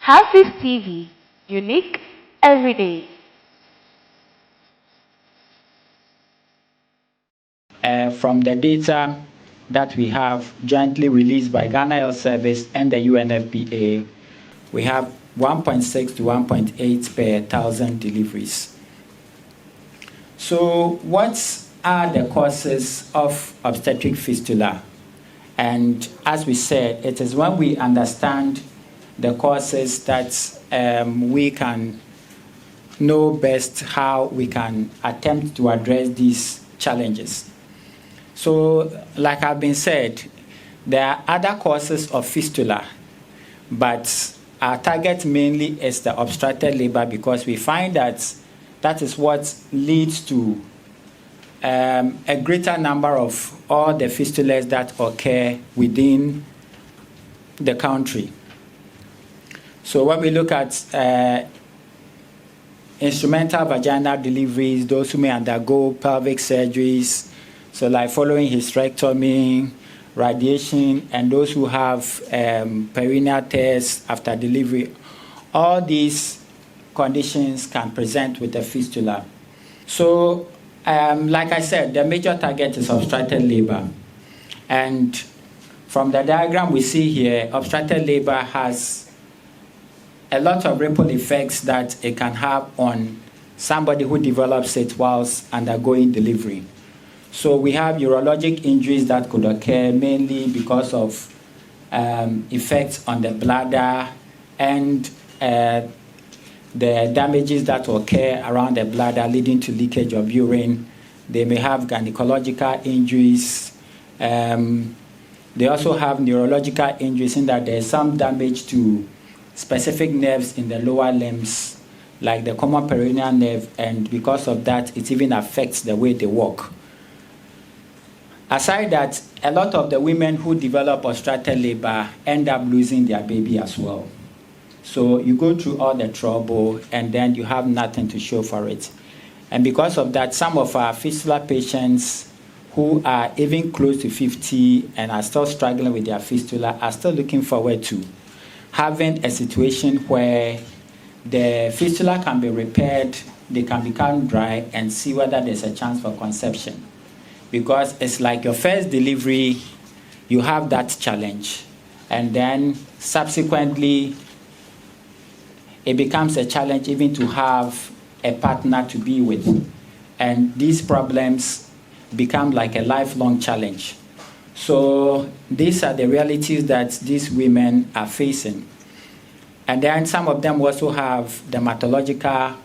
Hafiz TV, unique every day. From the data that we have jointly released by Ghana Health Service and the UNFPA, we have 1.6 to 1.8 per thousand deliveries. So what are the causes of obstetric fistula? And as we said, it is when we understand the causes that we can know best how we can attempt to address these challenges. So, like I've been said, there are other causes of fistula, but our target mainly is the obstructed labor because we find that that is what leads to a greater number of all the fistulas that occur within the country. So when we look at instrumental vaginal deliveries, those who may undergo pelvic surgeries, so like following hysterectomy, radiation, and those who have perineal tears after delivery, all these conditions can present with a fistula. So, like I said, the major target is obstructed labor. And from the diagram we see here, obstructed labor has a lot of ripple effects that it can have on somebody who develops it whilst undergoing delivery. So we have urologic injuries that could occur mainly because of effects on the bladder and the damages that occur around the bladder leading to leakage of urine. They may have gynecological injuries. They also have neurological injuries in that there's some damage to specific nerves in the lower limbs, like the common perineal nerve, and because of that, it even affects the way they walk. Aside that, a lot of the women who develop obstructed labor end up losing their baby as well. So you go through all the trouble and then you have nothing to show for it. And because of that, some of our fistula patients who are even close to 50 and are still struggling with their fistula are still looking forward to having a situation where the fistula can be repaired, they can become dry, and see whether there's a chance for conception. Because it's like your first delivery, you have that challenge. And then subsequently, it becomes a challenge even to have a partner to be with. And these problems become like a lifelong challenge. So these are the realities that these women are facing. And then some of them also have dermatological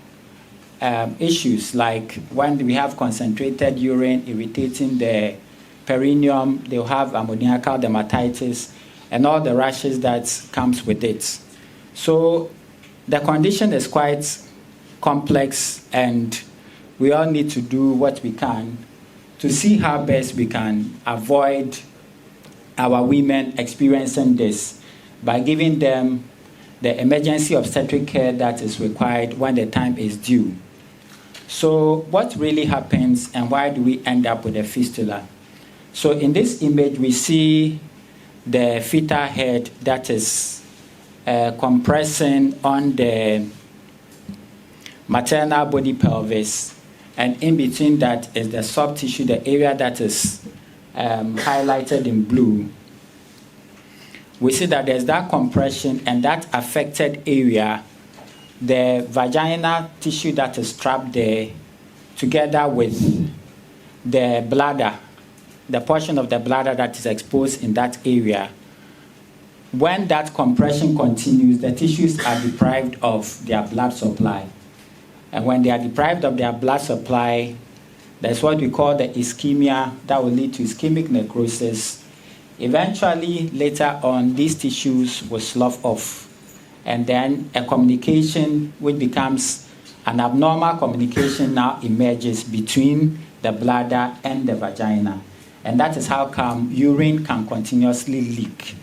issues, like when we have concentrated urine irritating the perineum, they'll have ammoniacal dermatitis and all the rashes that comes with it. So the condition is quite complex, and we all need to do what we can to see how best we can avoid our women experiencing this by giving them the emergency obstetric care that is required when the time is due. So what really happens and why do we end up with a fistula? So in this image, we see the fetal head that is compressing on the maternal body pelvis, and in between that is the soft tissue, the area that is highlighted in blue. We see that there's that compression, and that affected area, the vaginal tissue that is trapped there, together with the bladder, the portion of the bladder that is exposed in that area. When that compression continues, the tissues are deprived of their blood supply. And when they are deprived of their blood supply, that's what we call the ischemia that will lead to ischemic necrosis. Eventually, later on, these tissues will slough off. And then a communication which becomes an abnormal communication now emerges between the bladder and the vagina. And that is how come urine can continuously leak.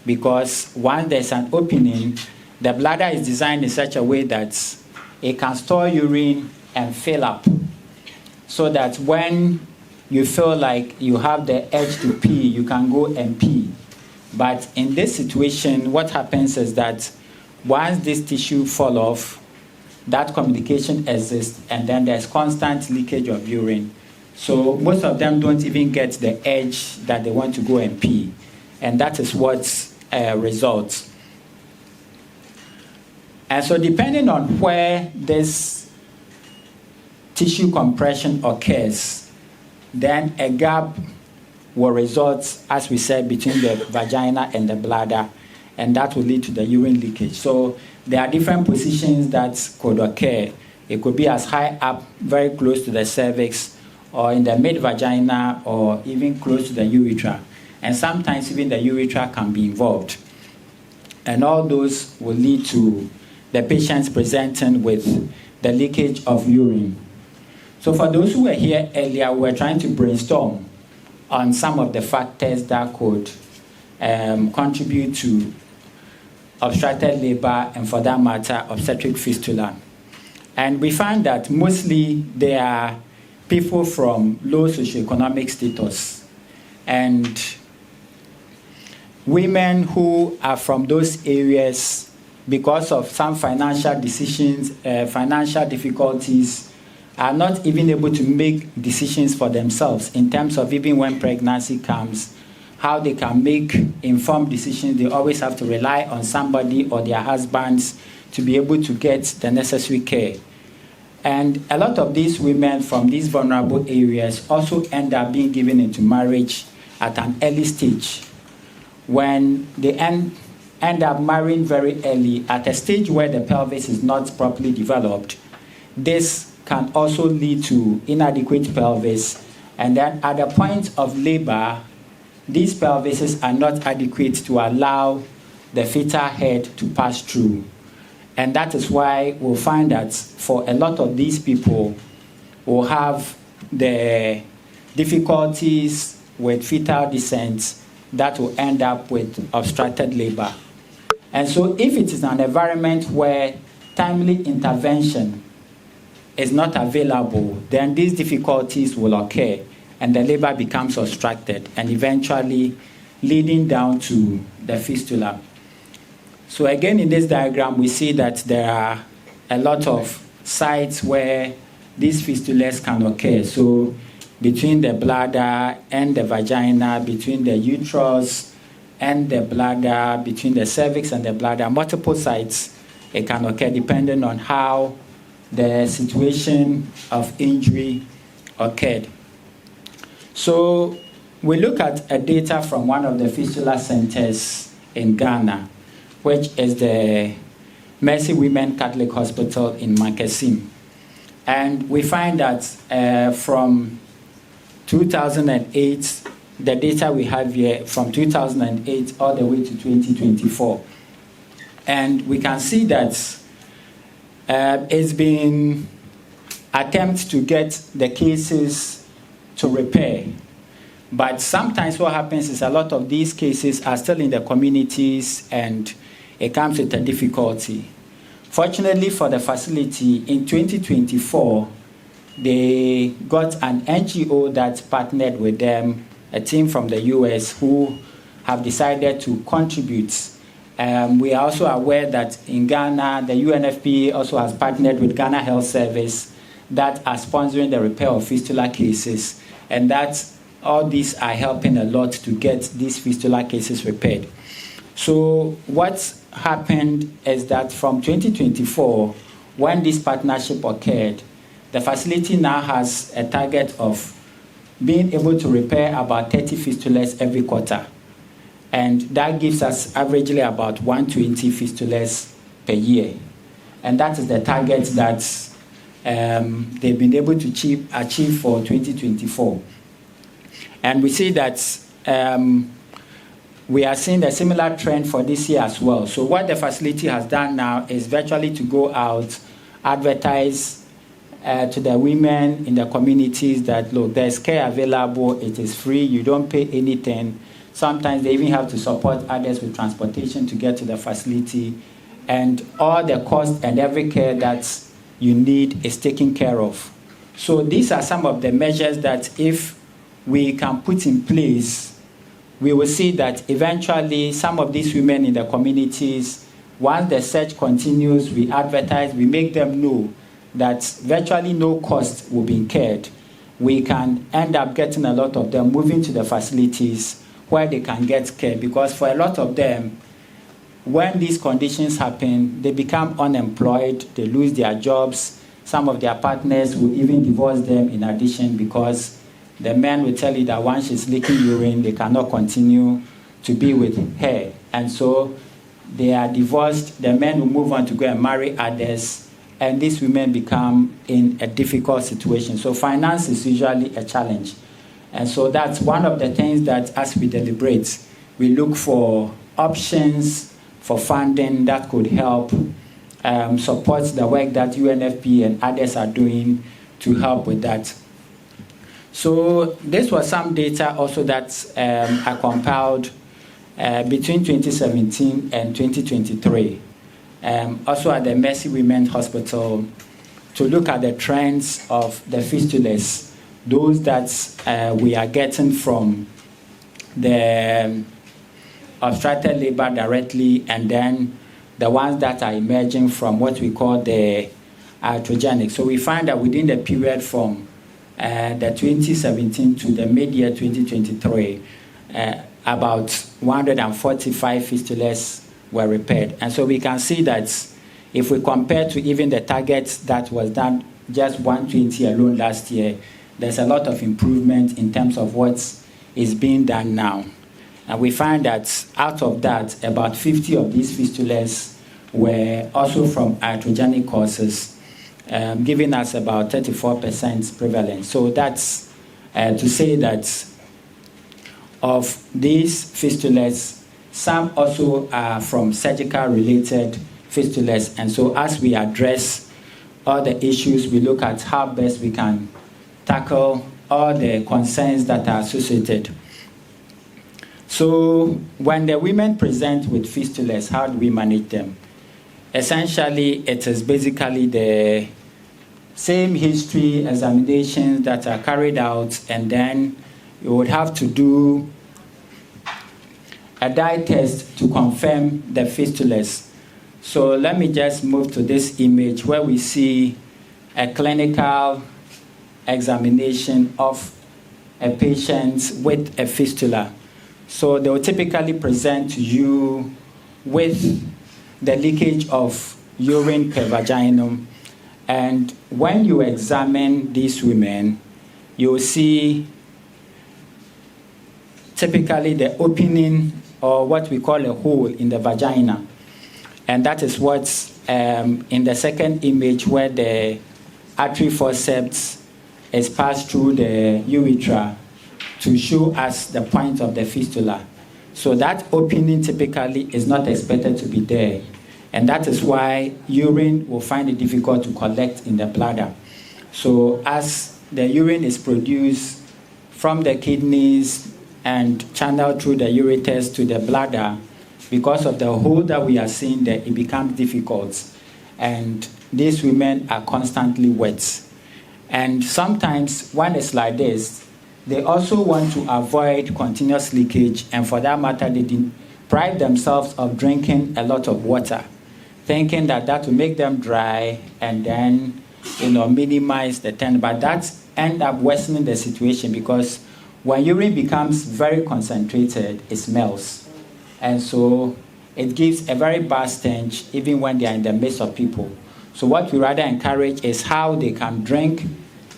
Because once there's an opening, the bladder is designed in such a way that it can store urine and fill up. So that when you feel like you have the urge to pee, you can go and pee. But in this situation, what happens is that once this tissue fall off, that communication exists, and then there's constant leakage of urine. So most of them don't even get the edge that they want to go and pee, and that is what results. And so depending on where this tissue compression occurs, then a gap will result, as we said, between the vagina and the bladder, and that will lead to the urine leakage. So there are different positions that could occur. It could be as high up, very close to the cervix, or in the mid-vagina, or even close to the urethra. And sometimes even the urethra can be involved. And all those will lead to the patients presenting with the leakage of urine. So for those who were here earlier, we were trying to brainstorm on some of the factors that could contribute to obstructed labor, and for that matter, obstetric fistula. And we find that mostly they are people from low socioeconomic status, and women who are from those areas, because of some financial decisions, financial difficulties, are not even able to make decisions for themselves in terms of even when pregnancy comes, how they can make informed decisions. They always have to rely on somebody or their husbands to be able to get the necessary care. And a lot of these women from these vulnerable areas also end up being given into marriage at an early stage, when they end up marrying very early at a stage where the pelvis is not properly developed. This can also lead to inadequate pelvis, and then at the point of labor, these pelvises are not adequate to allow the fetal head to pass through. And that is why we'll find that for a lot of these people will have the difficulties with fetal descent that will end up with obstructed labor. And so if it is an environment where timely intervention is not available, then these difficulties will occur and the labor becomes obstructed and eventually leading down to the fistula. So again, in this diagram, we see that there are a lot of sites where these fistulas can occur. So between the bladder and the vagina, between the uterus and the bladder, between the cervix and the bladder, multiple sites it can occur depending on how the situation of injury occurred. So we look at a data from one of the fistula centers in Ghana, which is the Mercy Women Catholic Hospital in Mankasim. And we find that from 2008, the data we have here from 2008 all the way to 2024. And we can see that it's been attempts to get the cases to repair. But sometimes what happens is a lot of these cases are still in the communities and it comes with a difficulty. Fortunately for the facility, in 2024, they got an NGO that partnered with them, a team from the US who have decided to contribute. We are also aware that in Ghana, the UNFPA also has partnered with Ghana Health Service that are sponsoring the repair of fistula cases, and that all these are helping a lot to get these fistula cases repaired. So what's happened is that from 2024, when this partnership occurred, the facility now has a target of being able to repair about 30 fistulas every quarter. And that gives us averagely about 120 fistulas per year. And that is the target that they've been able to achieve for 2024. And we see that we are seeing a similar trend for this year as well. So what the facility has done now is virtually to go out, advertise to the women in the communities that, look, there's care available, it is free, you don't pay anything. Sometimes they even have to support others with transportation to get to the facility. And all the cost and every care that you need is taken care of. So these are some of the measures that if we can put in place, we will see that eventually some of these women in the communities Once the search continues, we advertise, we make them know that virtually no cost will be incurred. We can end up getting a lot of them moving to the facilities where they can get care, because for a lot of them, when these conditions happen, they become unemployed, they lose their jobs. Some of their partners will even divorce them in addition, because the men will tell you that once she's leaking urine, they cannot continue to be with her. And so they are divorced. The men will move on to go and marry others, and these women become in a difficult situation. So finance is usually a challenge. And so that's one of the things that as we deliberate, we look for options for funding that could help support the work that UNFP and others are doing to help with that. So this was some data also that I compiled between 2017 and 2023, also at the Mercy Women's Hospital, to look at the trends of the fistulas, those that we are getting from the obstructed labor directly, and then the ones that are emerging from what we call the iatrogenic. So we find that within the period from the 2017 to the mid-year 2023, about 145 fistulas were repaired. And so we can see that if we compare to even the targets that was done just 120 alone last year, there's a lot of improvement in terms of what is being done now. And we find that out of that, about 50 of these fistulas were also from iatrogenic causes, giving us about 34% prevalence. So that's to say that of these fistulas, some also are from surgical-related fistulas. And so as we address all the issues, we look at how best we can tackle all the concerns that are associated. So when the women present with fistulas, how do we manage them? Essentially, it is basically the same history examinations that are carried out, and then you would have to do a dye test to confirm the fistulas. So let me just move to this image where we see a clinical examination of a patient with a fistula. So they will typically present to you with the leakage of urine per vaginum. And when you examine these women, you will see typically the opening, or what we call a hole in the vagina. And that is what's in the second image, where the artery forceps is passed through the urethra to show us the point of the fistula. So that opening typically is not expected to be there. And that is why urine will find it difficult to collect in the bladder. So as the urine is produced from the kidneys and channeled through the ureters to the bladder, because of the hole that we are seeing there, it becomes difficult. And these women are constantly wet. And sometimes when it's like this, they also want to avoid continuous leakage, and for that matter, they deprive themselves of drinking a lot of water, thinking that that will make them dry and then, minimize the turn. But that ends up worsening the situation, because when urine becomes very concentrated, it smells. And so it gives a very bad stench even when they are in the midst of people. So what we rather encourage is how they can drink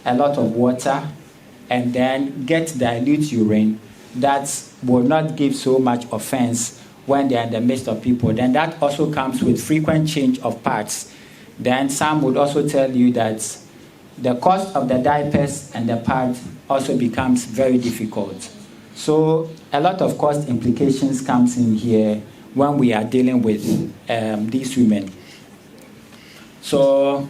a lot of water and then get dilute urine that will not give so much offense when they are in the midst of people. Then that also comes with frequent change of pads. Then some would also tell you that the cost of the diapers and the pad also becomes very difficult. So a lot of cost implications comes in here when we are dealing with these women. So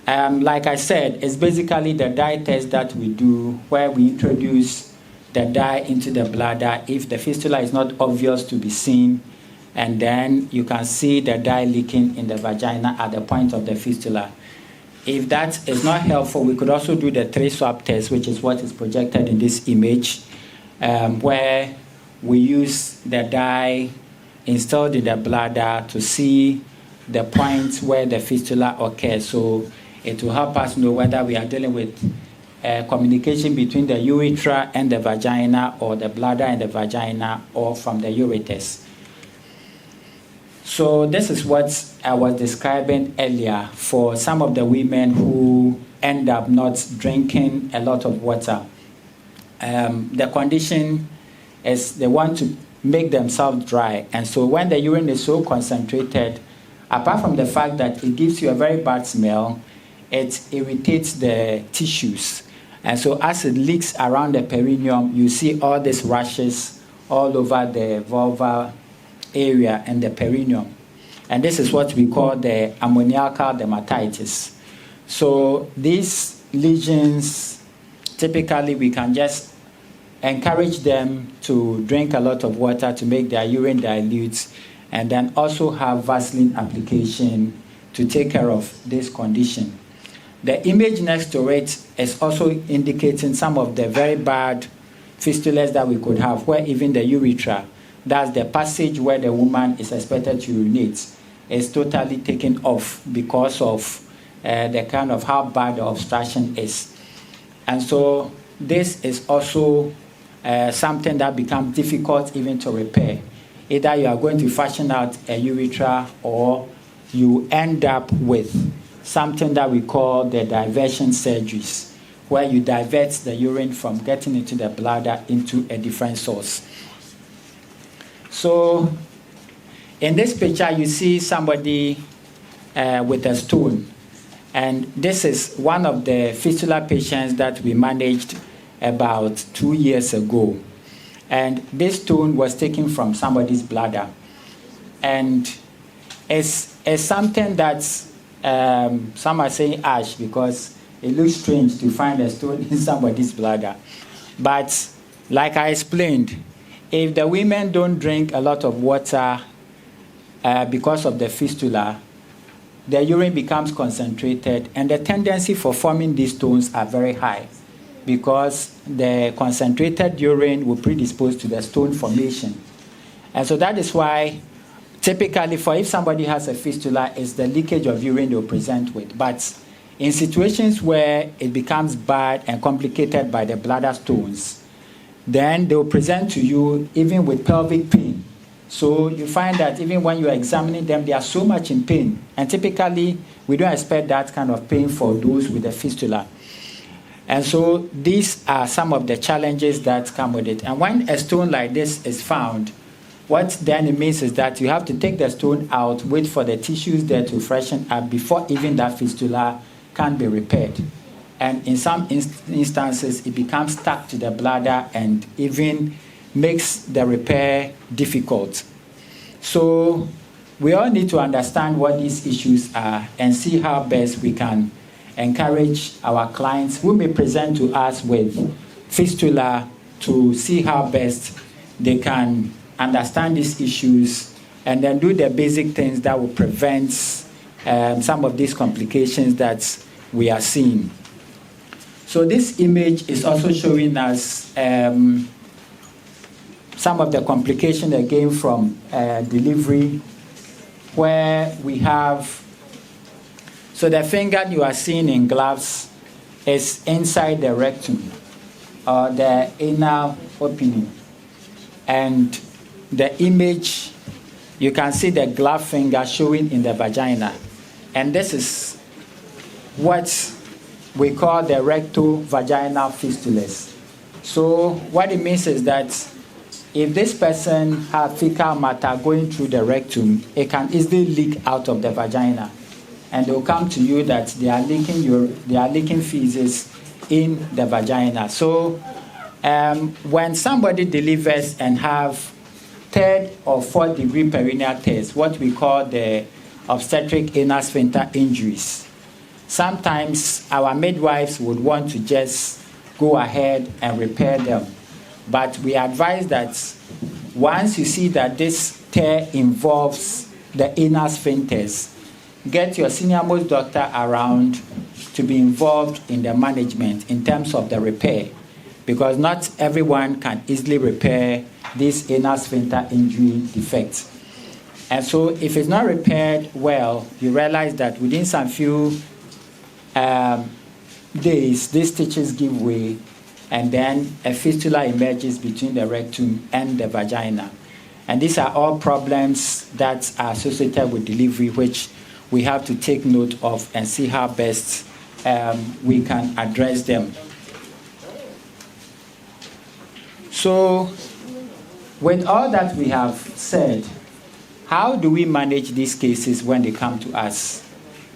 like I said, it's basically the dye test that we do, where we introduce the dye into the bladder if the fistula is not obvious to be seen, and then you can see the dye leaking in the vagina at the point of the fistula. If that is not helpful, we could also do the 3-swab test, which is what is projected in this image, where we use the dye installed in the bladder to see the point where the fistula occurs. So it will help us know whether we are dealing with communication between the urethra and the vagina, or the bladder and the vagina, or from the ureters. So this is what I was describing earlier for some of the women who end up not drinking a lot of water. The condition is they want to make themselves dry, and so when the urine is so concentrated, apart from the fact that it gives you a very bad smell, it irritates the tissues. And so as it leaks around the perineum, you see all these rashes all over the vulvar area and the perineum. And this is what we call the ammoniacal dermatitis. So these lesions, typically we can just encourage them to drink a lot of water to make their urine dilute, and then also have Vaseline application to take care of this condition. The image next to it is also indicating some of the very bad fistulas that we could have, where even the urethra, that's the passage where the woman is expected to urinate, is totally taken off because of the kind of how bad the obstruction is. And so this is also something that becomes difficult even to repair. Either you are going to fashion out a urethra, or you end up with something that we call the diversion surgeries, where you divert the urine from getting into the bladder into a different source. So in this picture, you see somebody with a stone. And this is one of the fistula patients that we managed about 2 years ago. And this stone was taken from somebody's bladder. And it's something that's, some are saying ash, because it looks strange to find a stone in somebody's bladder. But like I explained, if the women don't drink a lot of water because of the fistula, the urine becomes concentrated, and the tendency for forming these stones are very high, because the concentrated urine will predispose to the stone formation. And so that is why typically, for if somebody has a fistula, it's the leakage of urine they'll present with. But in situations where it becomes bad and complicated by the bladder stones, then they'll present to you even with pelvic pain. So you find that even when you're examining them, they are so much in pain. And typically, we don't expect that kind of pain for those with a fistula. And so these are some of the challenges that come with it. And when a stone like this is found, what then it means is that you have to take the stone out, wait for the tissues there to freshen up before even that fistula can be repaired. And in some instances, it becomes stuck to the bladder and even makes the repair difficult. So we all need to understand what these issues are and see how best we can encourage our clients who may present to us with fistula to see how best they can understand these issues and then do the basic things that will prevent some of these complications that we are seeing. So this image is also showing us some of the complications again from delivery, where we have, so the finger you are seeing in gloves is inside the rectum, or the anal opening. And the image, you can see the glove finger showing in the vagina. And this is what we call the recto-vaginal fistulas. So what it means is that if this person has fecal matter going through the rectum, it can easily leak out of the vagina. And they'll come to you that they are leaking feces in the vagina. So when somebody delivers and have third or fourth degree perineal tears, what we call the obstetric anal sphincter injuries, sometimes our midwives would want to just go ahead and repair them. But we advise that once you see that this tear involves the anal sphincters, get your senior most doctor around to be involved in the management in terms of the repair, because not everyone can easily repair this anal sphincter injury defect. And so if it's not repaired well, you realize that within some few days, these stitches give way, and then a fistula emerges between the rectum and the vagina. And these are all problems that are associated with delivery, which we have to take note of and see how best we can address them. So, with all that we have said, how do we manage these cases when they come to us?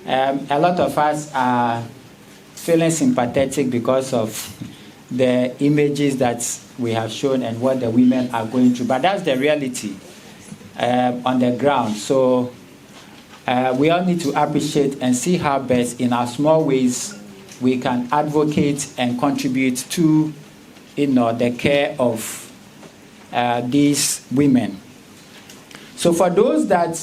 A lot of us are feeling sympathetic because of the images that we have shown and what the women are going through, but that's the reality on the ground. So we all need to appreciate and see how best in our small ways we can advocate and contribute to the care of these women. So for those that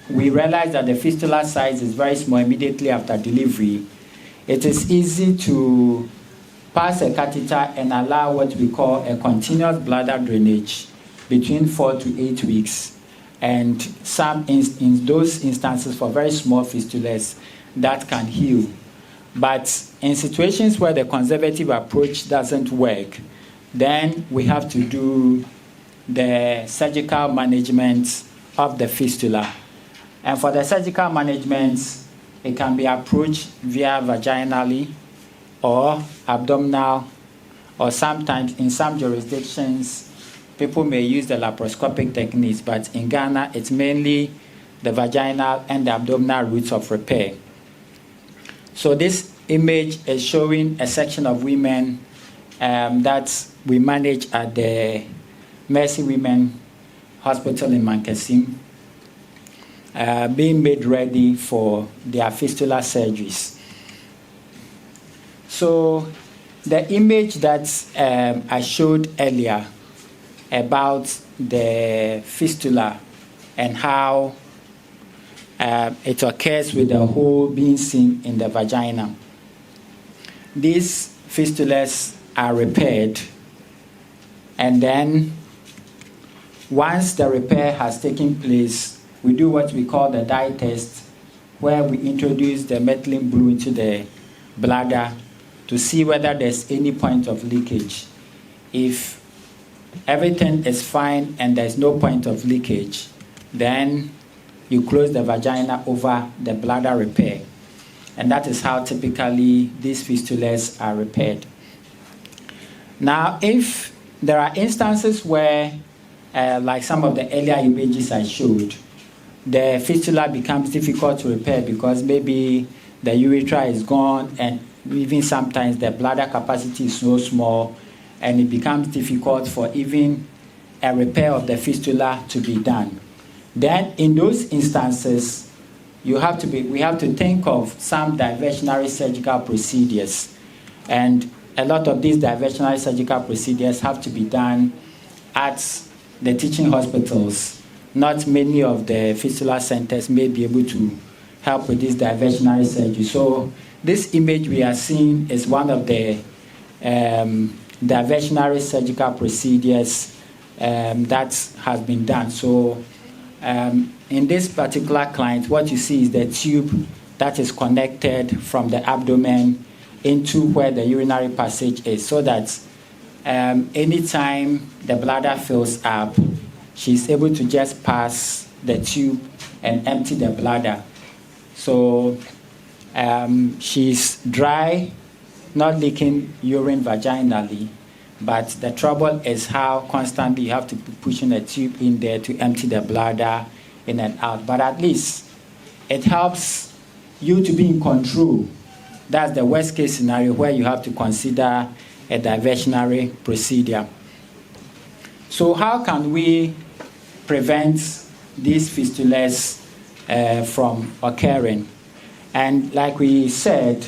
we realize that the fistula size is very small immediately after delivery, it is easy to pass a catheter and allow what we call a continuous bladder drainage between 4 to 8 weeks. And some in those instances for very small fistulas that can heal. But in situations where the conservative approach doesn't work, then we have to do the surgical management of the fistula. And for the surgical management, it can be approached via vaginally or abdominal, or sometimes in some jurisdictions, people may use the laparoscopic techniques, but in Ghana, it's mainly the vaginal and the abdominal routes of repair. So this image is showing a section of women that we manage at the Mercy Women Hospital in Mankasim, being made ready for their fistula surgeries. So the image that I showed earlier about the fistula and how it occurs with the hole being seen in the vagina. These fistulas are repaired, and then once the repair has taken place, we do what we call the dye test, where we introduce the methylene blue into the bladder to see whether there's any point of leakage. If everything is fine and there's no point of leakage, then you close the vagina over the bladder repair. And that is how typically these fistulas are repaired. Now, if there are instances where, like some of the earlier images I showed, the fistula becomes difficult to repair because maybe the urethra is gone, and even sometimes the bladder capacity is so small, and it becomes difficult for even a repair of the fistula to be done. Then in those instances, we have to think of some diversionary surgical procedures. And a lot of these diversionary surgical procedures have to be done at the teaching hospitals. Not many of the fistula centers may be able to help with this diversionary surgery. So this image we are seeing is one of the diversionary surgical procedures that has been done. So in this particular client, what you see is the tube that is connected from the abdomen into where the urinary passage is, so that anytime the bladder fills up, she's able to just pass the tube and empty the bladder. So she's dry, not leaking urine vaginally, but the trouble is how constantly you have to be pushing a tube in there to empty the bladder in and out. But at least it helps you to be in control. That's the worst case scenario where you have to consider a diversionary procedure. So how can we prevent these fistulas from occurring? And like we said,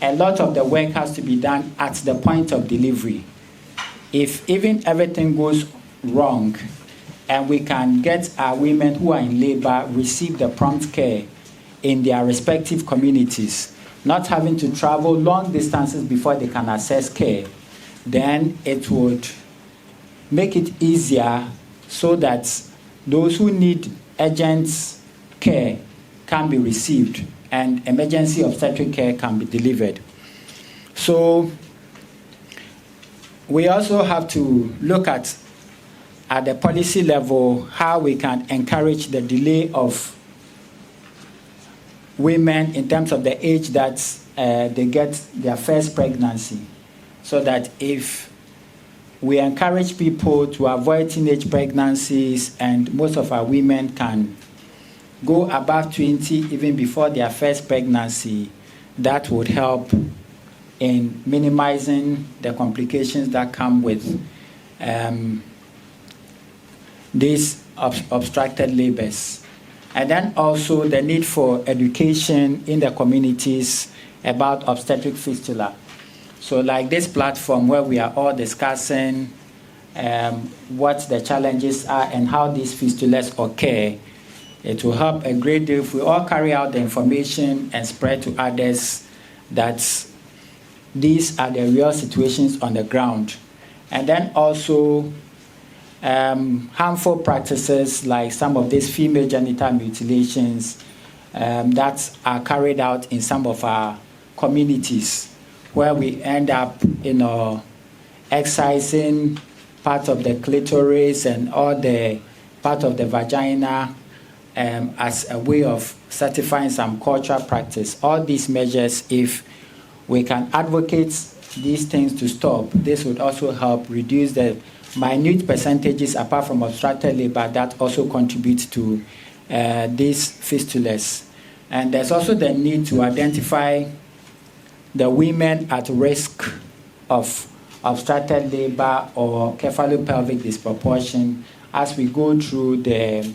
a lot of the work has to be done at the point of delivery. If even everything goes wrong, and we can get our women who are in labor receive the prompt care in their respective communities, not having to travel long distances before they can access care, then it would make it easier so that those who need urgent care can be received and emergency obstetric care can be delivered. So we also have to look at the policy level how we can encourage the delay of women in terms of the age that they get their first pregnancy, so that if we encourage people to avoid teenage pregnancies and most of our women can go above 20 even before their first pregnancy, that would help in minimizing the complications that come with these obstructed labors. And then also the need for education in the communities about obstetric fistula. So like this platform where we are all discussing what the challenges are and how these fistulas occur, it will help a great deal if we all carry out the information and spread to others that these are the real situations on the ground. And then also harmful practices like some of these female genital mutilations that are carried out in some of our communities, where we end up, excising part of the clitoris and all the part of the vagina as a way of certifying some cultural practice. All these measures, if we can advocate these things to stop, this would also help reduce the minute percentages apart from obstructed labor that also contribute to these fistulas. And there's also the need to identify the women at risk of obstructed labor or cephalopelvic disproportion as we go through the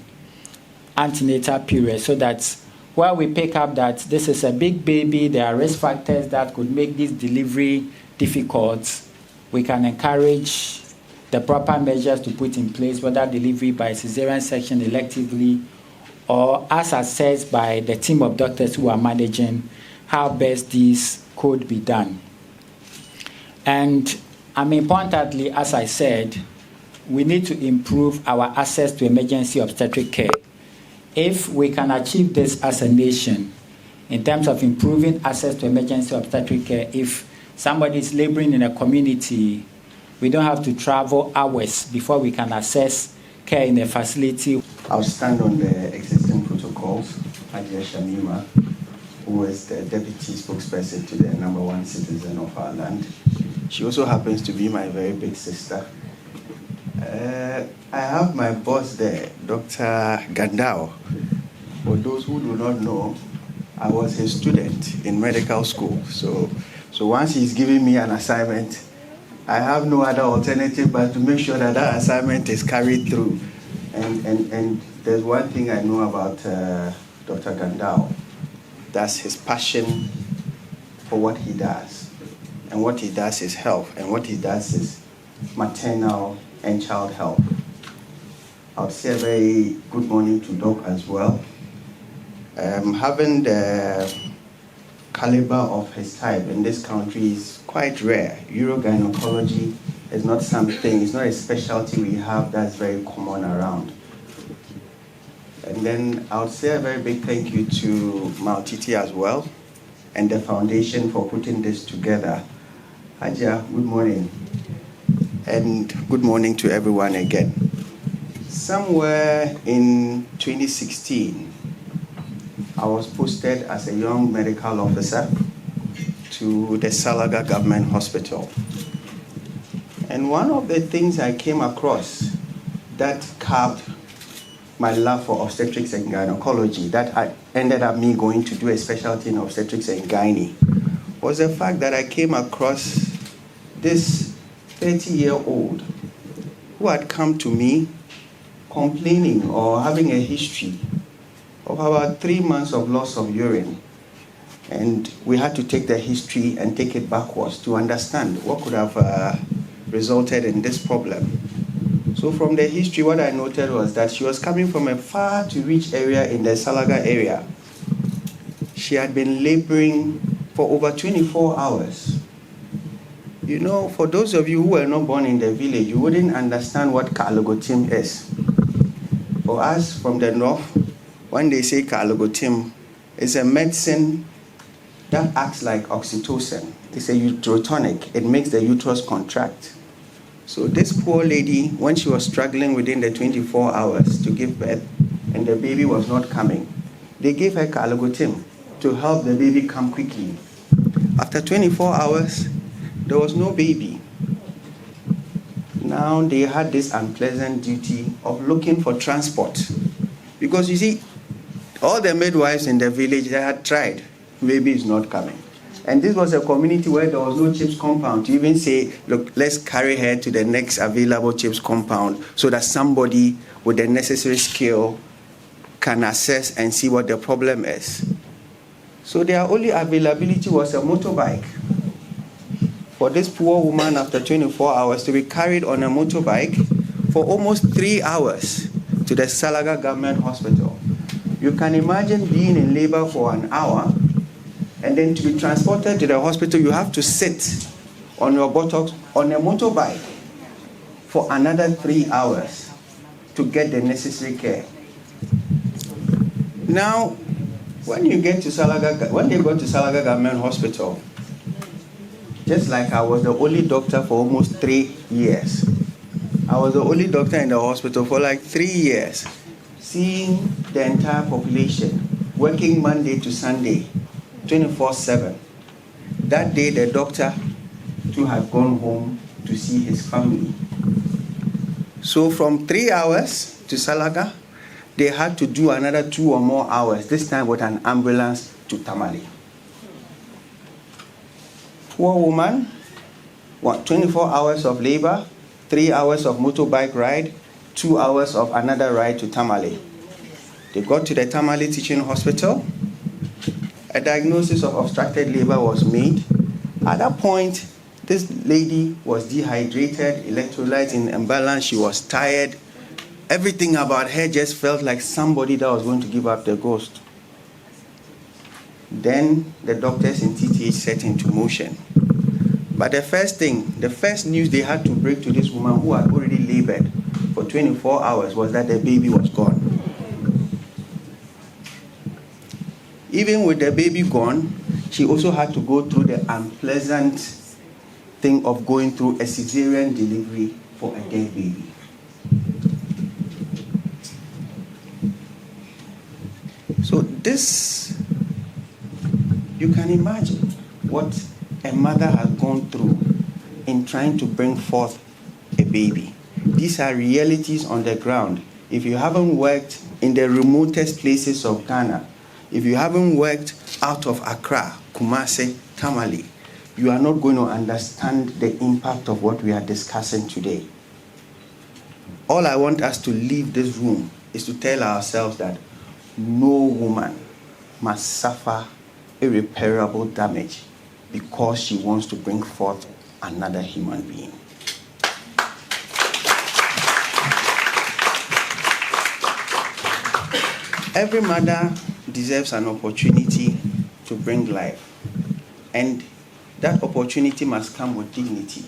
antenatal period, so that where we pick up that this is a big baby, there are risk factors that could make this delivery difficult, we can encourage the proper measures to put in place, whether delivery by cesarean section electively or as assessed by the team of doctors who are managing how best this could be done. And importantly, as I said, we need to improve our access to emergency obstetric care. If we can achieve this as a nation, in terms of improving access to emergency obstetric care, if somebody is laboring in a community, we don't have to travel hours before we can access care in a facility. I'll stand on the existing protocols. Hadia Shamima, who is the deputy spokesperson to the #1 citizen of our land. She also happens to be my very big sister. I have my boss there, Dr. Gandao. For those who do not know, I was his student in medical school. So once he's giving me an assignment, I have no other alternative but to make sure that that assignment is carried through. And there's one thing I know about Dr. Gandao. That's his passion for what he does. And what he does is health. And what he does is maternal and child health. I would say a very good morning to Doc as well. Having the caliber of his type in this country is quite rare. Urogynecology is not something, it's not a specialty we have that's very common around. And then I would say a very big thank you to Maltiti as well and the foundation for putting this together. Haja, good morning. And good morning to everyone again. Somewhere in 2016, I was posted as a young medical officer to the Salaga Government Hospital. And one of the things I came across that carved my love for obstetrics and gynecology, that I ended up me going to do a specialty in obstetrics and gynae, was the fact that I came across this 30-year-old who had come to me complaining or having a history of about 3 months of loss of urine. And we had to take the history and take it backwards to understand what could have resulted in this problem. So from the history, what I noted was that she was coming from a far-to-reach area in the Salaga area. She had been laboring for over 24 hours. You know, for those of you who were not born in the village, you wouldn't understand what Kalogotim is. For us from the north, when they say calogotim, it's a medicine that acts like oxytocin. It's a uterotonic. It makes the uterus contract. So this poor lady, when she was struggling within the 24 hours to give birth, and the baby was not coming, they gave her calogotim to help the baby come quickly. After 24 hours, there was no baby. Now they had this unpleasant duty of looking for transport. Because you see, all the midwives in the village, they had tried. Baby is not coming. And this was a community where there was no CHIPS compound to even say, look, let's carry her to the next available CHIPS compound so that somebody with the necessary skill can assess and see what the problem is. So their only availability was a motorbike. For this poor woman, after 24 hours, to be carried on a motorbike for almost 3 hours to the Salaga Government Hospital. You can imagine being in labor for an hour, and then to be transported to the hospital, you have to sit on your buttocks on a motorbike for another 3 hours to get the necessary care. Now, when they got to Salaga Government Hospital, just like I was the only doctor for almost 3 years. I was the only doctor in the hospital for like 3 years, seeing the entire population, working Monday to Sunday, 24/7. That day, the doctor too had gone home to see his family. So from 3 hours to Salaga, they had to do another 2 or more hours, this time with an ambulance to Tamale. Poor woman, 24 hours of labor, 3 hours of motorbike ride, 2 hours of another ride to Tamale. They got to the Tamale Teaching Hospital. A diagnosis of obstructed labor was made. At that point, this lady was dehydrated, electrolytes in imbalance, she was tired. Everything about her just felt like somebody that was going to give up the ghost. Then the doctors in TTH set into motion. But the first news they had to break to this woman who had already labored for 24 hours was that the baby was gone. Even with the baby gone, she also had to go through the unpleasant thing of going through a cesarean delivery for a dead baby. So this, you can imagine what a mother has gone through in trying to bring forth a baby. These are realities on the ground. If you haven't worked in the remotest places of Ghana, if you haven't worked out of Accra, Kumasi, Tamale, you are not going to understand the impact of what we are discussing today. All I want us to leave this room is to tell ourselves that no woman must suffer irreparable damage because she wants to bring forth another human being. Every mother deserves an opportunity to bring life, and that opportunity must come with dignity.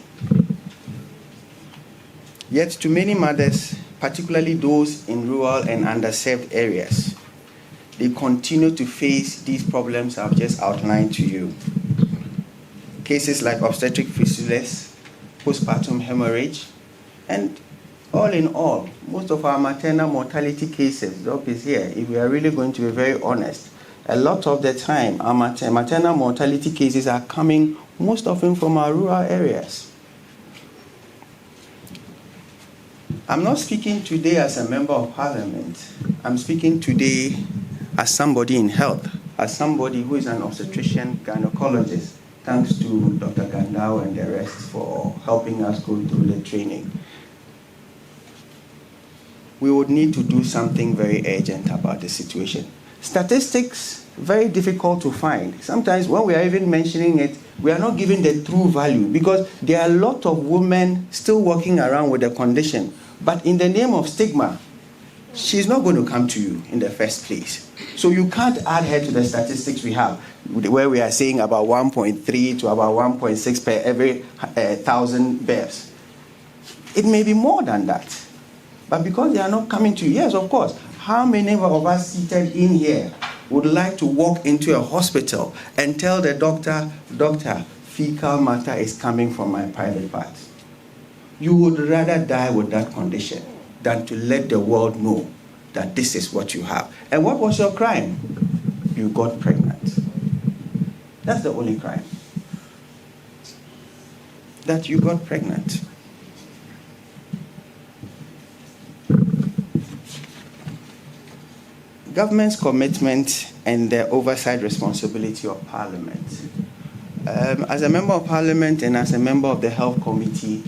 Yet to many mothers, particularly those in rural and underserved areas, they continue to face these problems I've just outlined to you. Cases like obstetric fistulas, postpartum hemorrhage, and all in all, most of our maternal mortality cases, Doc is here, if we are really going to be very honest, a lot of the time our maternal mortality cases are coming most often from our rural areas. I'm not speaking today as a member of parliament. I'm speaking today as somebody in health, as somebody who is an obstetrician gynecologist, thanks to Dr. Gandao and the rest for helping us go through the training. We would need to do something very urgent about the situation. Statistics, very difficult to find. Sometimes when we are even mentioning it, we are not giving the true value because there are a lot of women still walking around with the condition. But in the name of stigma, she's not going to come to you in the first place. So you can't add her to the statistics we have, where we are saying about 1.3 to about 1.6 per every 1,000 births. It may be more than that. But because they are not coming to you, yes, of course, how many of us seated in here would like to walk into a hospital and tell the doctor, fecal matter is coming from my private parts? You would rather die with that condition than to let the world know that this is what you have. And what was your crime? You got pregnant. That's the only crime. That you got pregnant. Government's commitment and the oversight responsibility of Parliament. As a member of Parliament and as a member of the Health Committee,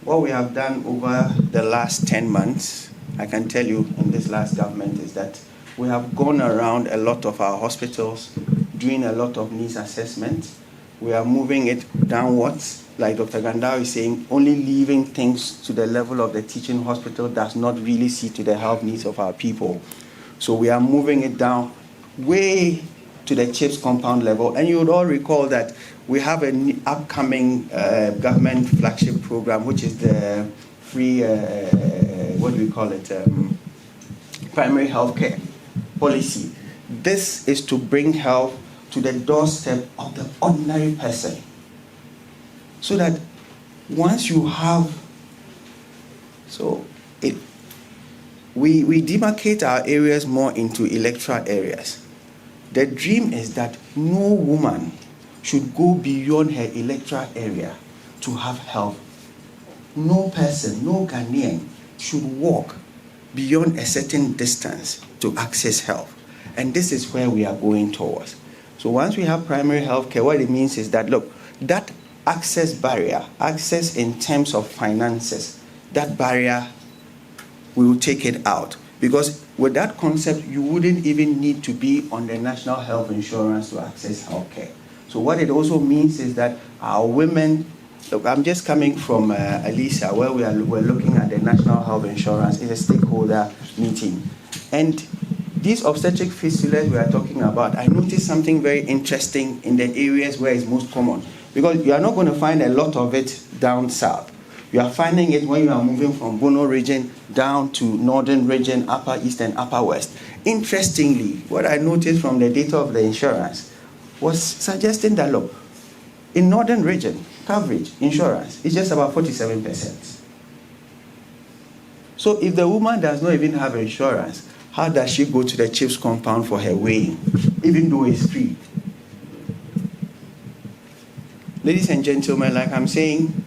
what we have done over the last 10 months, I can tell you in this last government, is that we have gone around a lot of our hospitals, doing a lot of needs assessment. We are moving it downwards. Like Dr. Gandao is saying, only leaving things to the level of the teaching hospital does not really see to the health needs of our people. So we are moving it down way to the CHIPS compound level. And you would all recall that we have an upcoming government flagship program, which is the free, primary health care policy. This is to bring health to the doorstep of the ordinary person. So that once you have, we demarcate our areas more into electoral areas. The dream is that no woman should go beyond her electoral area to have health. No person, no Ghanaian should walk beyond a certain distance to access health. And this is where we are going towards. So once we have primary health care, what it means is that, look, that access barrier, access in terms of finances, that barrier, we will take it out. Because with that concept, you wouldn't even need to be on the national health insurance to access health care. So what it also means is that our women, look, I'm just coming from Alicia, where we're looking at the national health insurance. It's a stakeholder meeting. And these obstetric fistulas we are talking about, I noticed something very interesting in the areas where it's most common. Because you are not going to find a lot of it down south. You are finding it when you are moving from Bono region down to northern region, upper east and upper west. Interestingly, what I noticed from the data of the insurance was suggesting that, look, in northern region, coverage, insurance, is just about 47%. So if the woman does not even have insurance, how does she go to the CHIPS compound for her weighing, even though it's free? Ladies and gentlemen, like I'm saying,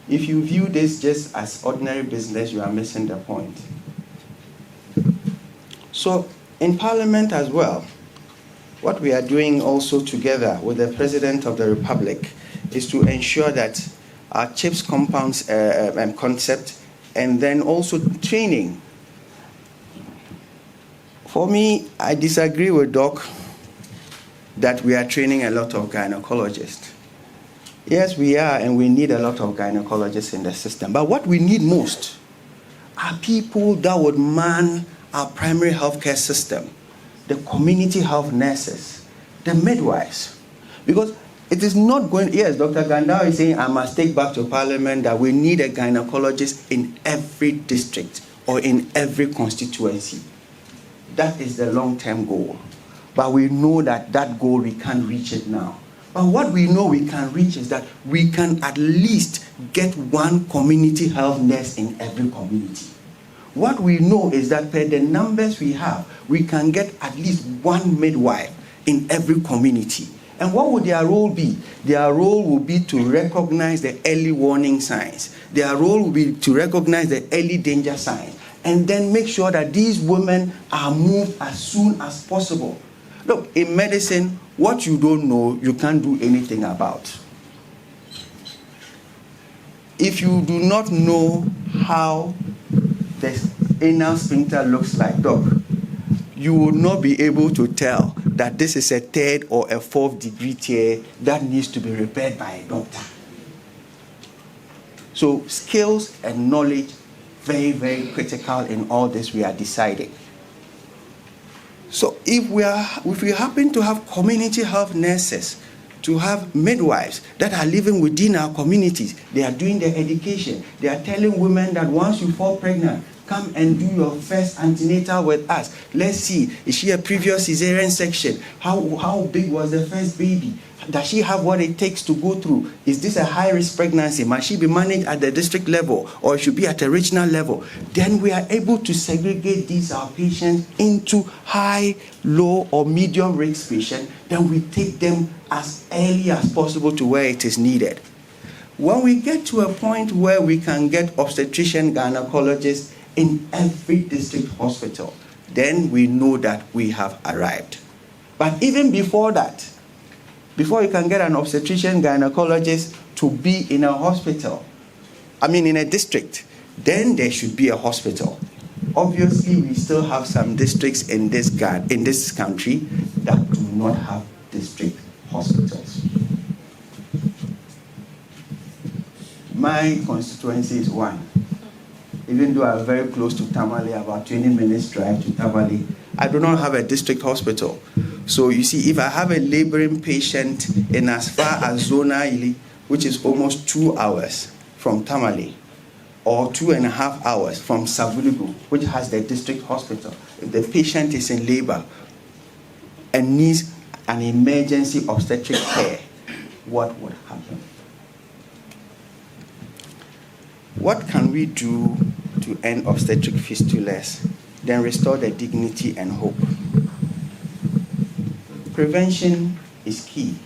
if you view this just as ordinary business, you are missing the point. So in Parliament as well, what we are doing also together with the President of the Republic is to ensure that our CHIPS compounds concept and then also training. For me, I disagree with Doc that we are training a lot of gynecologists. Yes, we are, and we need a lot of gynecologists in the system. But what we need most are people that would man our primary healthcare system, the community health nurses, the midwives. Because it is not going, yes, Dr. Gandao is saying I must take back to Parliament that we need a gynecologist in every district or in every constituency. That is the long-term goal. But we know that that goal, we can't reach it now. But what we know we can reach is that we can at least get one community health nurse in every community. What we know is that per the numbers we have, we can get at least one midwife in every community. And what would their role be? Their role will be to recognize the early warning signs. Their role will be to recognize the early danger signs. And then make sure that these women are moved as soon as possible. Look, in medicine, what you don't know, you can't do anything about. If you do not know how the anal sphincter looks like, Doc, you will not be able to tell that this is a 3rd or a 4th degree tear that needs to be repaired by a doctor. So skills and knowledge, very, very critical in all this we are deciding. So if we happen to have community health nurses, to have midwives that are living within our communities, they are doing their education. They are telling women that once you fall pregnant, come and do your first antenatal with us. Let's see, is she a previous cesarean section? How big was the first baby? Does she have what it takes to go through? Is this a high-risk pregnancy? Must she be managed at the district level or it should be at a regional level? Then we are able to segregate these our patients into high, low, or medium risk patients. Then we take them as early as possible to where it is needed. When we get to a point where we can get obstetrician gynecologists in every district hospital, then we know that we have arrived. But even before that, before you can get an obstetrician gynecologist to be in a hospital, in a district, then there should be a hospital. Obviously, we still have some districts in this country that do not have district hospitals. My constituency is one. Even though I'm very close to Tamale, about 20 minutes drive to Tamale, I do not have a district hospital. So you see, if I have a laboring patient in as far as Zona Ili, which is almost 2 hours from Tamale, or 2.5 hours from Savuligo, which has the district hospital, if the patient is in labor and needs an emergency obstetric care, what would happen? What can we do to end obstetric fistulas, then restore the dignity and hope? Prevention is key.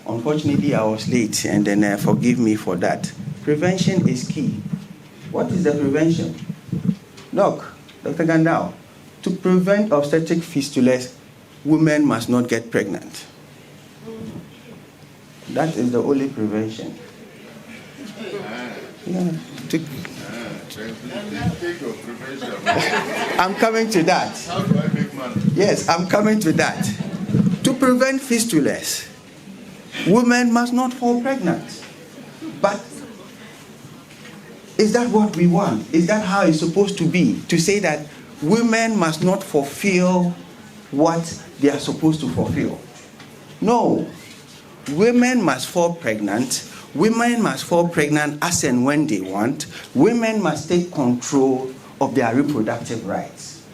Unfortunately, I was late, and then forgive me for that. Prevention is key. What is the prevention? Look, Dr. Gandao, to prevent obstetric fistulas, women must not get pregnant. That is the only prevention. Yeah, I'm coming to that. How do I make money? Yes, I'm coming to that. To prevent fistulas, women must not fall pregnant. But is that what we want? Is that how it's supposed to be? To say that women must not fulfill what they are supposed to fulfill? No. Women must fall pregnant. Women must fall pregnant as and when they want. Women must take control of their reproductive rights.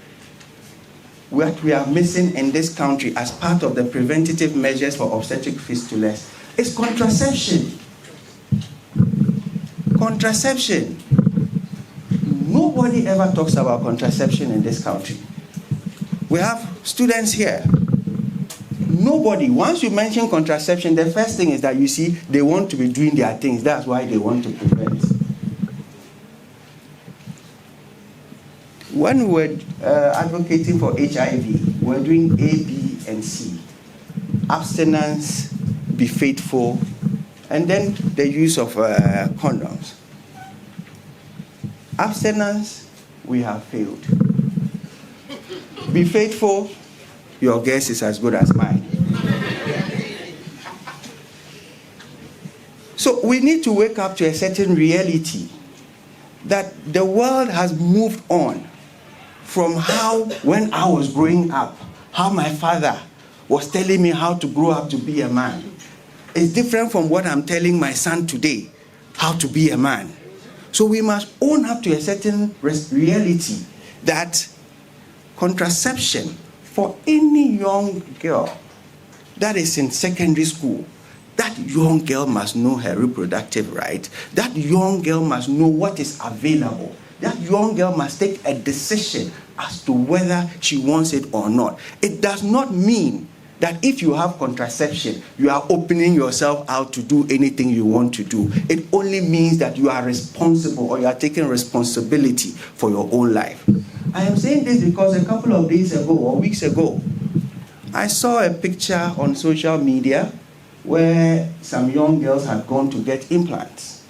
What we are missing in this country as part of the preventative measures for obstetric fistulas is contraception. Contraception. Nobody ever talks about contraception in this country. We have students here. Nobody, once you mention contraception, the first thing is that you see they want to be doing their things. That's why they want to prevent. When we were advocating for HIV, we were doing A, B, and C. Abstinence, be faithful, and then the use of condoms. Abstinence, we have failed. Be faithful, your guess is as good as mine. So we need to wake up to a certain reality that the world has moved on from how, when I was growing up, how my father was telling me how to grow up to be a man. It's different from what I'm telling my son today, how to be a man. So we must own up to a certain reality that contraception for any young girl that is in secondary school, that young girl must know her reproductive right. That young girl must know what is available. That young girl must take a decision as to whether she wants it or not. It does not mean that if you have contraception, you are opening yourself out to do anything you want to do. It only means that you are responsible, or you are taking responsibility for your own life. I am saying this because a couple of days ago or weeks ago, I saw a picture on social media where some young girls had gone to get implants.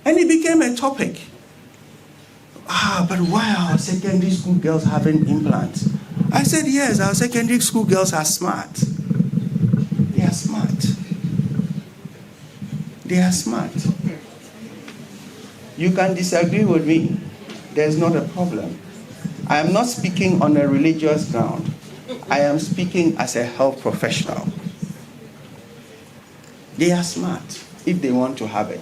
And it became a topic. But why are our secondary school girls having implants? I said, yes, our secondary school girls are smart. They are smart. They are smart. You can disagree with me. There's not a problem. I am not speaking on a religious ground. I am speaking as a health professional. They are smart if they want to have it.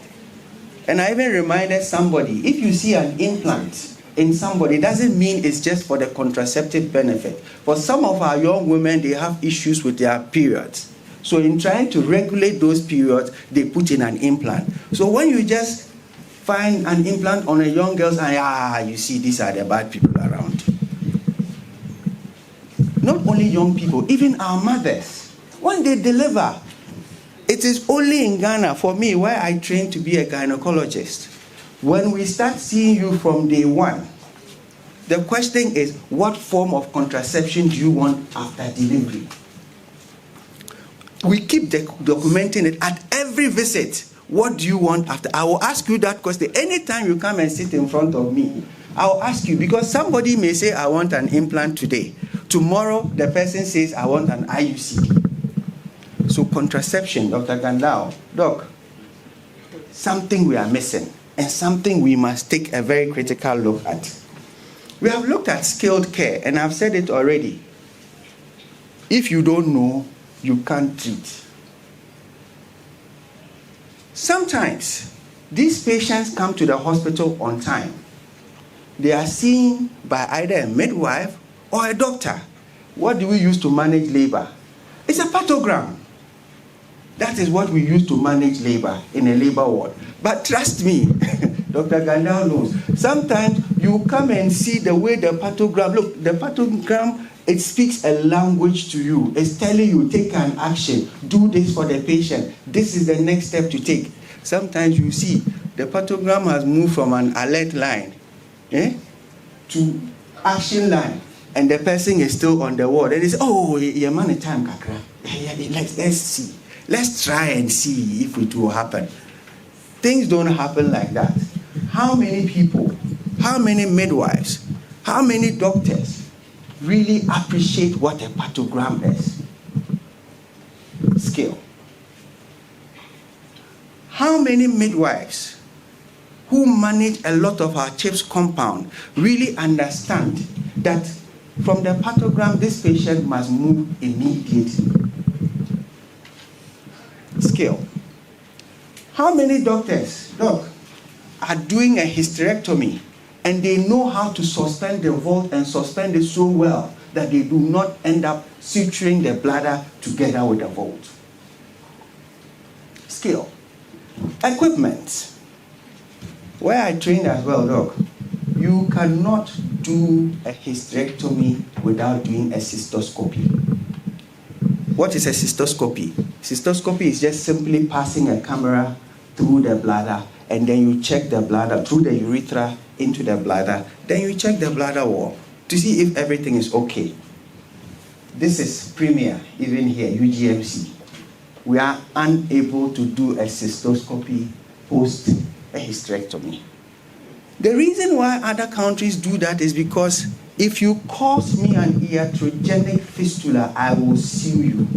And I even reminded somebody, if you see an implant in somebody, it doesn't mean it's just for the contraceptive benefit. For some of our young women, they have issues with their periods. So in trying to regulate those periods, they put in an implant. So when you just find an implant on a young girl's eye, you see these are the bad people around. Not only young people, even our mothers, when they deliver, it is only in Ghana, for me, where I trained to be a gynecologist. When we start seeing you from day one, the question is, what form of contraception do you want after delivery? We keep documenting it at every visit. What do you want after? I will ask you that question. Anytime you come and sit in front of me, I will ask you, because somebody may say, I want an implant today. Tomorrow, the person says, I want an IUC. So contraception, Dr. Gandao, Doc, something we are missing and something we must take a very critical look at. We have looked at skilled care, and I've said it already. If you don't know, you can't treat. Sometimes, these patients come to the hospital on time. They are seen by either a midwife or a doctor. What do we use to manage labor? It's a pathogram. That is what we use to manage labor in a labor ward. But trust me, Dr. Gandao knows, sometimes you come and see the way the pathogram, look, the pathogram, it speaks a language to you. It's telling you, take an action, do this for the patient. This is the next step to take. Sometimes you see the pathogram has moved from an alert line to action line, and the person is still on the ward. And they say, oh, yeah, man, time, kakra. Let's see. Let's try and see if it will happen. Things don't happen like that. How many people, how many midwives, how many doctors really appreciate what a pathogram is? Skill. How many midwives who manage a lot of our CHIPS compound really understand that from the pathogram, this patient must move immediately? Skill. How many doctors, doc, are doing a hysterectomy and they know how to suspend the vault and suspend it so well that they do not end up suturing the bladder together with the vault? Skill. Equipment. Where I trained as well, doc, you cannot do a hysterectomy without doing a cystoscopy. What is a cystoscopy? Cystoscopy is just simply passing a camera through the bladder, and then you check the bladder through the urethra into the bladder. Then you check the bladder wall to see if everything is okay. This is Premier, even here, UGMC. We are unable to do a cystoscopy post a hysterectomy. The reason why other countries do that is because if you cause me an iatrogenic fistula, I will sue you.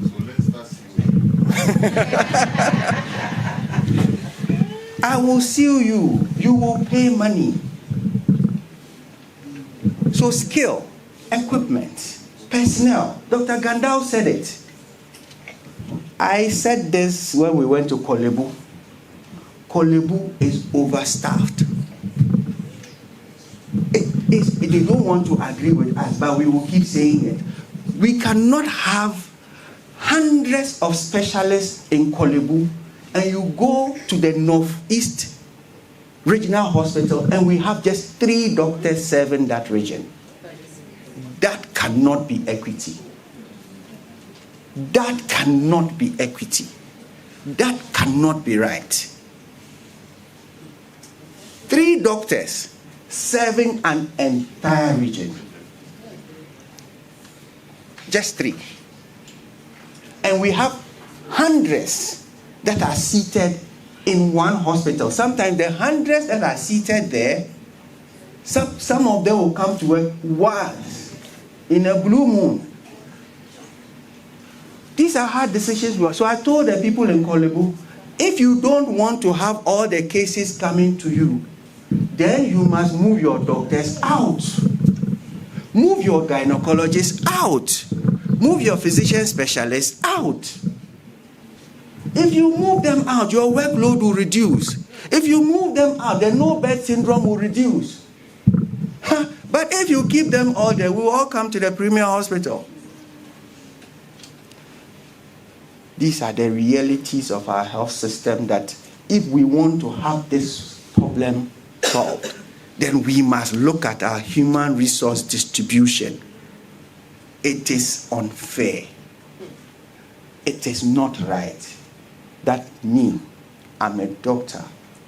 So let's start suing. I will sue you. You will pay money. So skill, equipment, personnel. Dr. Gandao said it. I said this when we went to Kolebu. Kolebu is overstaffed. They don't want to agree with us, but we will keep saying it. We cannot have hundreds of specialists in Kolebu, and you go to the Northeast Regional Hospital, and we have just 3 doctors serving that region. That cannot be equity. That cannot be equity. That cannot be right. 3 doctors serving an entire region. Just 3. And we have hundreds that are seated in one hospital. Sometimes the hundreds that are seated there, some of them will come to work once in a blue moon. These are hard decisions. So I told the people in Kolebu, if you don't want to have all the cases coming to you, then you must move your doctors out. Move your gynecologists out. Move your physician specialists out. If you move them out, your workload will reduce. If you move them out, the no-bed syndrome will reduce. But if you keep them all there, we will all come to the premier hospital. These are the realities of our health system that if we want to have this problem solved, then we must look at our human resource distribution. It is unfair. It is not right that me, I'm a doctor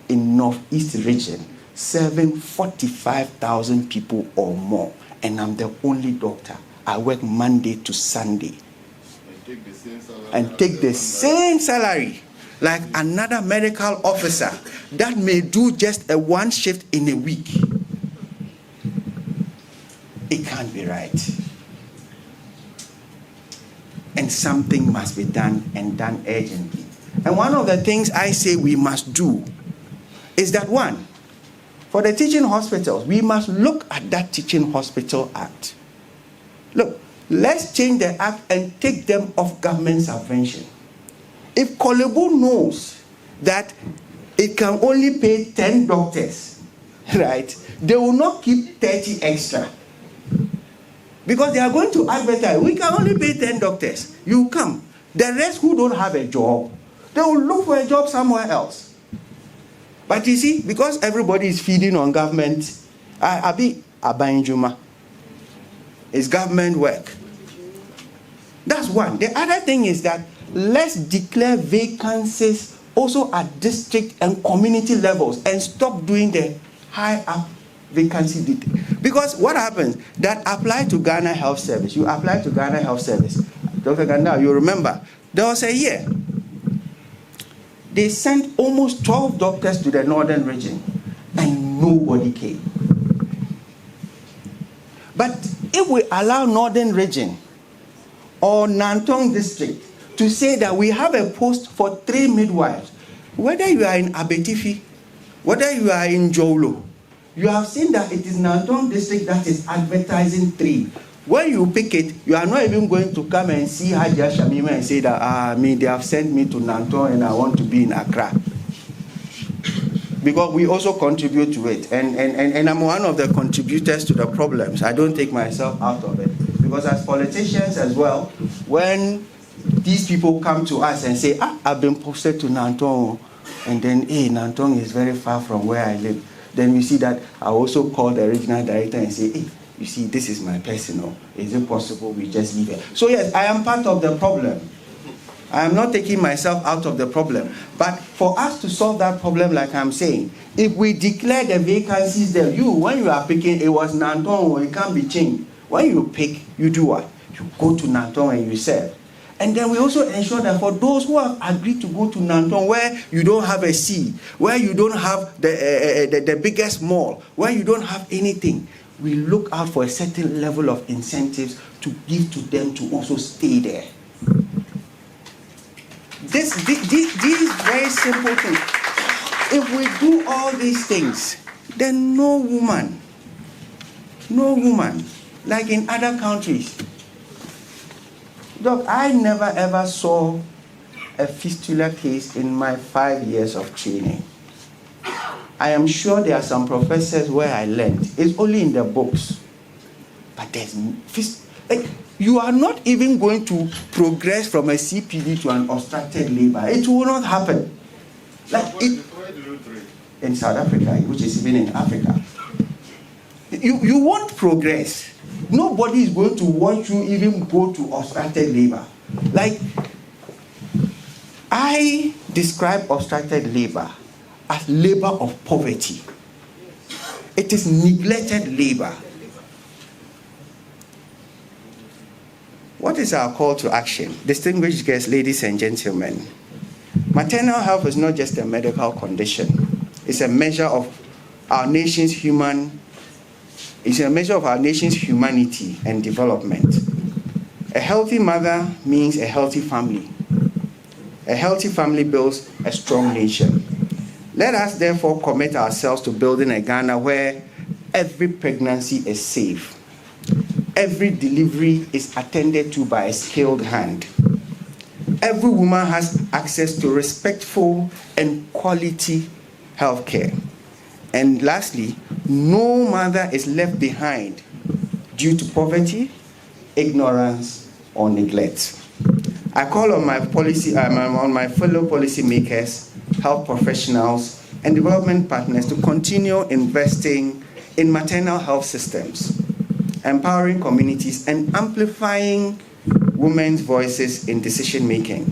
in Northeast region, serving 45,000 people or more, and I'm the only doctor. I work Monday to Sunday. And take the same salary like another medical officer that may do just a one shift in a week. It can't be right. And something must be done, and done urgently. And one of the things I say we must do is that, one, for the teaching hospitals, we must look at that Teaching Hospital Act. Look, let's change the act and take them off government subvention. If Kolebu knows that it can only pay 10 doctors, right, they will not keep 30 extra. Because they are going to advertise, we can only pay 10 doctors. You come. The rest who don't have a job, they will look for a job somewhere else. But you see, because everybody is feeding on government, it's government work. That's one. The other thing is that let's declare vacancies also at district and community levels and stop doing the high up vacancy detail. Because what happens, that apply to Ghana Health Service. You apply to Ghana Health Service. Dr. Ganda, you remember, there was a year. They sent almost 12 doctors to the northern region and nobody came. But if we allow northern region or Nantong district to say that we have a post for 3 midwives, whether you are in Abetifi, whether you are in Jolo, you have seen that it is Nantong district that is advertising 3. When you pick it, you are not even going to come and see Hajia Shamima and say that, they have sent me to Nantong and I want to be in Accra. Because we also contribute to it. And I'm one of the contributors to the problems. I don't take myself out of it. Because as politicians as well, when these people come to us and say, I've been posted to Nantong, and then, Nantong is very far from where I live. Then we see that I also call the regional director and say, you see, this is my personal. Is it possible we just leave it? So yes, I am part of the problem. I am not taking myself out of the problem. But for us to solve that problem, like I'm saying, if we declare the vacancies there, when you are picking, it was Nantong, it can't be changed. When you pick, you do what? You go to Nantong and you serve. And then we also ensure that for those who have agreed to go to Nantong, where you don't have a sea, where you don't have the biggest mall, where you don't have anything, we look out for a certain level of incentives to give to them to also stay there. These very simple things. If we do all these things, then no woman, like in other countries. Doc, I never ever saw a fistula case in my 5 years of training. I am sure there are some professors where I learned. It's only in the books. But there's you are not even going to progress from a CPD to an obstructed labor. It will not happen. In South Africa, which is even in Africa. You won't progress. Nobody is going to want you even go to obstructed labor. I describe obstructed labor as labor of poverty. It is neglected labor. What is our call to action? Distinguished guests, ladies and gentlemen, maternal health is not just a medical condition. It's a measure of our nation's humanity and development. A healthy mother means a healthy family. A healthy family builds a strong nation. Let us therefore commit ourselves to building a Ghana where every pregnancy is safe. Every delivery is attended to by a skilled hand. every woman has access to respectful and quality health care. And lastly, no mother is left behind due to poverty, ignorance, or neglect. I call on my fellow policymakers, health professionals, and development partners to continue investing in maternal health systems, empowering communities, and amplifying women's voices in decision-making.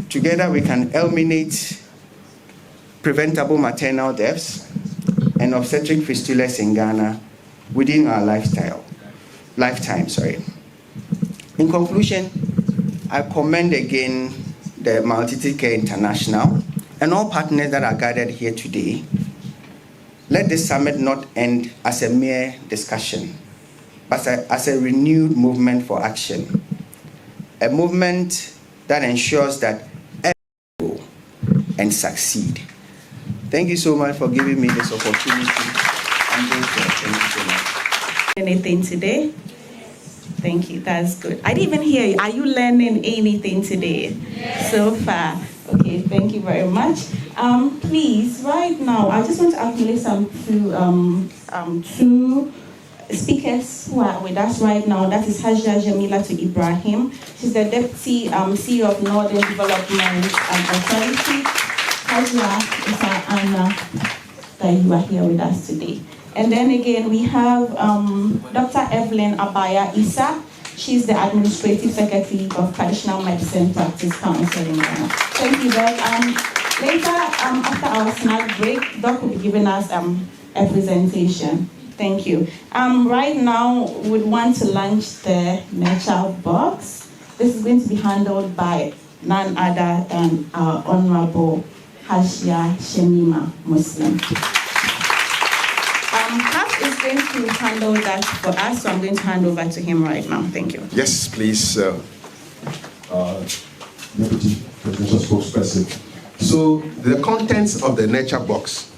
Together, we can eliminate preventable maternal deaths and obstetric fistulas in Ghana within our lifetime. In conclusion, I commend again the Maltiti Care International and all partners that are gathered here today. Let this summit not end as a mere discussion, but as a renewed movement for action. A movement that ensures that everyone will and succeed. Thank you so much for giving me this opportunity. I'm grateful. Thank you so much. Anything today? Thank you, that's good. I didn't even hear you. Are you learning anything today? Yes. So far? Okay, thank you very much. Please, right now, I just want to acknowledge two speakers who are with us right now. That is Hajia Jamila to Ibrahim. She's the Deputy CEO of Northern Development Authority. Hajia is our Anna that you are here with us today. And then again, we have Dr. Evelyn Abaya Issa. She's the Administrative Secretary of Traditional Medicine Practice Council in Ghana. Thank you, Doc. Later, after our snack break, Doc will be giving us a presentation. Thank you. Right now, we want to launch the Nature Box. This is going to be handled by none other than our Honorable Hajia Shamima Muslim. Pat is going to handle that for us, so I'm going to hand over to him right now. Thank you. Yes, please. Deputy Presidential Spokesperson. So the contents of the Nature Box,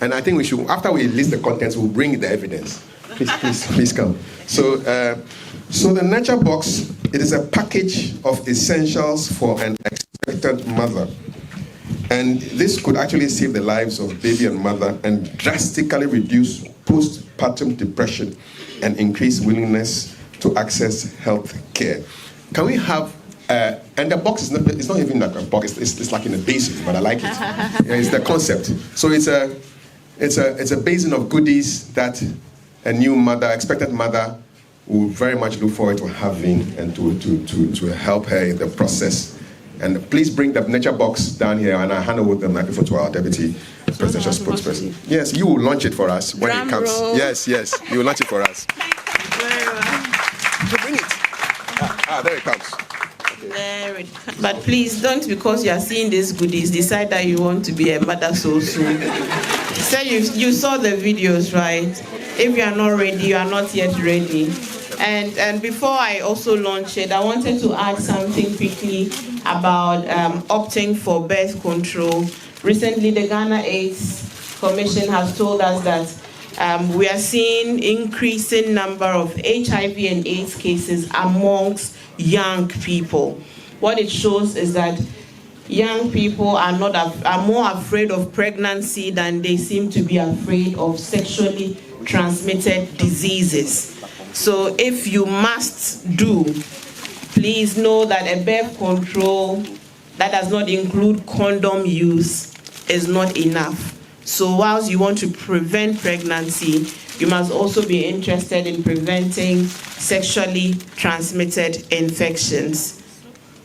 and I think we should, after we list the contents, we'll bring the evidence. Please come. So the Nature Box, it is a package of essentials for an expectant mother. And this could actually save the lives of baby and mother and drastically reduce postpartum depression and increase willingness to access health care. Can we have, and the box is it's not even like a box, it's like in a basin, but I like it. Yeah, it's the concept. So it's a basin of goodies that a new mother, expectant mother, will very much look forward to having and to help her in the process. And please bring the Nature Box down here, and I'll hand over the microphone to our Deputy Presidential Spokesperson. Yes, you will launch it for us when it comes. Yes, you will launch it for us. So bring it. There it comes. Okay. But please don't, because you are seeing these goodies, decide that you want to be a mother so soon. So you saw the videos, right? If you are not ready, you are not yet ready. And before I also launch it, I wanted to add something quickly about opting for birth control. Recently, the Ghana AIDS Commission has told us that we are seeing increasing number of HIV and AIDS cases amongst young people. What it shows is that young people are more afraid of pregnancy than they seem to be afraid of sexually transmitted diseases. So if you must do, please know that a birth control that does not include condom use is not enough. So whilst you want to prevent pregnancy, you must also be interested in preventing sexually transmitted infections.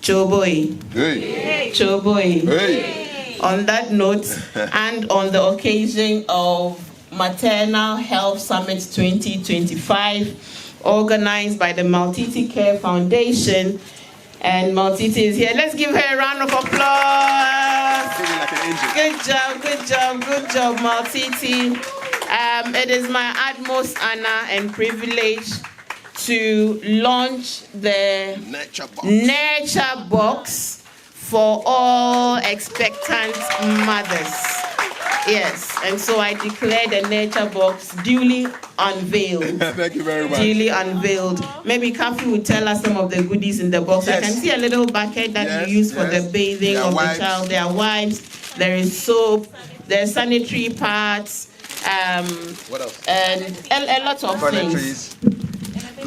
Choboy. Hey. Choboy. Hey. On that note, and on the occasion of Maternal Health Summit 2025, organized by the Maltiti Care Foundation, and Maltiti is here. Let's give her a round of applause. Good job, Maltiti. It is my utmost honor and privilege to launch the Nature Box for all expectant mothers. Yes, and so I declare the Nature Box duly unveiled. Thank you very much. Duly unveiled. Maybe Kathy will tell us some of the goodies in the box. Yes. I can see a little bucket that Yes, you use for yes. the bathing There are of wipes. the child. There are wipes. There is soap. There's sanitary pads. What else? And a lot of things.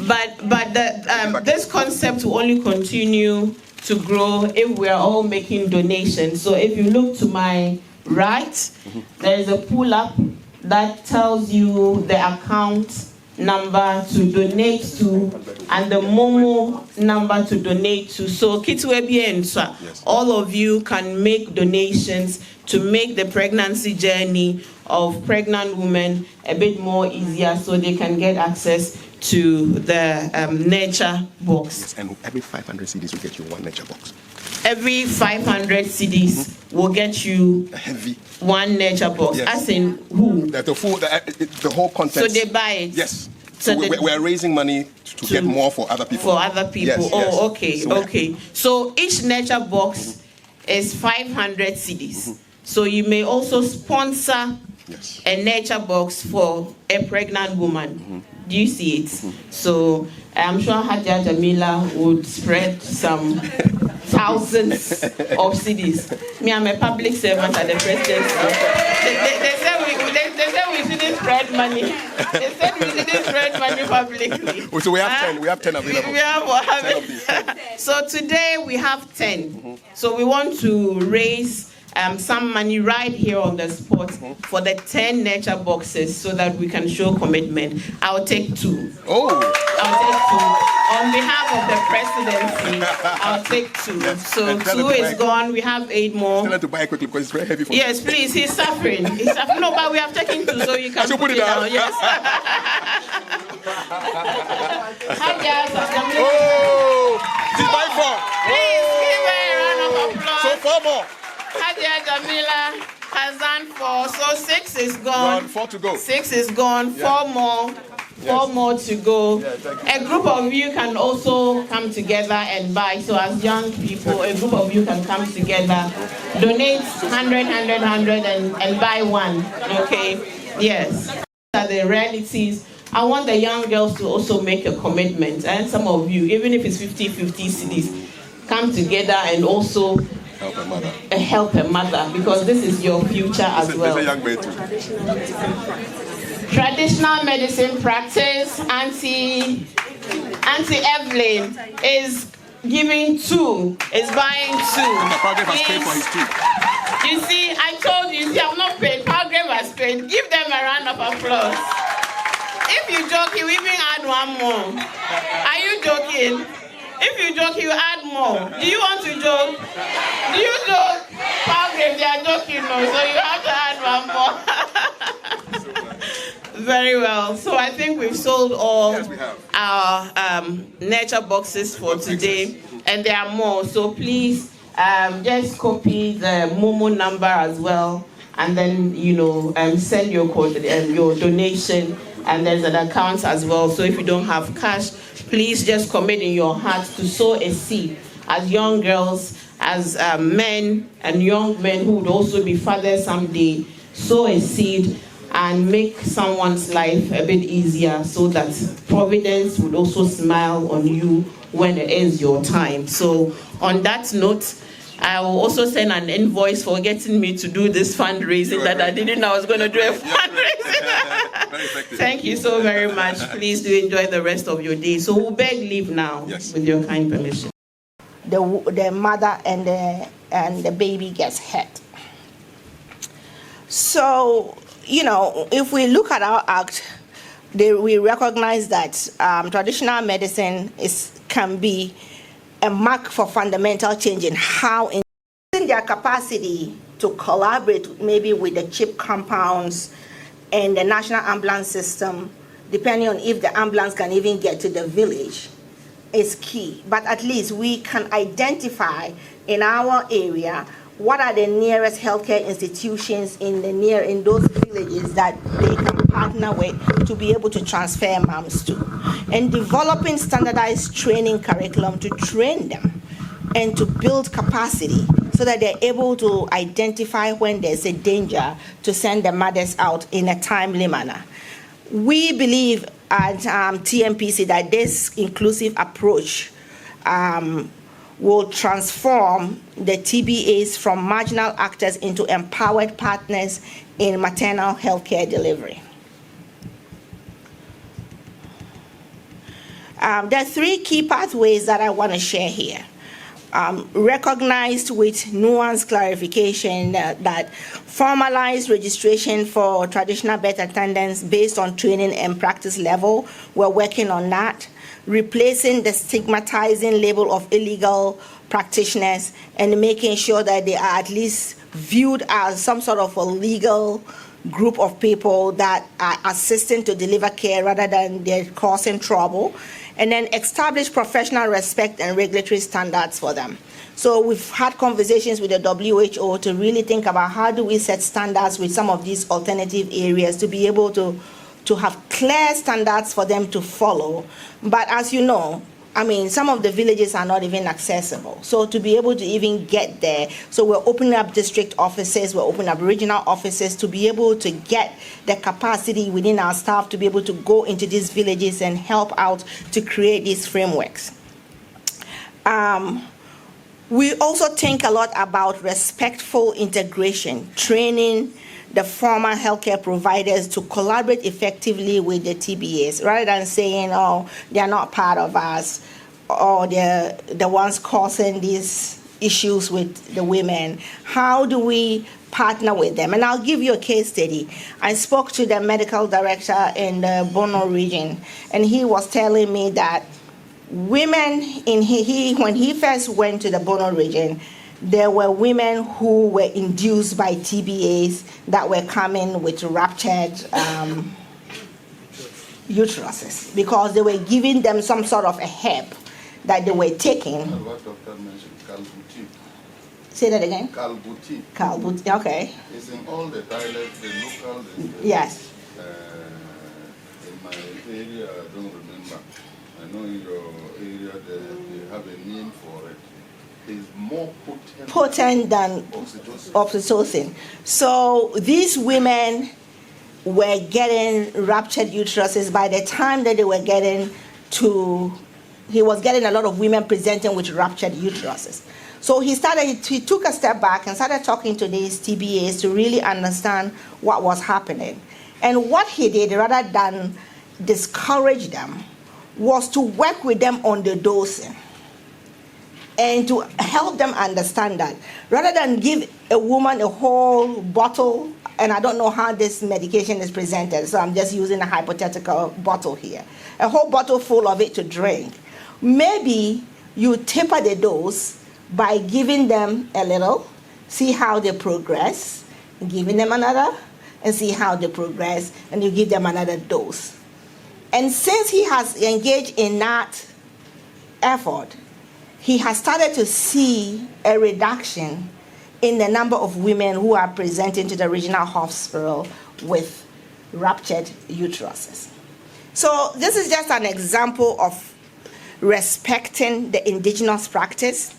But this concept will only continue to grow if we are all making donations. So if you look to my right, there is a pull-up that tells you the account number to donate to and the Momo number to donate to. So all of you can make donations to make the pregnancy journey of pregnant women a bit more easier so they can get access to the nature box. Yes, and every 500 CDs will get you one nature box. Every 500 CDs will get you A heavy. one nature box. Yes. As in who? The whole content. So they buy it? Yes. So So they- we're raising money to get more for other people. For other people. Yes, Oh, yes. okay, So we- okay. So each nature box is 500 CDs. So you may also sponsor Yes. a nature box for a pregnant woman. Do you see it? So I'm sure Hadia Jamila would spread some thousands of CDs. Me, I'm a public servant at the presidency. They said we shouldn't spread money. They said we shouldn't spread money publicly. So we have 10. We have 10 available. We have So today we have 10. So we want to raise some money right here on the spot for the 10 nature boxes so that we can show commitment. I'll take 2. Oh. I'll take 2. On behalf of the presidency, I'll take 2. So And tell 2 them to is buy- gone. We have 8 more. Tell them to buy it quickly because it's very heavy for Yes, please. He's suffering. He's suffering. No, but we have taken 2, so you can I should put it down. Yes. Hi, guys. Oh! She's buying 4. Please give her a round of applause. So 4 more. Hadia Jamila has done 4, so 6 is Gone, gone. 4 to go. 6 is gone. 4 more. 4 more to go. thank A group of you can also come together and buy. So as young people, a group of you can come together, donate 100, 100, 100 and buy one. Okay? Yes. Are the realities. I want the young girls to also make a commitment. And some of you, even if it's 50-50 cities, come together and also Help her mother. help a mother, because this is your future as well. There's a young baby too. Traditional medicine practice, Auntie Evelyn is giving 2, is buying 2. Paragraph has paid for his 2. You see, I told you, I'm not paid. Paragraph has paid. Give them a round of applause. If you joke, you even add 1 more. Are you joking? If you joke, you add more. Do you want to joke? Do you joke? Paragraph, they are joking, no, so you have to add 1 more. Very well. So I think we've sold all Yes, we have. our nature boxes for today, and there are more. So please just copy the Momo number as well, and then send your code and your donation. And there's an account as well. So if you don't have cash, please just commit in your heart to sow a seed. As young girls, as men and young men who would also be fathers someday, sow a seed and make someone's life a bit easier so that Providence would also smile on you when it is your time. So on that note, I will also send an invoice for getting me to do this fundraising that I didn't know I was going to do a fundraising. Very effective. Thank you so very much. Please do enjoy the rest of your day. So we'll beg leave now, Yes. with your kind permission. The mother and the baby gets hurt. So, if we look at our act, we recognize that traditional medicine can be a mark for fundamental change in how in their capacity to collaborate maybe with the CHIP compounds and the national ambulance system, depending on if the ambulance can even get to the village, is key. But at least we can identify in our area what are the nearest healthcare institutions in those villages that they can partner with to be able to transfer moms to, and developing standardized training curriculum to train them and to build capacity so that they're able to identify when there's a danger to send the mothers out in a timely manner. We believe at TMPC that this inclusive approach will transform the TBAs from marginal actors into empowered partners in maternal healthcare delivery. There are three key pathways that I want to share here. Recognized with nuanced clarification that formalized registration for traditional birth attendants based on training and practice level, we're working on that. Replacing the stigmatizing label of illegal practitioners and making sure that they are at least viewed as some sort of a legal group of people that are assisting to deliver care rather than they're causing trouble. And then establish professional respect and regulatory standards for them. So we've had conversations with the WHO to really think about how do we set standards with some of these alternative areas to be able to have clear standards for them to follow. But as you know, I mean, some of the villages are not even accessible. So to be able to even get there, so we're opening up district offices, we're opening up regional offices to be able to get the capacity within our staff to be able to go into these villages and help out to create these frameworks. We also think a lot about respectful integration, training the former healthcare providers to collaborate effectively with the TBAs, rather than saying, oh, they're not part of us, or they're the ones causing these issues with the women. How do we partner with them? And I'll give you a case study. I spoke to the medical director in the Bono region, and he was telling me that women, when he first went to the Bono region, there were women who were induced by TBAs that were coming with ruptured uteruses because they were giving them some sort of a herb that they were taking. What doctor mentioned, Calbutin. Say that again? Calbutin. Calbutin, okay. It's in all the dialects, the local. Yes. In my area, I don't remember. I know in your area they have a name for it. Is more potent than oxytocin. So these women were getting ruptured uteruses. By the time that they were getting to, he was getting a lot of women presenting with ruptured uteruses. So he took a step back and started talking to these TBAs to really understand what was happening. And what he did, rather than discourage them, was to work with them on the dosing and to help them understand that rather than give a woman a whole bottle, and I don't know how this medication is presented, so I'm just using a hypothetical bottle here, a whole bottle full of it to drink. Maybe you taper the dose by giving them a little, see how they progress, giving them another, and see how they progress, and you give them another dose. And since he has engaged in that effort, he has started to see a reduction in the number of women who are presenting to the regional hospital with ruptured uteruses. So this is just an example of respecting the indigenous practice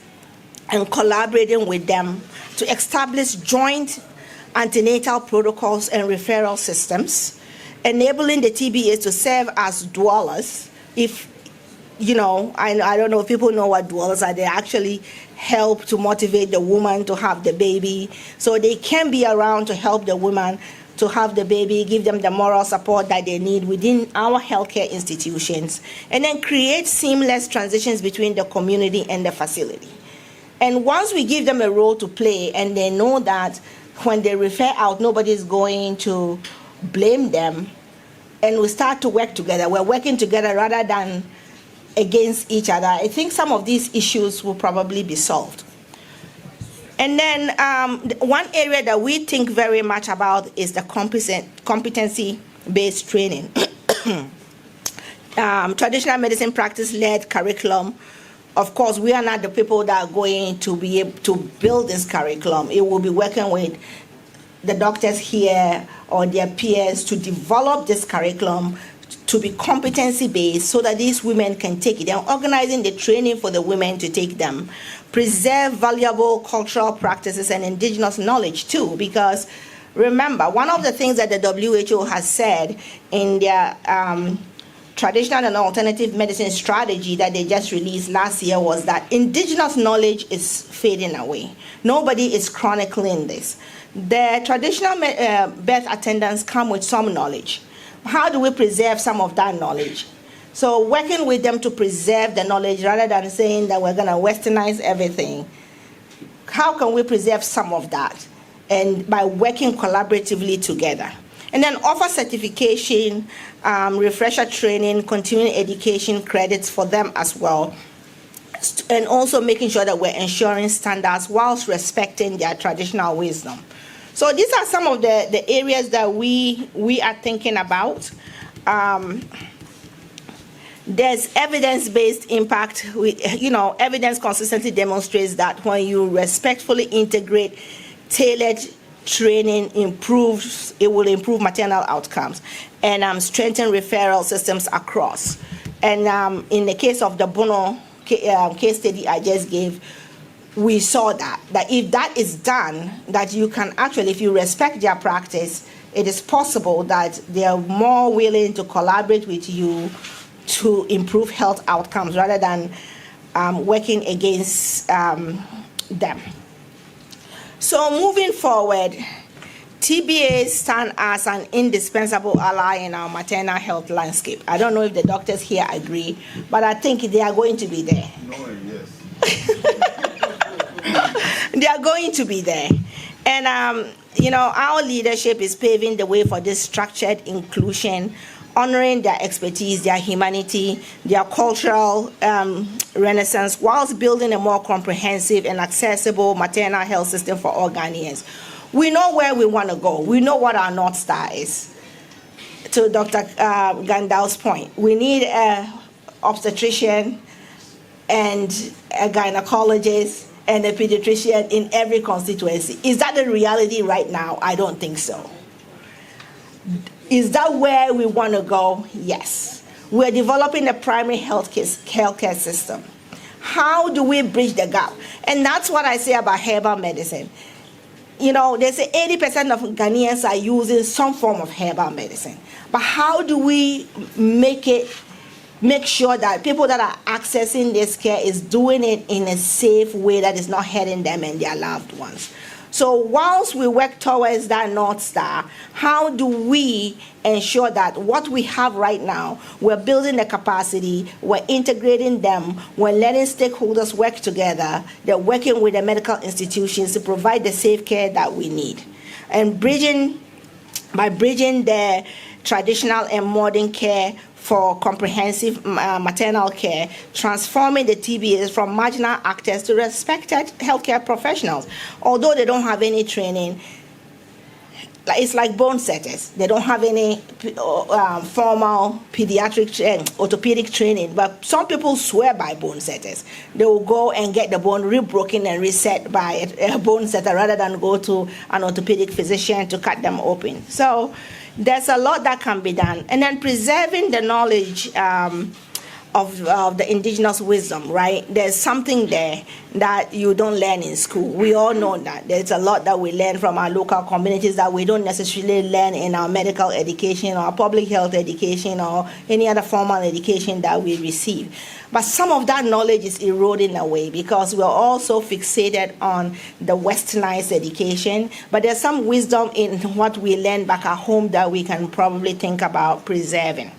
and collaborating with them to establish joint antenatal protocols and referral systems, enabling the TBAs to serve as dwellers. If you know, I don't know if people know what dwellers are. They actually help to motivate the woman to have the baby. So they can be around to help the woman to have the baby, give them the moral support that they need within our healthcare institutions, and then create seamless transitions between the community and the facility. And once we give them a role to play and they know that when they refer out, nobody's going to blame them, and we start to work together. We're working together rather than against each other. I think some of these issues will probably be solved. And then one area that we think very much about is the competency-based training. Traditional medicine practice-led curriculum. Of course, we are not the people that are going to be able to build this curriculum. It will be working with the doctors here or their peers to develop this curriculum to be competency-based so that these women can take it. And organizing the training for the women to take them. Preserve valuable cultural practices and indigenous knowledge too, because Remember, one of the things that the WHO has said in their traditional and alternative medicine strategy that they just released last year was that indigenous knowledge is fading away. Nobody is chronicling this. The traditional birth attendants come with some knowledge. How do we preserve some of that knowledge? So working with them to preserve the knowledge rather than saying that we're going to westernize everything. How can we preserve some of that? And by working collaboratively together. And then offer certification, refresher training, continuing education credits for them as well. And also making sure that we're ensuring standards whilst respecting their traditional wisdom. So these are some of the areas that we are thinking about. There's evidence-based impact. Evidence consistently demonstrates that when you respectfully integrate tailored training, it will improve maternal outcomes and strengthen referral systems across. And in the case of the Bono case study I just gave, we saw that if that is done, that you can actually, if you respect their practice, it is possible that they are more willing to collaborate with you to improve health outcomes rather than working against them. So moving forward, TBAs stand as an indispensable ally in our maternal health landscape. I don't know if the doctors here agree, but I think they are going to be there. No and yes. They are going to be there. And, our leadership is paving the way for this structured inclusion, honoring their expertise, their humanity, their cultural renaissance, whilst building a more comprehensive and accessible maternal health system for all Ghanaians. We know where we want to go. We know what our North Star is. To Dr. Gandal's point, we need an obstetrician and a gynecologist and a pediatrician in every constituency. Is that the reality right now? I don't think so. Is that where we want to go? Yes. We're developing a primary healthcare system. How do we bridge the gap? And that's what I say about herbal medicine. They say 80% of Ghanaians are using some form of herbal medicine. But how do we make sure that people that are accessing this care is doing it in a safe way that is not hurting them and their loved ones? So whilst we work towards that North Star, how do we ensure that what we have right now, we're building the capacity, we're integrating them, we're letting stakeholders work together, they're working with the medical institutions to provide the safe care that we need. And by bridging the traditional and modern care for comprehensive maternal care, transforming the TBAs from marginal actors to respected healthcare professionals. Although they don't have any training, it's like bone setters. They don't have any formal pediatric orthopedic training, but some people swear by bone setters. They will go and get the bone rebroken and reset by a bone setter rather than go to an orthopedic physician to cut them open. So there's a lot that can be done. And then preserving the knowledge of the indigenous wisdom, right? There's something there that you don't learn in school. We all know that. There's a lot that we learn from our local communities that we don't necessarily learn in our medical education or public health education or any other formal education that we receive. But some of that knowledge is eroding away because we're also fixated on the westernized education. But there's some wisdom in what we learn back at home that we can probably think about preserving.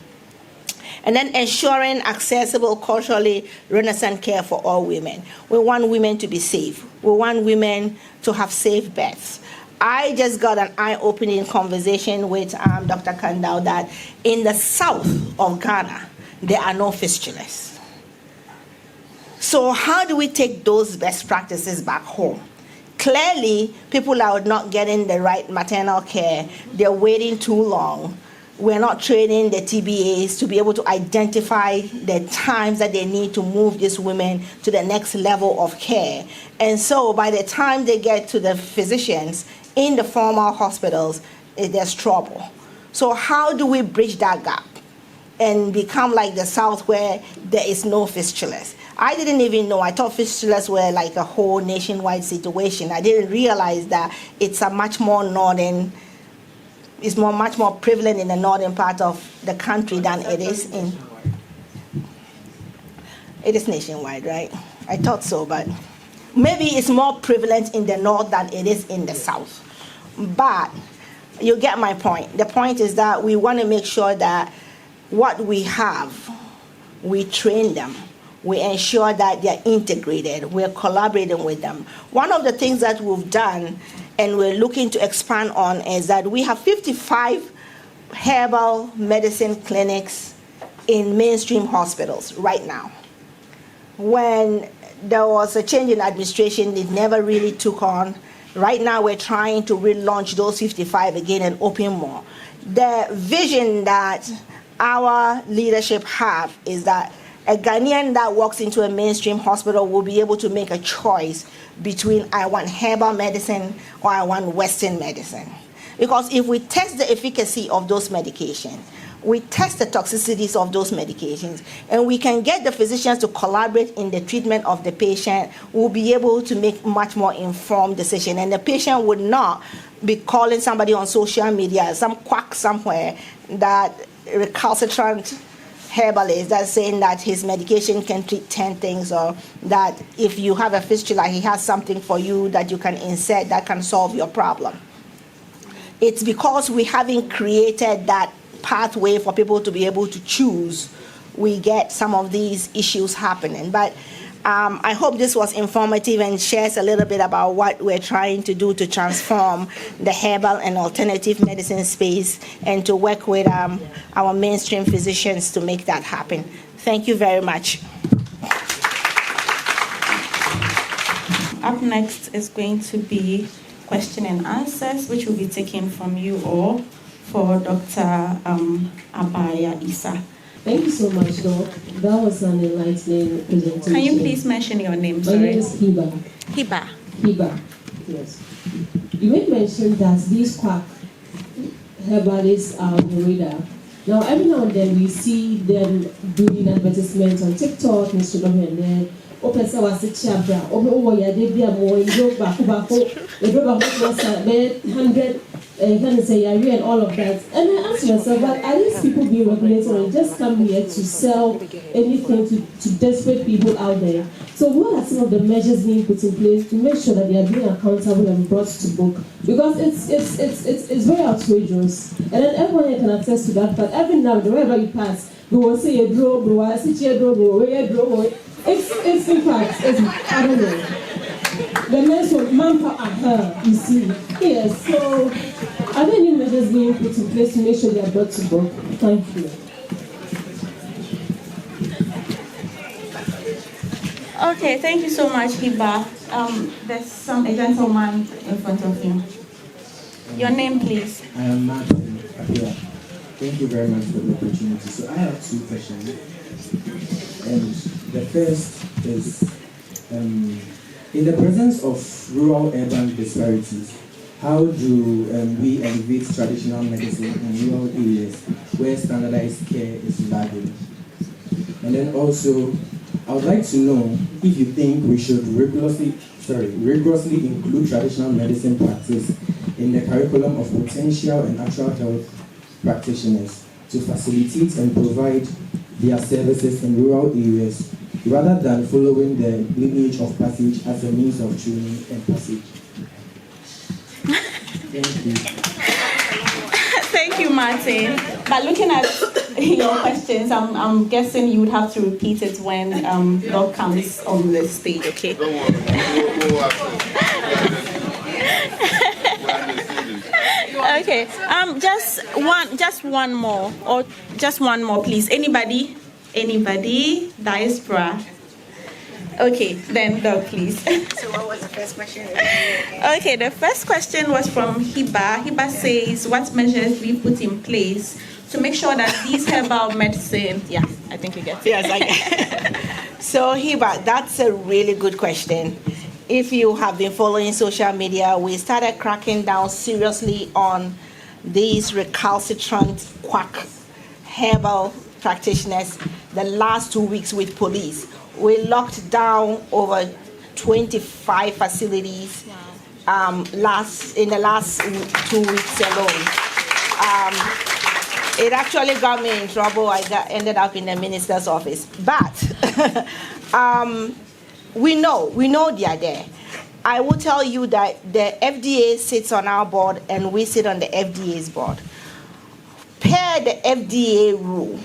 And then ensuring accessible, culturally renaissance care for all women. We want women to be safe. We want women to have safe births. I just got an eye-opening conversation with Dr. Kandau that in the south of Ghana, there are no fistulas. So how do we take those best practices back home? Clearly, people are not getting the right maternal care. They're waiting too long. We're not training the TBAs to be able to identify the times that they need to move these women to the next level of care. And so by the time they get to the physicians in the formal hospitals, there's trouble. So how do we bridge that gap and become like the South where there is no fistulas? I didn't even know. I thought fistulas were like a whole nationwide situation. I didn't realize that it's a much more northern is much more prevalent in the northern part of the country than it is in. It is nationwide, right? I thought so, but maybe it's more prevalent in the north than it is in the south. But you get my point. The point is that we want to make sure that what we have, we train them. We ensure that they're integrated. We're collaborating with them. One of the things that we've done and we're looking to expand on is that we have 55 herbal medicine clinics in mainstream hospitals right now. When there was a change in administration, it never really took on. Right now, we're trying to relaunch those 55 again and open more. The vision that our leadership have is that a Ghanaian that walks into a mainstream hospital will be able to make a choice between I want herbal medicine or I want Western medicine. Because if we test the efficacy of those medications, we test the toxicities of those medications, and we can get the physicians to collaborate in the treatment of the patient, we'll be able to make much more informed decision. And the patient would not be calling somebody on social media, some quack somewhere, that recalcitrant herbalist that's saying that his medication can treat 10 things, or that if you have a fistula, he has something for you that you can insert that can solve your problem. It's because we haven't created that pathway for people to be able to choose, we get some of these issues happening. But I hope this was informative and shares a little bit about what we're trying to do to transform the herbal and alternative medicine space and to work with our mainstream physicians to make that happen. Thank you very much. Up next is going to be question and answers, which will be taken from you all, for Dr. Abaya Isa. Thank you so much, Doc. That was an enlightening presentation. Can you please mention your name? My name is Hiba. Hiba. Hiba, yes. You made mention that these quack herbalists are on the radar. Now, every now and then we see them doing advertisements on TikTok, Instagram, and then open was a chabra, they be a more, you back, 100. Can say I read all of that, and I ask myself, but are these people being regulated and just come here to sell anything to desperate people out there? So what are some of the measures being put in place to make sure that they are being accountable and brought to book? Because it's very outrageous, and then everyone here can attest to that. But every now and then, wherever you pass, we will say a draw, bro, I see a draw, bro, a draw. It's in fact, I don't know. The nurse will manpower at her, you see. Yes, so are there any measures being put in place to make sure they are brought to book? Thank you. Okay, thank you so much, Hiba. There's a gentleman in front of you. Your name, please. I am Martin. Thank you very much for the opportunity. So I have two questions. And the first is, in the presence of rural-urban disparities, how do we elevate traditional medicine in rural areas where standardized care is lagging? And then also, I would like to know if you think we should rigorously include traditional medicine practice in the curriculum of potential and natural health practitioners to facilitate and provide their services in rural areas, rather than following the lineage of passage as a means of training and passage. Thank you. Thank you, Martin. But looking at your questions, I'm guessing you would have to repeat it when Doc comes on the stage, okay? Don't worry. Okay. Just one more, please. Anybody? Diaspora. Okay, then Doc, please. So what was the first question? Okay, the first question was from Hiba. Hiba says, what measures we put in place to make sure that these herbal medicine, yeah, I think you get it. Yes, I get it. So Hiba, that's a really good question. If you have been following social media, we started cracking down seriously on these recalcitrant quack herbal practitioners the last 2 weeks with police. We locked down over 25 facilities in the last 2 weeks alone. It actually got me in trouble. Ended up in the minister's office. But we know they are there. I will tell you that the FDA sits on our board and we sit on the FDA's board. Per the FDA rule,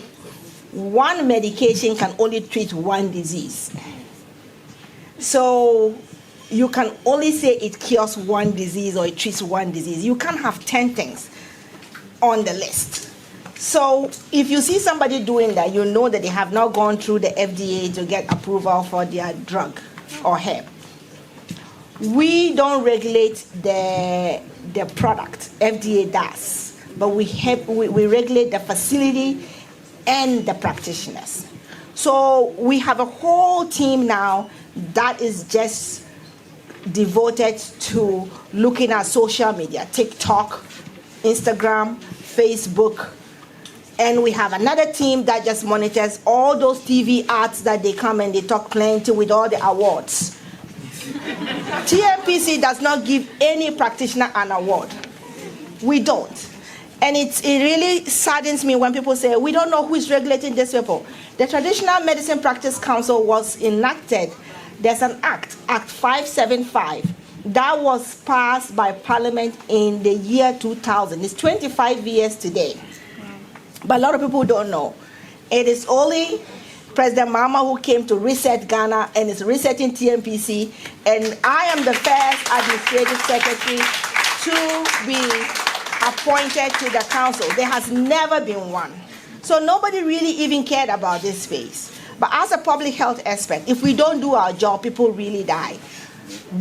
one medication can only treat one disease. So you can only say it cures one disease or it treats one disease. You can't have 10 things on the list. So if you see somebody doing that, you know that they have not gone through the FDA to get approval for their drug or herb. We don't regulate the product, FDA does, but we regulate the facility and the practitioners. So we have a whole team now that is just devoted to looking at social media, TikTok, Instagram, Facebook, and we have another team that just monitors all those TV ads that they come and they talk plenty with all the awards. TMPC does not give any practitioner an award. We don't. And it really saddens me when people say, we don't know who is regulating this people. The Traditional Medicine Practice Council was enacted. There's an act, Act 575, that was passed by Parliament in the year 2000. It's 25 years today. But a lot of people don't know. It is only President Mahama who came to reset Ghana and is resetting TMPC. And I am the first administrative secretary to be appointed to the council. There has never been one. So nobody really even cared about this space. But as a public health expert, if we don't do our job, people really die.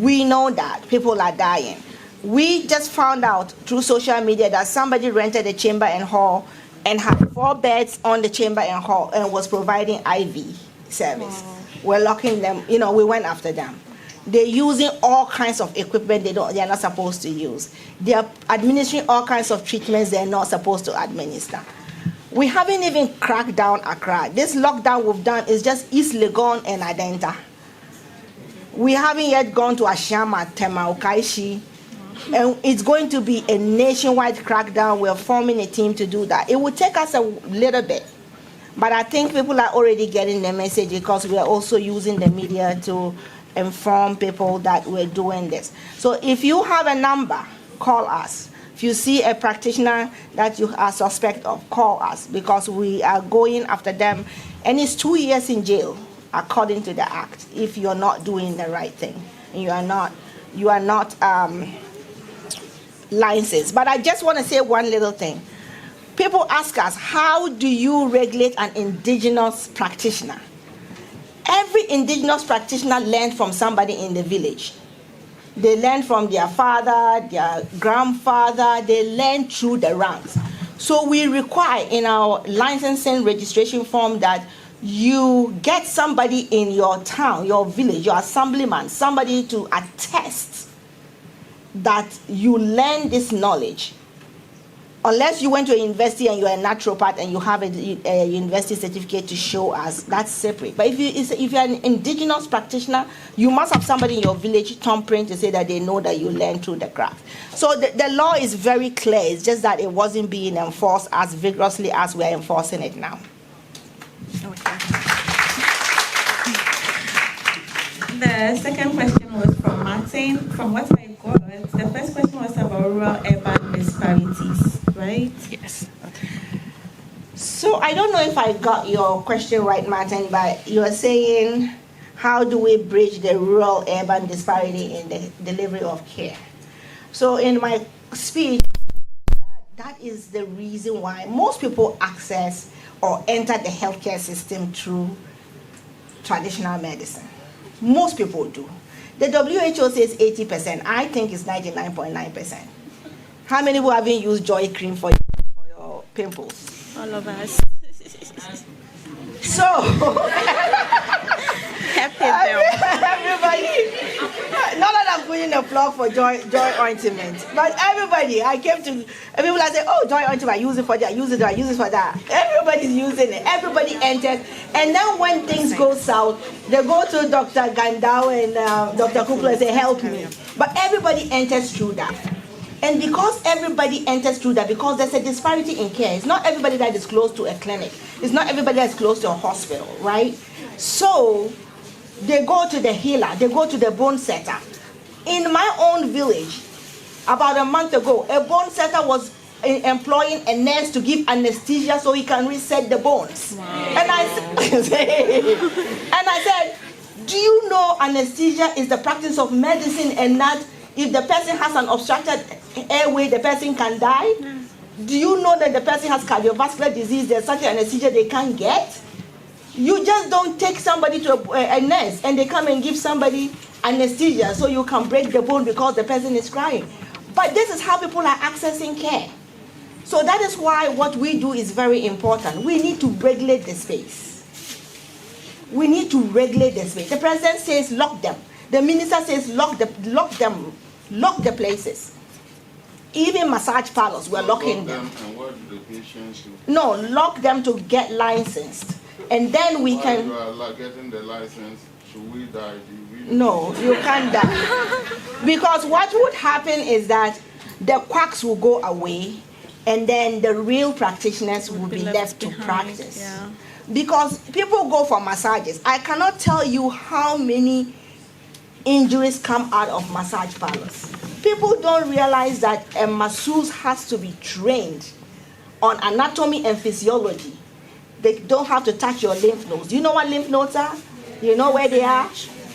We know that people are dying. We just found out through social media that somebody rented a chamber and hall and had 4 beds on the chamber and hall and was providing IV service. We're locking them, we went after them. They're using all kinds of equipment they're not supposed to use. They're administering all kinds of treatments they're not supposed to administer. We haven't even cracked down Accra. This lockdown we've done is just East Legon and Adenta. We haven't yet gone to Ashama, Tema, Okaishi. And it's going to be a nationwide crackdown. We're forming a team to do that. It will take us a little bit. But I think people are already getting the message because we are also using the media to inform people that we're doing this. So if you have a number, call us. If you see a practitioner that you are suspect of, call us because we are going after them. And it's 2 years in jail, according to the act, if you're not doing the right thing. And you are not licensed. But I just want to say one little thing. People ask us, how do you regulate an indigenous practitioner? Every indigenous practitioner learned from somebody in the village. They learn from their father, their grandfather. They learn through the ranks. So we require in our licensing registration form that you get somebody in your town, your village, your assemblyman, somebody to attest that you learn this knowledge. Unless you went to a university and you're a naturopath and you have a university certificate to show us, that's separate. But if you're an indigenous practitioner, you must have somebody in your village thumbprint to say that they know that you learned through the craft. So the law is very clear. It's just that it wasn't being enforced as vigorously as we're enforcing it now. Okay. The second question was from Martin. From what I got, the first question was about rural-urban disparities, right? Yes. Okay. So I don't know if I got your question right, Martin, but you are saying, how do we bridge the rural-urban disparity in the delivery of care? So in my speech, that is the reason why most people access or enter the healthcare system through traditional medicine. Most people do. The WHO says 80%. I think it's 99.9%. How many people haven't used Joy Cream for your pimples? All of us. So, everybody, not that I'm putting a plug for Joy ointment, but everybody, I came to, people are saying, oh, Joy ointment, I use it for that, I use it for that. Everybody's using it. Everybody enters. And then when things go south, they go to Dr. Gandao and Dr. Kukla and say, help me. But everybody enters through that. And because everybody enters through that, because there's a disparity in care. It's not everybody that is close to a clinic. It's not everybody that's close to a hospital, right? So they go to the healer, they go to the bone setter. In my own village, about a month ago, a bone setter was employing a nurse to give anesthesia so he can reset the bones. Wow. And I said, do you know anesthesia is the practice of medicine, and not if the person has an obstructed airway, the person can die? Do you know that the person has cardiovascular disease, there's such anesthesia they can't get? You just don't take somebody to a nurse and they come and give somebody anesthesia so you can break the bone because the person is crying. But this is how people are accessing care. So that is why what we do is very important. We need to regulate the space. We need to regulate the space. The president says lock them. The minister says lock the places. Even massage parlors, we're locking them. And what do the patients do? No, lock them to get licensed. And then we can... While you are getting the license, should we die? No, you can't die. Because what would happen is that the quacks will go away, and then the real practitioners will be left to practice. Yeah. Because people go for massages. I cannot tell you how many injuries come out of massage parlors. People don't realize that a masseuse has to be trained on anatomy and physiology. They don't have to touch your lymph nodes. Do you know what lymph nodes are? You know where they are?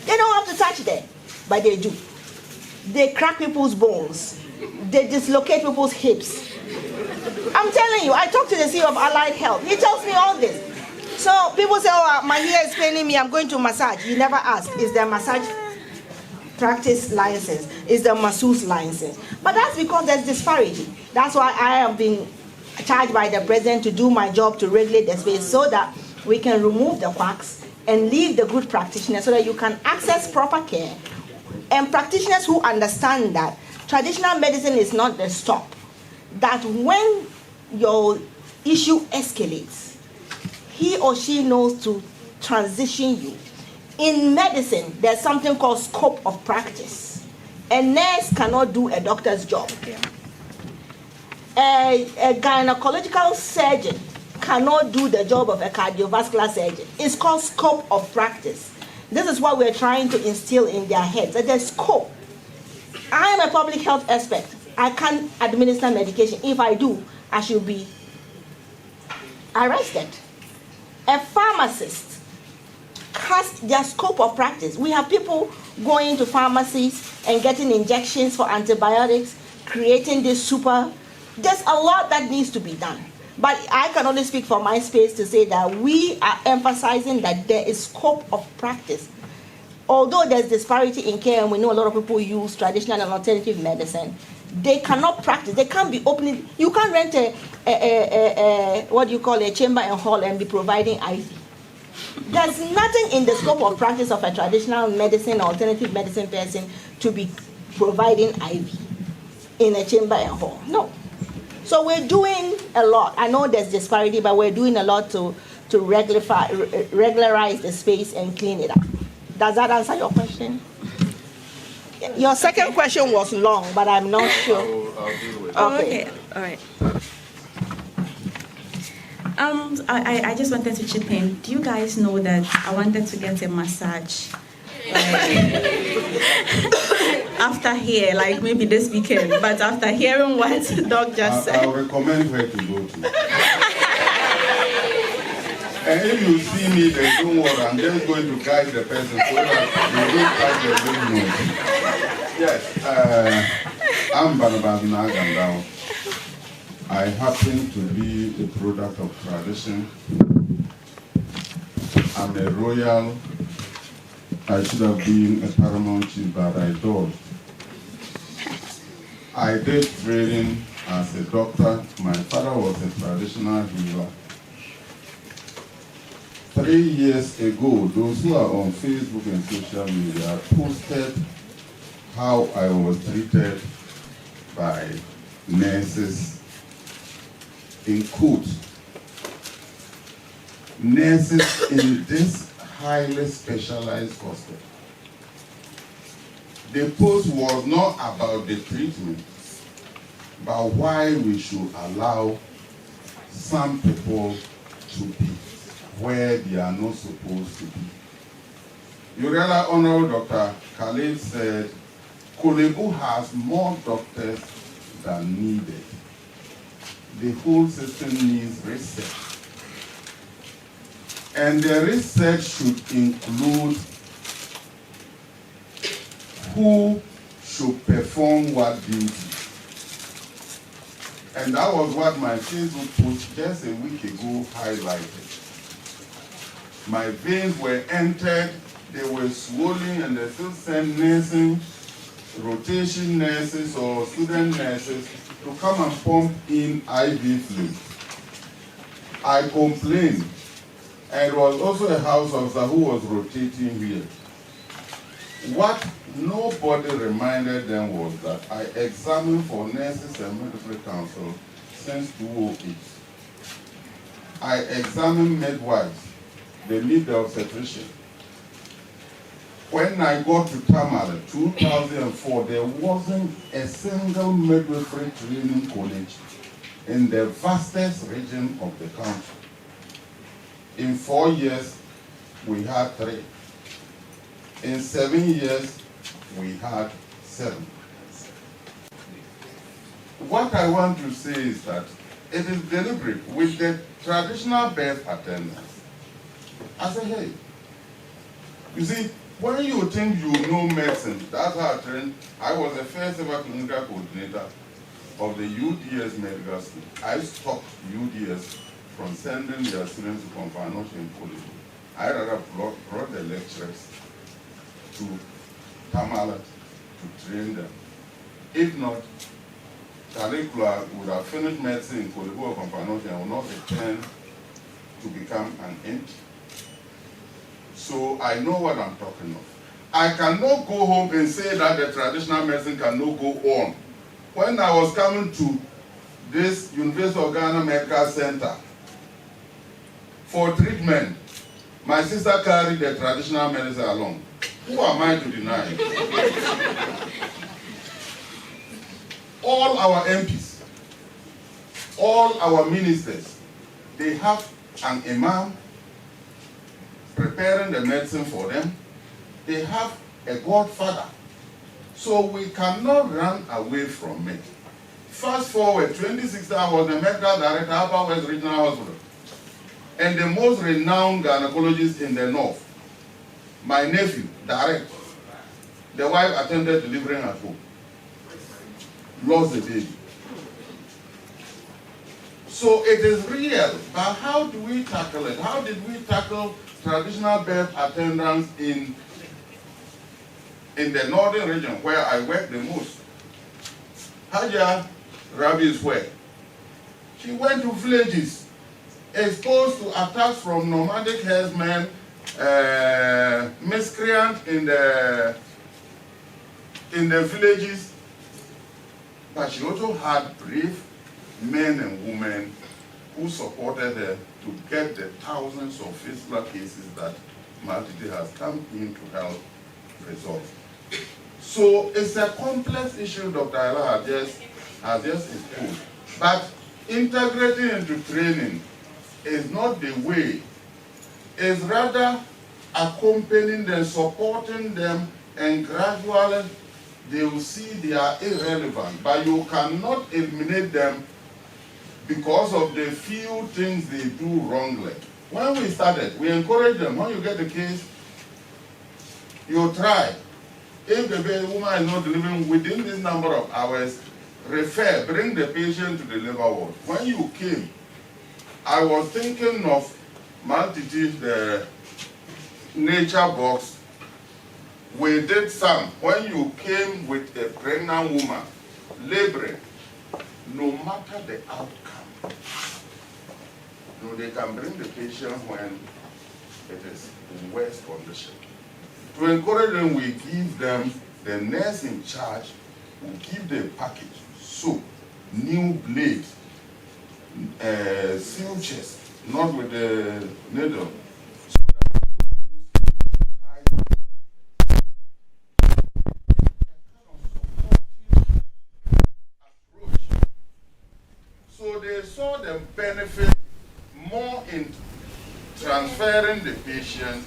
They don't have to touch them, but they do. They crack people's bones. They dislocate people's hips. I'm telling you, I talked to the CEO of Allied Health. He tells me all this. So people say, oh, my ear is paining me, I'm going to massage. You never ask, is there massage practice license? Is there masseuse license? But that's because there's disparity. That's why I have been charged by the president to do my job to regulate the space so that we can remove the quacks and leave the good practitioners so that you can access proper care. And practitioners who understand that traditional medicine is not the stop. That when your issue escalates, he or she knows to transition you. In medicine, there's something called scope of practice. A nurse cannot do a doctor's job. Yeah. A gynecological surgeon cannot do the job of a cardiovascular surgeon. It's called scope of practice. This is what we're trying to instill in their heads, that there's scope. I am a public health expert. I can't administer medication. If I do, I should be arrested. A pharmacist has their scope of practice. We have people going to pharmacies and getting injections for antibiotics, creating this super. There's a lot that needs to be done. But I can only speak for my space to say that we are emphasizing that there is scope of practice. Although there's disparity in care, and we know a lot of people use traditional and alternative medicine, they cannot practice. They can't be opening. You can't rent a what you call a chamber and hall and be providing IV. There's nothing in the scope of practice of a traditional medicine or alternative medicine person to be providing IV in a chamber and hall. No. So we're doing a lot. I know there's disparity, but we're doing a lot to regularize the space and clean it up. Does that answer your question? Your second question was long, but I'm not sure. I'll deal with it. Okay. All right. I just wanted to chip in. Do you guys know that I wanted to get a massage after here, like maybe this weekend, but after hearing what Doc just said. I'll recommend her to go to. And if you see me, then don't worry, I'm just going to guide the person so that you don't touch the Yes, I'm Banabazuna Gandao. I happen to be a product of tradition. I'm a royal. I should have been a paramount chief, but I don't. I did training as a doctor. My father was a traditional healer. 3 years ago, those who are on Facebook and social media posted how I was treated by nurses. In quotes, nurses in this highly specialized hospital. The post was not about the treatment. about why we should allow some people to be where they are not supposed to be. You realize, Honorable Dr. Khalid said, Kolebu has more doctors than needed. The whole system needs research. And the research should include who should perform what duty. And that was what my Facebook post just a week ago highlighted. My veins were entered, they were swollen, and they still sent nursing, rotation nurses or student nurses to come and pump in IV fluid. I complained, and it was also a house officer who was rotating here. What nobody reminded them was that I examined for nurses and medical council since 2008. I examined midwives, they need the obstetrician. When I got to Tamale, 2004, there wasn't a single midwifery training college in the vastest region of the country. In 4 years, we had 3. In 7 years, we had 7. What I want to say is that it is deliberate with the traditional birth attendants. I say, hey, you see, when you think you know medicine, that's how I trained. I was the first ever clinical coordinator of the UDS medical school. I stopped UDS from sending their students to confinement in college. I rather brought the lecturers to Tamale to train them. If not, Talikula would have finished medicine in Kolebu or confinement and would not return to become an int. So I know what I'm talking of. I cannot go home and say that the traditional medicine cannot go on. When I was coming to this University of Ghana Medical Center for treatment, my sister carried the traditional medicine along. Who am I to deny it? All our MPs, all our ministers, they have an imam preparing the medicine for them. They have a godfather. So we cannot run away from it. Fast forward, 2016, I was the medical director of Upper West Regional Hospital and the most renowned gynecologist in the north. My nephew, direct, the wife attended delivering at home, lost the baby. So it is real, but how do we tackle it? How did we tackle traditional birth attendants in the northern region where I work the most? Haja Rabi is where? She went to villages, exposed to attacks from nomadic herdsmen, miscreant in the villages, but she also had brave men and women who supported her to get the thousands of fistula cases that Maltiti has come in to help resolve. So it's a complex issue Dr. Ayla has just exposed. But integrating into training is not the way. It's rather accompanying them, supporting them, and gradually they will see they are irrelevant. But you cannot eliminate them because of the few things they do wrongly. When we started, we encouraged them, when you get the case, you try. If the woman is not delivering within this number of hours, refer, bring the patient to the labor ward. When you came, I was thinking of Maltiti, the nature box. We did some. When you came with a pregnant woman, laboring, no matter the outcome, they can bring the patient when it is in worse condition. To encourage them, we give them, the nurse in charge will give them a package, soap, new blades, sutures, not with the needle. So that we use approach So they saw the benefit more in transferring the patient.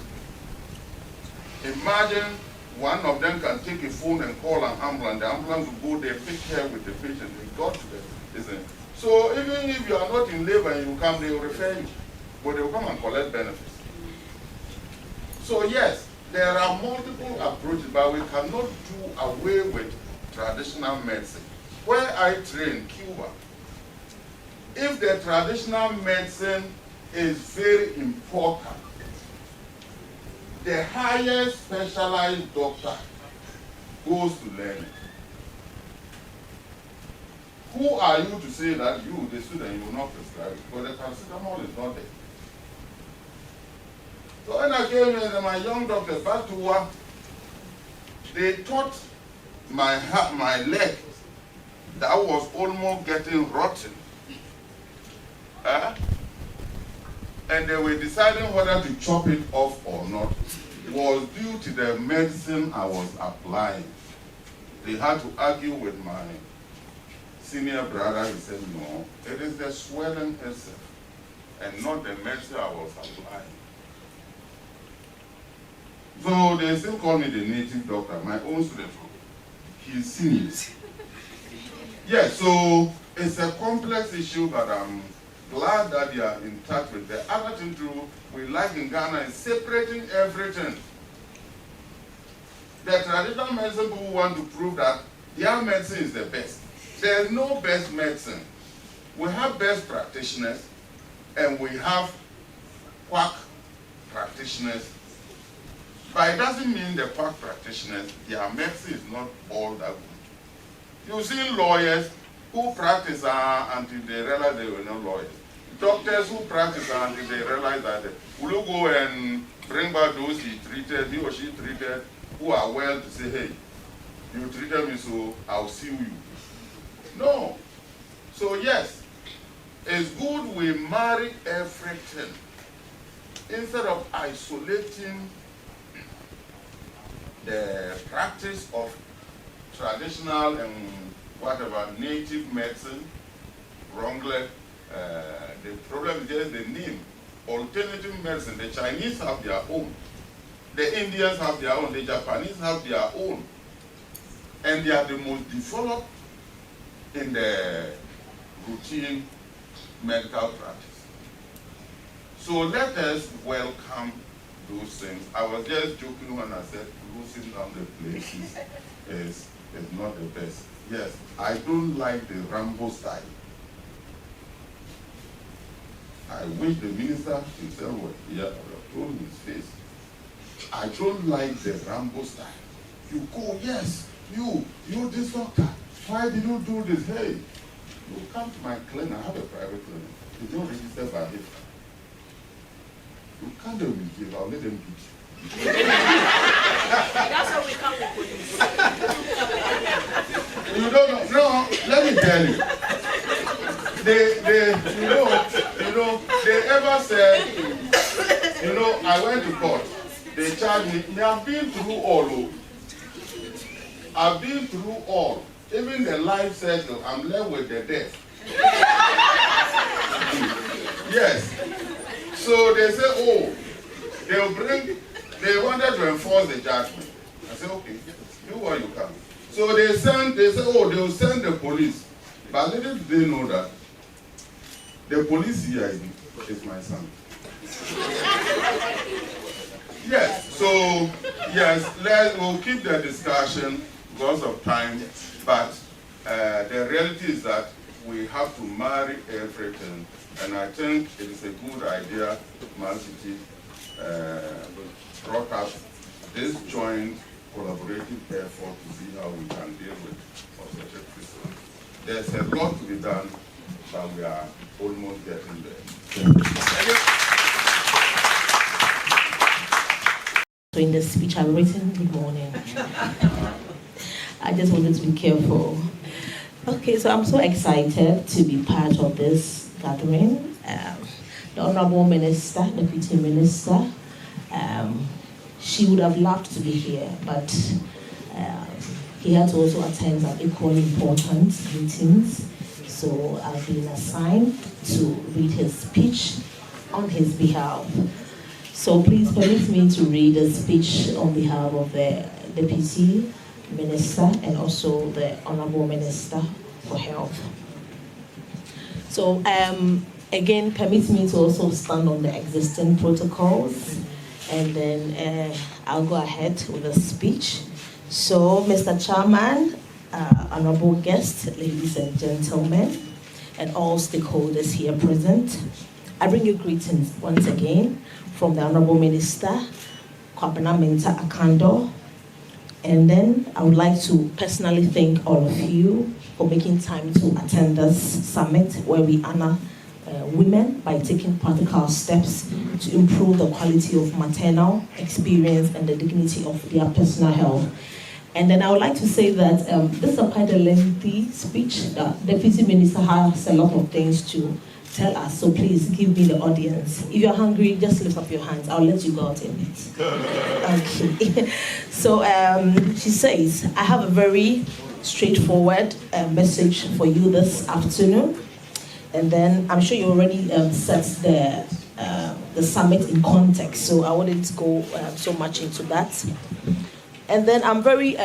Imagine one of them can take a phone and call an ambulance. The ambulance will go there, pick care with the patient, and go to the, isn't it? So even if you are not in labor and you come, they will refer you, but they will come and collect benefits. So yes, there are multiple approaches, but we cannot do away with traditional medicine. Where I train, Cuba, if the traditional medicine is very important, the highest specialized doctor goes to learn it. Who are you to say that you, the student, you will not prescribe it? Because the paracetamol is not there. So when I came in, my young doctor, back to work, they taught my leg that was almost getting rotten. And they were deciding whether to chop it off or not. It was due to the medicine I was applying. They had to argue with my senior brother. He said, no, it is the swelling itself and not the medicine I was applying. So they still call me the native doctor, my own student. He's senior. Yes, so it's a complex issue, but I'm glad that you are in touch with the other thing too we like in Ghana is separating everything. The traditional medicine people want to prove that their medicine is the best. There is no best medicine. We have best practitioners and we have quack practitioners. But it doesn't mean the quack practitioners, their medicine is not all that good. You've seen lawyers who practice until they realize they were not lawyers. Doctors who practice until they realize that will you go and bring back those he or she treated, who are well to say, hey, you treated me so I'll sue you. No. So yes, it's good we marry everything instead of isolating the practice of traditional and whatever native medicine wrongly. The problem is just the name. Alternative medicine, the Chinese have their own. The Indians have their own. The Japanese have their own. And they are the most developed in the routine medical practice. So let us welcome those things. I was just joking when I said losing down the places is not the best. Yes, I don't like the Rambo style. I wish the minister himself were here, I would have told his face. I don't like the Rambo style. You go, yes, you this doctor, why did you do this? Hey, you come to my clinic, I have a private clinic. You don't register by it. You can't do it, I'll let them beat you. That's how we come to police. You don't know, no, let me tell you. They ever said, I went to court, they charged me, I've been through all. I've been through all. Even the life cycle, I'm left with the death. Yes. So they say, they wanted to enforce the judgment. I said, okay, do what you can. So they say, they will send the police. But little did they know that the police here is my son. Yes, so yes, we'll keep the discussion because of time, but the reality is that we have to marry everything, and I think it is a good idea Maltiti brought up this joint collaborative effort to see how we can deal with obstetric fistula. There's a lot to be done, but we are almost getting there. Thank you. So in the speech I've written, good morning. I just wanted to be careful. Okay, so I'm so excited to be part of this gathering. The Honorable Minister, Deputy Minister, she would have loved to be here, but he had to also attend some equally important meetings. So I've been assigned to read his speech on his behalf. So please permit me to read a speech on behalf of the Deputy Minister and also the Honorable Minister for Health. So again, permit me to also stand on the existing protocols, and then I'll go ahead with the speech. So, Mr. Chairman, honorable guests, ladies and gentlemen, and all stakeholders here present, I bring you greetings once again from the Honorable Minister, Kwabena Mensah Akando. And then I would like to personally thank all of you for making time to attend this summit where we honor women by taking practical steps to improve the quality of maternal experience and the dignity of their personal health. And then I would like to say that this is quite a lengthy speech. The Deputy Minister has a lot of things to tell us, so please give me the audience. If you're hungry, just lift up your hands. I'll let you go out in it. Okay. So she says, I have a very straightforward message for you this afternoon. And then I'm sure you already set the summit in context, so I wouldn't go so much into that. And then I'm very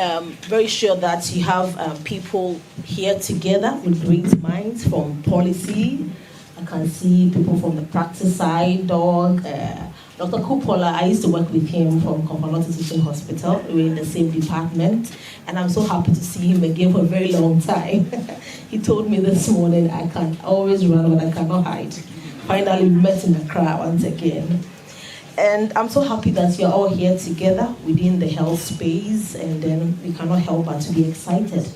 sure that you have people here together with great minds from policy. I can see people from the practice side, Dr. Kupola, I used to work with him from Komfaloti Teaching Hospital. We were in the same department, and I'm so happy to see him again for a very long time. He told me this morning, I can always run, but I cannot hide. Finally, we met in Accra once again. And I'm so happy that you're all here together within the health space, and then we cannot help but to be excited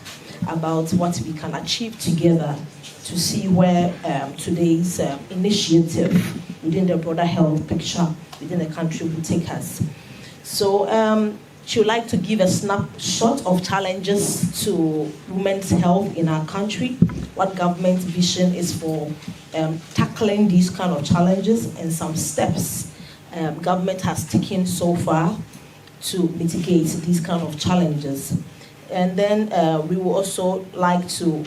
about what we can achieve together to see where today's initiative within the broader health picture within the country will take us. So she would like to give a snapshot of challenges to women's health in our country, what government's vision is for tackling these kind of challenges, and some steps government has taken so far to mitigate these kind of challenges. And then we would also like to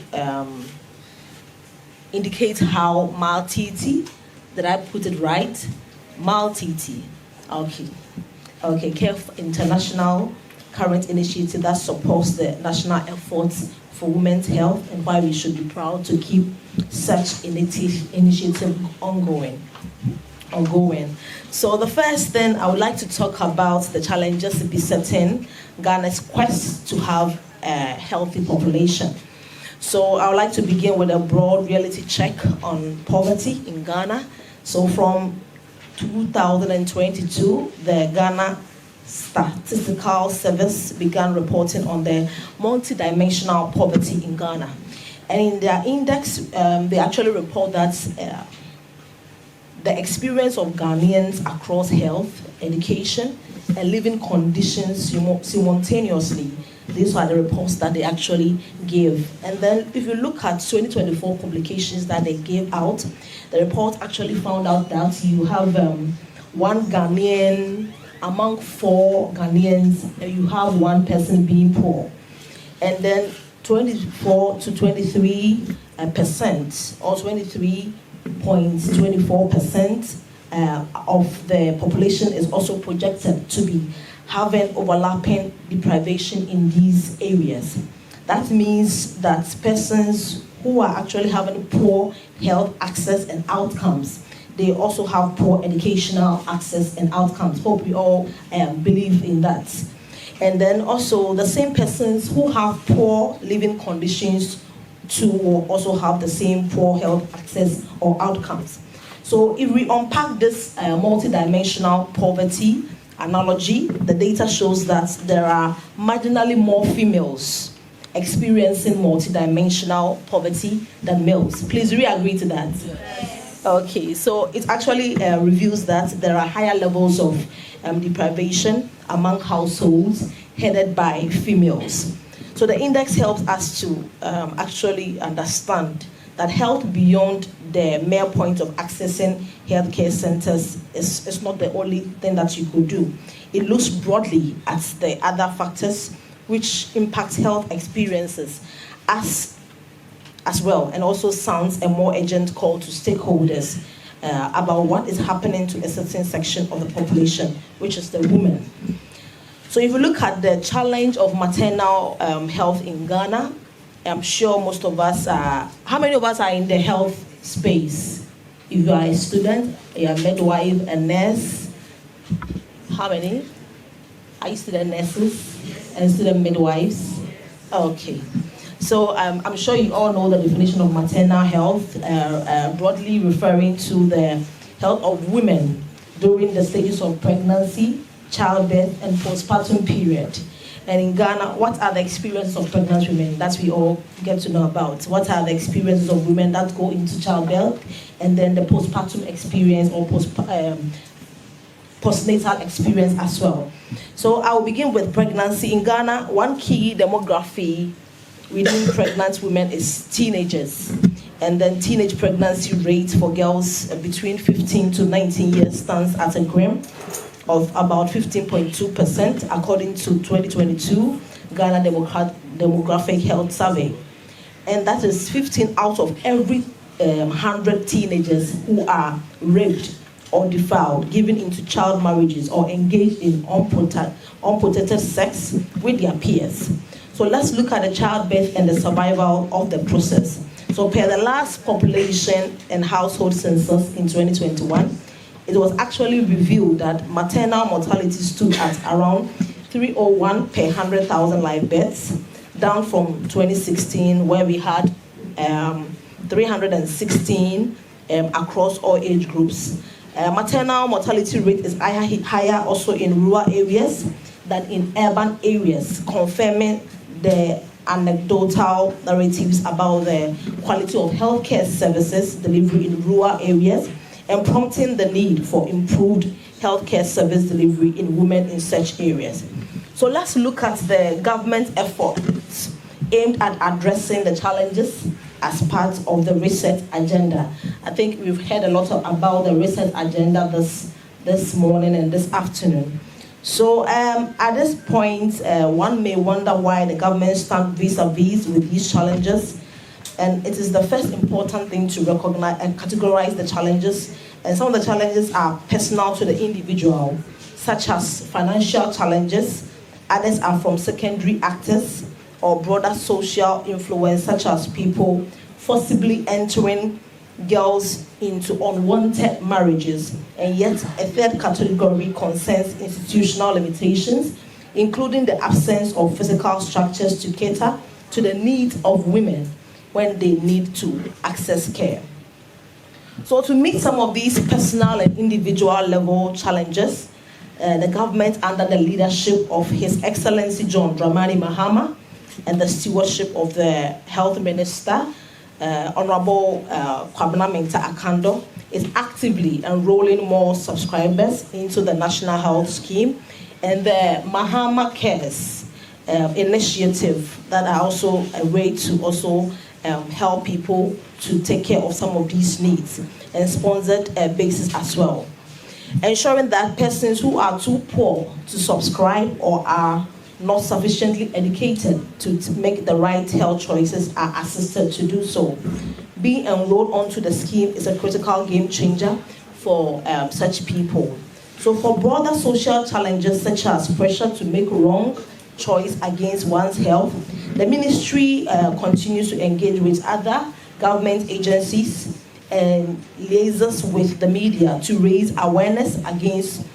indicate how Maltiti, did I put it right? Maltiti, okay, CARE International current initiative that supports the national efforts for women's health, and why we should be proud to keep such initiative ongoing. So the first thing I would like to talk about the challenges besetting Ghana's quest to have a healthy population. So I would like to begin with a broad reality check on poverty in Ghana. So from 2022, the Ghana Statistical Service began reporting on the multidimensional poverty in Ghana. And in their index, they actually report that the experience of Ghanaians across health, education, and living conditions simultaneously. These are the reports that they actually gave. And then if you look at 2024 publications that they gave out, the report actually found out that you have one Ghanaian among 4 Ghanaians, you have one person being poor. And then 24 to 23% or 23.24% of the population is also projected to be having overlapping deprivation in these areas. That means that persons who are actually having poor health access and outcomes, they also have poor educational access and outcomes. Hope we all believe in that. And then also the same persons who have poor living conditions to also have the same poor health access or outcomes. So if we unpack this multidimensional poverty analogy, the data shows that there are marginally more females experiencing multidimensional poverty than males. Please, do we agree to that? Yes. Okay, so it actually reveals that there are higher levels of deprivation among households headed by females. So the index helps us to actually understand that health beyond the mere point of accessing healthcare centers is not the only thing that you could do. It looks broadly at the other factors which impact health experiences as as well, and also sounds a more urgent call to stakeholders about what is happening to a certain section of the population, which is the women. So if you look at the challenge of maternal health in Ghana, I'm sure most of us are, how many of us are in the health space? If you are a student, you're a midwife, a nurse, how many? Are you student nurses and student midwives? Okay. So I'm sure you all know the definition of maternal health, broadly referring to the health of women during the stages of pregnancy, childbirth, and postpartum period. And in Ghana, what are the experiences of pregnant women that we all get to know about? What are the experiences of women that go into childbirth, and then the postpartum experience or postnatal experience as well? So I will begin with pregnancy. In Ghana, one key demography within pregnant women is teenagers. And then teenage pregnancy rate for girls between 15 to 19 years stands at a grim of about 15.2%, according to 2022 Ghana Demographic Health Survey. And that is 15 out of every 100 teenagers who are raped or defiled, given into child marriages, or engaged in unprotected sex with their peers. So let's look at the childbirth and the survival of the process. So per the last population and household census in 2021, it was actually revealed that maternal mortality stood at around 301 per 100,000 live births, down from 2016, where we had 316 across all age groups. Maternal mortality rate is higher also in rural areas than in urban areas, confirming the anecdotal narratives about the quality of healthcare services delivery in rural areas, and prompting the need for improved healthcare service delivery in women in such areas. So let's look at the government efforts aimed at addressing the challenges as part of the research agenda. I think we've heard a lot about the research agenda this morning and this afternoon. So at this point, one may wonder why the government stands vis-a-vis with these challenges. And it is the first important thing to recognize and categorize the challenges. And some of the challenges are personal to the individual, such as financial challenges. Others are from secondary actors or broader social influence, such as people forcibly entering girls into unwanted marriages. And yet a third category concerns institutional limitations, including the absence of physical structures to cater to the needs of women when they need to access care. So to meet some of these personal and individual level challenges, the government, under the leadership of His Excellency John Dramani Mahama and the stewardship of the Health Minister, Honorable Kwabena Mensah Akando, is actively enrolling more subscribers into the National Health Scheme and the Mahama Cares initiative that are also a way to also help people to take care of some of these needs, and sponsored basis as well. Ensuring that persons who are too poor to subscribe or are not sufficiently educated to make the right health choices are assisted to do so. Being enrolled onto the scheme is a critical game changer for such people. So for broader social challenges such as pressure to make wrong choice against one's health, the ministry continues to engage with other government agencies and liaises with the media to raise awareness against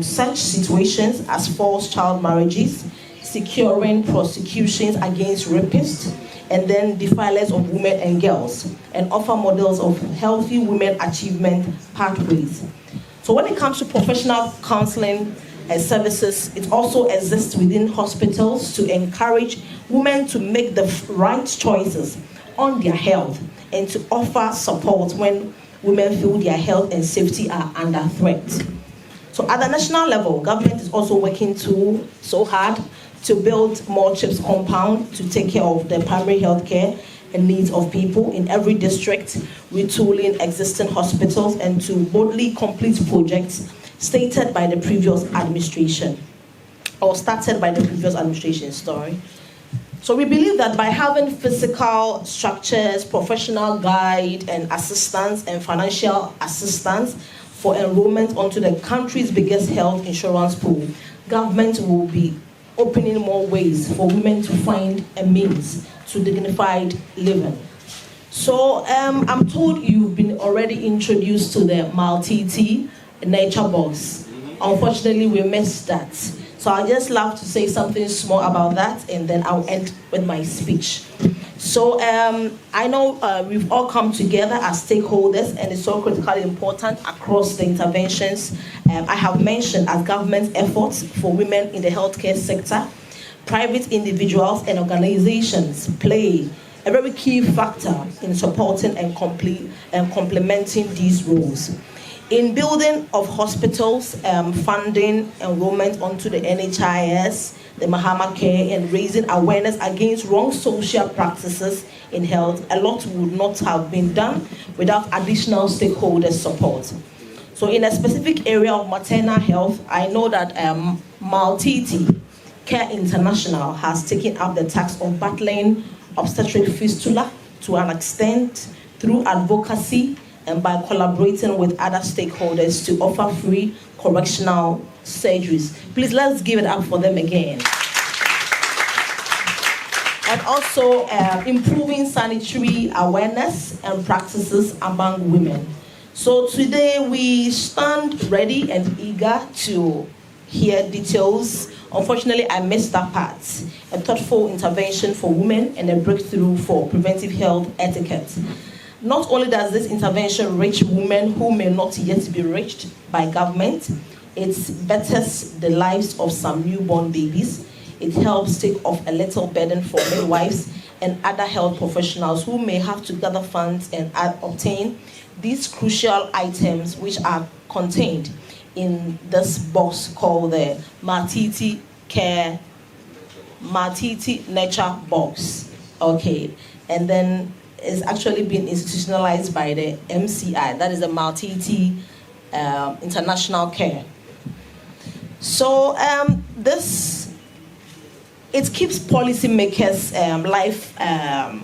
such situations as false child marriages, securing prosecutions against rapists, and then defilers of women and girls, and offer models of healthy women achievement pathways. So when it comes to professional counseling services, it also exists within hospitals to encourage women to make the right choices on their health and to offer support when women feel their health and safety are under threat. So at the national level, government is also working so hard to build more CHIPS compound to take care of the primary health care and needs of people in every district, retooling existing hospitals, and to boldly complete projects stated by the previous administration, or started by the previous administration, So we believe that by having physical structures, professional guide and assistance and financial assistance for enrollment onto the country's biggest health insurance pool, government will be opening more ways for women to find a means to dignified living. So I'm told you've been already introduced to the Maltiti nature box. Unfortunately, we missed that. So I'd just love to say something small about that, and then I'll end with my speech. So I know we've all come together as stakeholders, and it's so critically important across the interventions I have mentioned as government efforts for women in the healthcare sector. Private individuals and organizations play a very key factor in supporting and complementing these roles. In building of hospitals, funding enrollment onto the NHIS, the Mahama Care, and raising awareness against wrong social practices in health, a lot would not have been done without additional stakeholder support. So in a specific area of maternal health, I know that Maltiti Care International has taken up the task of battling obstetric fistula to an extent through advocacy and by collaborating with other stakeholders to offer free correctional surgeries. Please, let's give it up for them again. And also improving sanitary awareness and practices among women. So today we stand ready and eager to hear details. Unfortunately, I missed that part. A thoughtful intervention for women and a breakthrough for preventive health etiquette. Not only does this intervention reach women who may not yet be reached by government, it betters the lives of some newborn babies. It helps take off a little burden for midwives and other health professionals who may have to gather funds and obtain these crucial items which are contained in this box called the Matiti Nature Box. Okay, and then it's actually been institutionalized by the MCI, that is the Maltiti International Care. So it keeps policymakers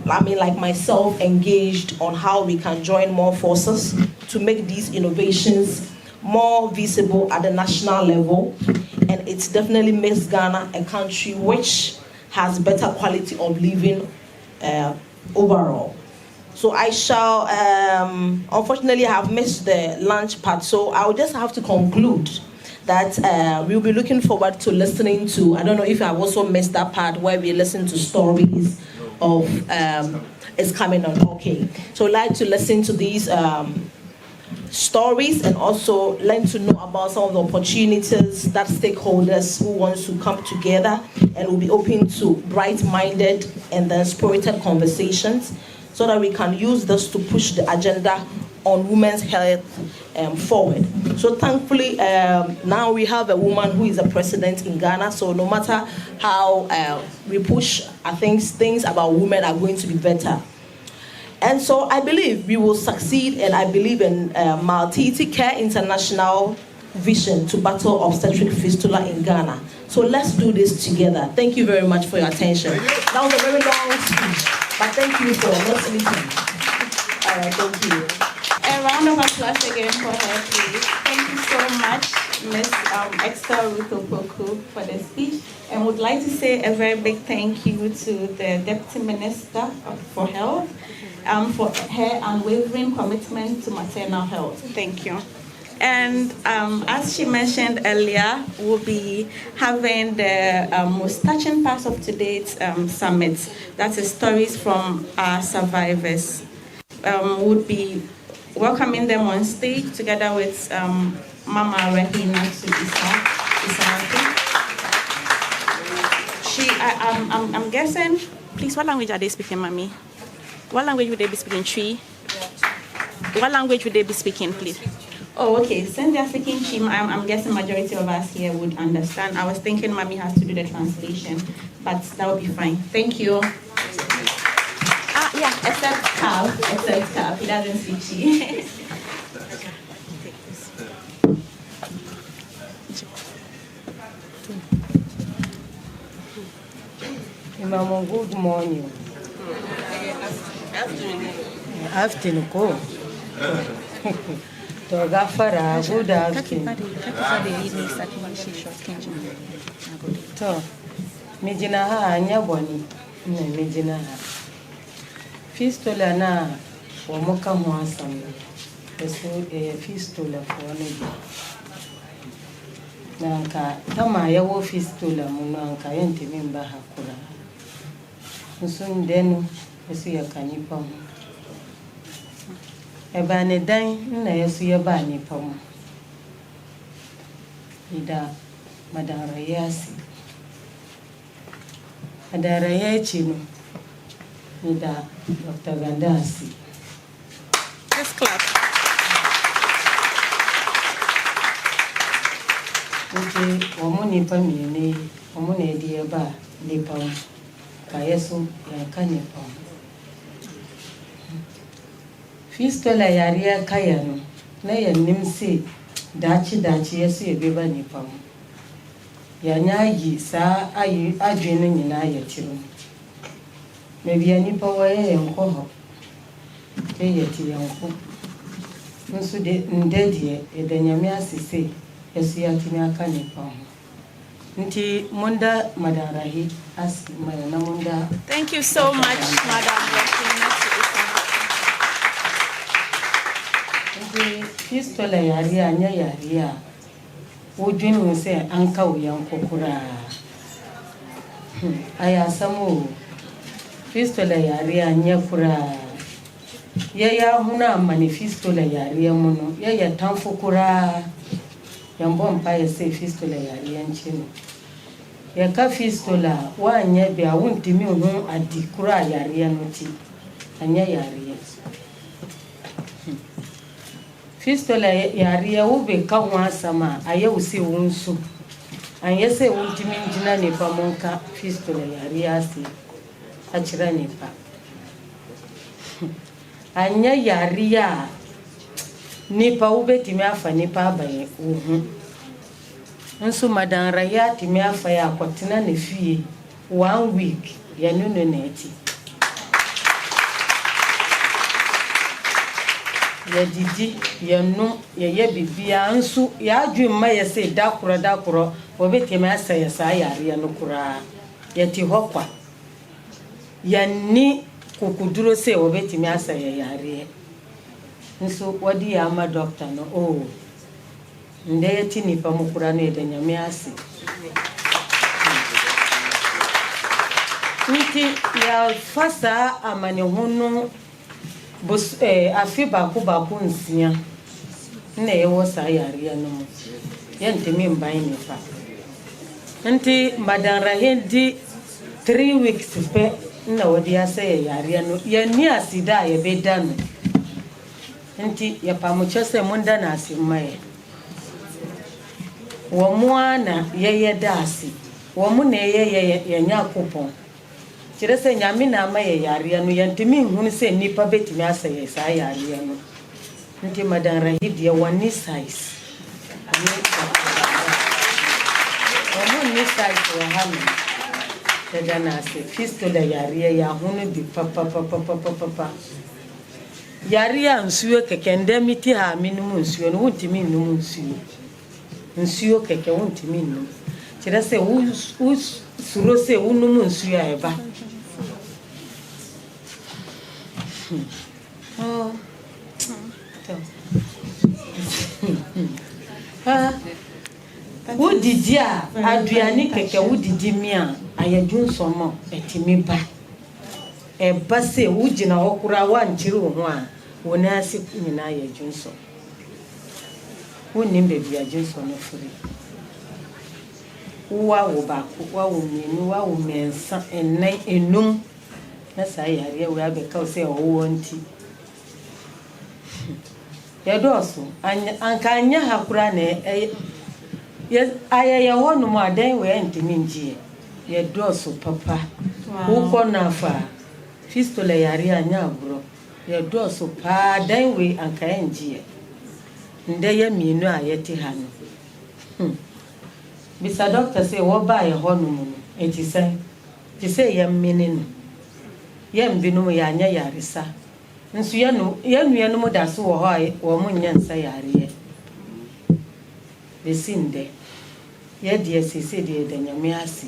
like myself engaged on how we can join more forces to make these innovations more visible at the national level, and it definitely makes Ghana a country which has better quality of living overall. So I shall, unfortunately, have missed the lunch part, so I'll just have to conclude that we'll be looking forward to listening to, I don't know if I've also missed that part where we listen to stories of, it's coming on, okay. So I'd like to listen to these stories and also learn to know about some of the opportunities that stakeholders who want to come together and will be open to bright-minded and then spirited conversations so that we can use this to push the agenda on women's health forward. So thankfully, now we have a woman who is a president in Ghana, so no matter how we push, I think things about women are going to be better. And so I believe we will succeed, and I believe in Maltiti Care International vision to battle obstetric fistula in Ghana. So let's do this together. Thank you very much for your attention. That was a very long speech, but thank you for listening. All right, thank you. A round of applause again for her, please. Thank you so much, Ms. Esther Ruto-Poku, for the speech. And would like to say a very big thank you to the Deputy Minister for Health for her unwavering commitment to maternal health. Thank you. And as she mentioned earlier, we'll be having the most touching part of today's summit. That is stories from our survivors. Would be welcoming them on stage together with Mama Rahina to I'm guessing, please, what language are they speaking, Mommy? What language would they be speaking? Tree? What language would they be speaking, please? Oh, okay. Since they're speaking Chima, I'm guessing majority of us here would understand. I was thinking Mommy has to do the translation, but that would be fine. Thank you. Yeah, except Carl. He doesn't speak Chi. Mama, good morning. Afternoon, go. To gafara, good afternoon. To, mijina ha anya boni, na mijina ha. Fistula na wamuka huasam. Eso fistula fuwaneji. Nanka tama yawo fistula munanka yente mimba hakura. Nsun denu esu yakanipa mu. Ebane dan na yesu yabani pa mu. Ida madara yasi. Madara yechino. Ida Dr. Gandasi. Let's clap. Nti omuni pa miene, omuni ediye ba nipa ka yesu yanka nipa. Fistula yariya kaya no na yanim se dachi yesu ebeba nipa mu. Yanyayi sa ayi adwene nyina yetiro. Mebi nipa waye yanko ho. Yeti yanko. Nso de ndedie edanyame asise yesu yatimi aka nipa ho. Nti munda madarahi as mayana munda. Thank you so much, Madam. Nti fistula yariya anya yariya. Wodwin se anka wo yanko kura. Aya samu fistula yariya anya kura. Yaya huna manifestula yariya muno yaya tanfukura yambo mpaye se fistula yariya nchino yaka fistula wanya bia wuntimi hu adikura yariya noti anya yariya fistula yariya ube kanwa sama aye usi wunsu anya se wuntimi njina ne pamonka fistula yariya si achira ne pa anya yariya nipa ubetimi afa nipa abaye nso madan raya timi afa ya kwatina na fie 1 week ya nunu na eti ya didi ya nu ya yebibia nso ya adwumma ya se dakoro obetimi asa ya sa yariya no kura ya ti hokwa ya ni kukuduro se obetimi asa ya yariya nso wadi ya ama doctor no nde yati nipa mukura no edanyame ase nti ya fasa amane hono bos afi baako nsia na yewo sa yariya no mu yentemi mban nipa nti madan rahedi 3 weeks pe na wadi asa ya yariya no ya ni asida ya bedano nti ya pamuche se munda na asimaye wo muana yeye dasi wo mu na yeye nyakopon kire se nyame na amaye yariya no yantimi hunu se nipa betimi asaye sa yariya no nti madan rahidi ya wani size wo mu ni size wa hanu tedana se fistula yariya ya hunu bi papa yariya nsuo keke ndemiti ha minimum nsuo no wontimi nnum nsuo keke wontimi nnum kire se suro se wonum nsuo a eba wodidi a aduane keke wodidi mi a ayadwunsomo etimi ba eba se wugina hokura wanchiri wo ho a wona ase nyina ayadwunso wonim bebi adwunso no furi wo baako wo mienu wo mensa enai enum na sa yare we abeka se wo nti yedoso anka anya hakura na ayaya honu mu adan we ntimi njie yedoso papa wo kona fa fistula yare anya aburo yedoso pa dan we anka njie nde ya mienu ayeti hanu bisa doctor say wo ba ye honu mu enti say Ti say yam meaning. Yam binum ya nya yarisa. Nso yanu mu da so wo ho wo mu nya nsa yare. The sin de. Ye de sese de da nyame ase.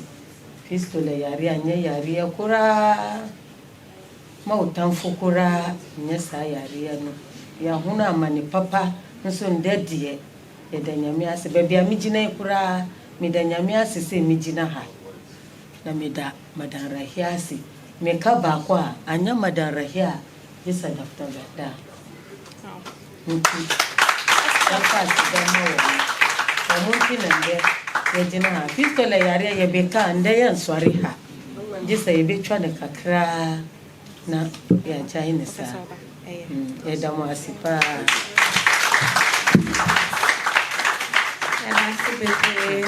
Fistula yare anya yare kura. Ma utamfo kura nya sa yare no. Ya hunu amane papa nso ndede ye da nyame ase. Ba bia migina kura me da nyame ase se migina ha. Na me da Madam Rahia ase. Me ka ba kwa anya Madam Rahia isa Dr. Gada. Fistula yare ye beka ande yan swari ha. Jisa ye be twa ne kakra na ya chai ne sa. E da mo asipa.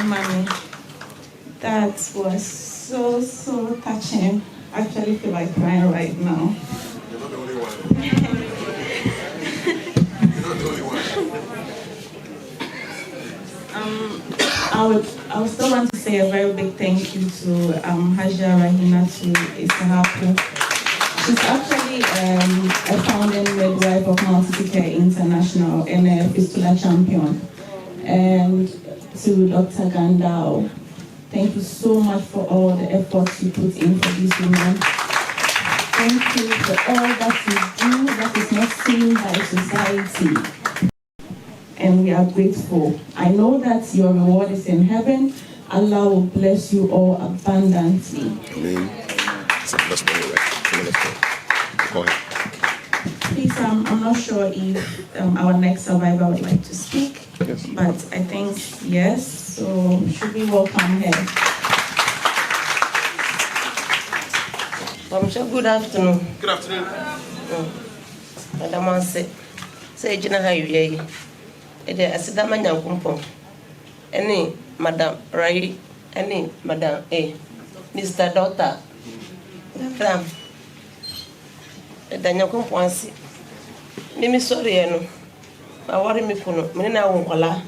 Mommy, that was so touching. I actually feel like crying right now. You're not the only one. You're not the only one. I would still want to say a very big thank you to Hajia Rahina to Isahapu. She's actually a founding midwife of Maltiti International and a fistula champion. And to Dr. Gandao, thank you so much for all the efforts you put in for these women. Thank you for all that you do that is not seen by society. And we are grateful. I know that your reward is in heaven. Allah will bless you all abundantly. Amen. It's a blessed one, right? Go ahead. Please, I'm not sure if our next survivor would like to speak. Yes. But I think yes. So should we welcome her? Good afternoon. Good afternoon. Madam Anse, say Jina how you Asidama Nyankumpon. Any Madam Rai, any Madam A. Mr. Daughter. Ram. Daniel Kumpansi. Mimi sorry, I worry me for no. Menina wonkola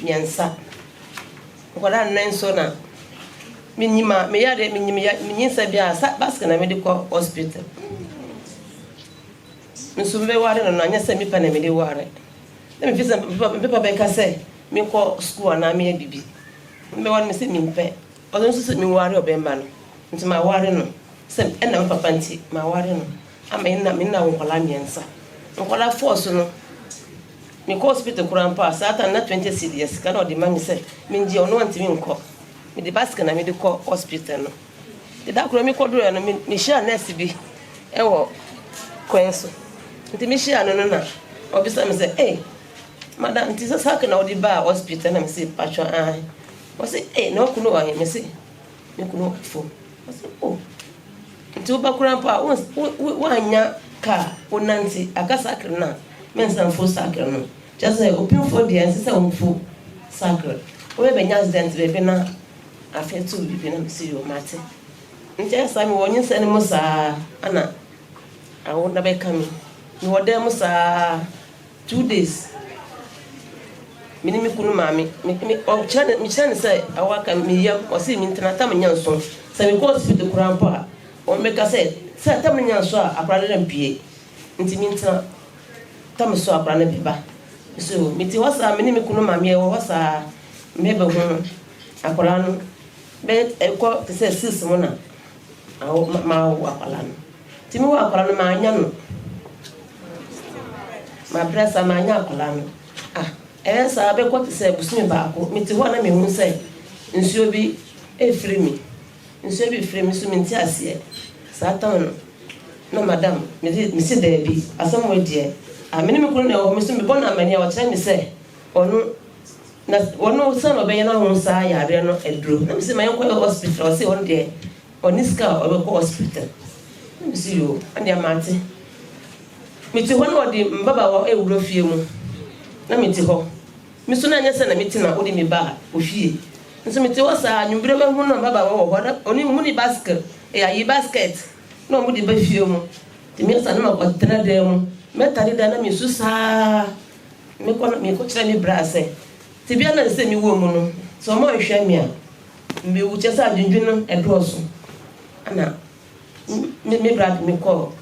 nyansa. Nkola nensona. Minima me yade minyinsa bia basket na medical hospital. Nsumbe ware no anya se mi pa na mede ware. Na me fisa people be ka say me ko school na me bibi. Me wan me se mi mpe. Odo nso se mi ware obemba no. Nti ma ware no. Se na me papa nti ma ware no. Ama ina wonkola nyansa. Nkola force no. Me ko hospital kurampa satan na 20 cds kana odi mami say me nji ono ntimi nko. Me the basket na me de call hospital no. The doctor me ko do no me share nurse bi e wo kwenso. Nti me share no na obisa me say eh madam nti sasa na odi ba hospital na me say patcho an. Wo say eh na okuno wa me say me kuno fo. Wo say oh nti wo ba kurampa wo anya ka onanti akasa krena men san fo sakre no. Just say open for the and say unfo sakre. We be nya accident be na afetu bibi na misi yo mate nje sa mi wonyin se ne musa ana awo na be kam ni wode musa 2 days mini mi kunu mami mi o chane se awaka mi yam o si mi ntana tam nyanso se mi ko hospital kurampa o me ka se tam nyanso a akra na mpie nti mi ntana tam so akra na biba so mi ti wasa mini mi kunu mami e wasa mebe ho akra no be eko te se sis mo na ma akwala no ti mi wa akwala no ma anya no ma bresa ma anya akwala no sa be ko te se busumi ba ko mi ti ho na me hu se nsuo bi efiri mi nsuo bi efiri mi so mi ti ase satan no na madam mi si da bi asam wo die amene mi kunu na wo mi so mi bona amani a wo kire mi se onu na wono san obe yana ho sa yare no edro na mi se mayen ko hospital o se on de oniska obe ko hospital na mi se yo ande amate mi ti ho na odi mbaba wo ewuro fie mu na mi ti ho mi so na nya se na mi ti na odi mi ba ofie nso mi ti wo sa nwumbre me hu no mbaba wo ho oni mu ni basket ayi basket no mu di ba fie mu ti mi sa na ma ko tena de mu metari da na mi su sa mi ko kire mi brase tibia na se mi wo mu no so mo hwe mi a mbi wu che sa dwundwun no edoso ana me brad me call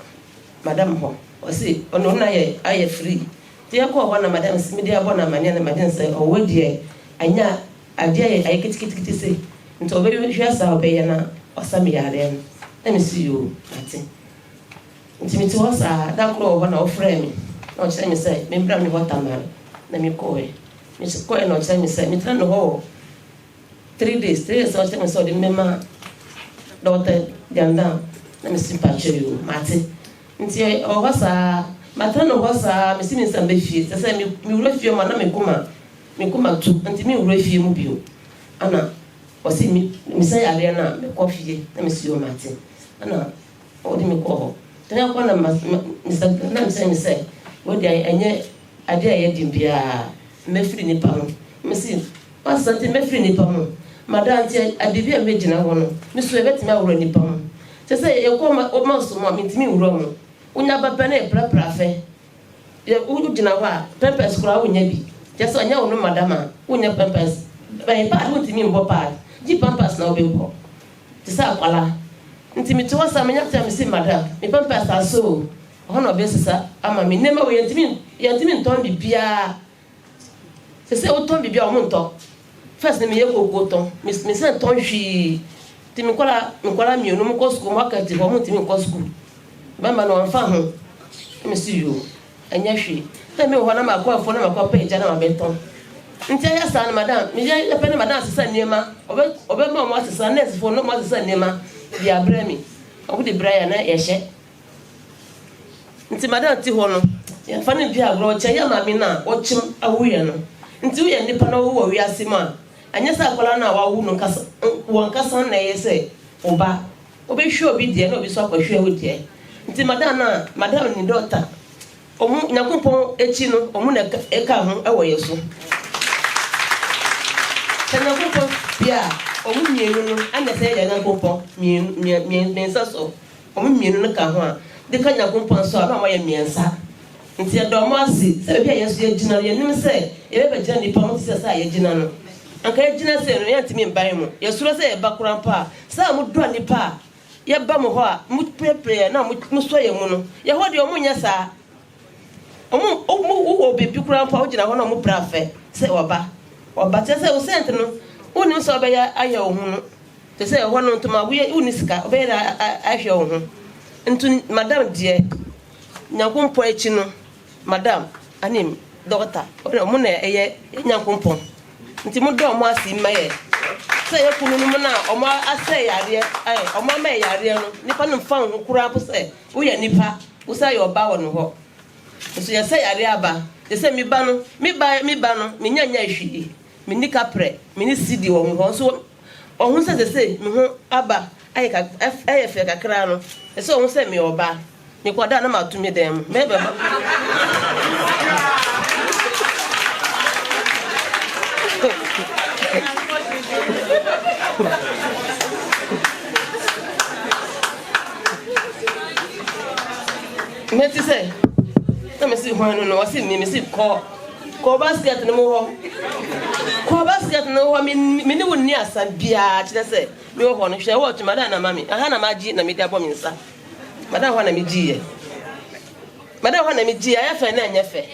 madam ho o say ono na ye free ti ya call na madam si me dia bo na mania na madam say o we die anya ade aye kitikiti say nto be hwe sa obe ya na osam yare na me see you ati ntimiti ho sa da kro ho na ofre me o chere me say me bra me waterman na me call me call na o chere me say me tran ho 3 days o chere me so de mema daughter janda na me simpache you mate nti o ho sa Maternal ho sa me si me sambe fie say me wura fie ma na me kuma tu nti me wura fie mu bio ana o si me say ale na me ko fie na me si o mate ana o di me ko ho tanya kwa na me say we dey enye ade aye dim bia me firi ni pa mo me si pasante me firi ni pa mo madam ti ade bia me gina ho no me so e betime awura ni pa mo say e ko ma so mo me ntimi wura mo unya baba na e prapra fe ye u gina ho a pampers kura unya bi say anya wo no madam a unya pampers ba pa wo ntimi mbo pa ji pampers na obebo ti say akwala ntimi to wasa me nyata me si madam me pampers aso ho no be sisa ama me nema wo yantimi nton bibia say o ton bibia o mo nton first me ye ko ton me say ton hwi ti me kwala mi onu mo ko school market ho mo timi ko school ba ma no anfa ho me see you anya hwi ta me ho na ma ko afo na ma ko page na ma beton nti ya sa na madam me ya pe na madam sisa niema obe ma mo sisa nurse fo no mo sisa niema bi abrami o de braya na ye hye nti madam ti ho no ya fa ne bi agro che ya ma mi na o chim awuye no nti wo ye nipa na wo wi asima anya sa akwala na wa wu no kasa won kasa na ye se oba obe hwe obi de na obi so akwahwe ho de nti madam ni doctor omu nyakompon echi no omu na eka ho ewo yeso nyakompon bia omu mienu no ana se ya nyakompon miensa so omu mienu no ka ho a de ka nyakompon so na ma ya miensa nti do mo asi se bia yeso ye gina ye nim se ye be gina ni pa mo se sa ye gina no anka ye gina se no ye ntimi mban mu ye suro se ye bakura pa sa mu do ni pa ye ba mo ho a mu prepare na mu so ye mu no ye ho de omu nya sa omu wo bebi kura pa o gina ho na mu prafe se oba te se o sent no woni so be ya aye o hu no te se ho no ntoma wo ye uni sika o be ya ahwe o hu ntu madam die nyakompo echi no madam anim doctor o mu na eye nyakompo nti mu do mo asi maye se ye kunu no na o mo ase yare o mo ma yare no nipa no mfa hu kura po se wo ye nipa wo sa ye oba wo no ho so ye se yare aba ye se mi ba no mi nyanya hwi mi ni kapre mi ni sidi wo ho so o hu se mi ho aba aye fe kakra no ye se o hu se mi oba mi kwada na ma tu mi dem me be Meti say na me si hwan no wasi me si ko basket no ho ko basket no ho me ni wonni asa bia kire say me ho no hwe wo tuma da na mami aha na maji na me dia bo me nsa madam ho na me ji ye ya fe na anya fe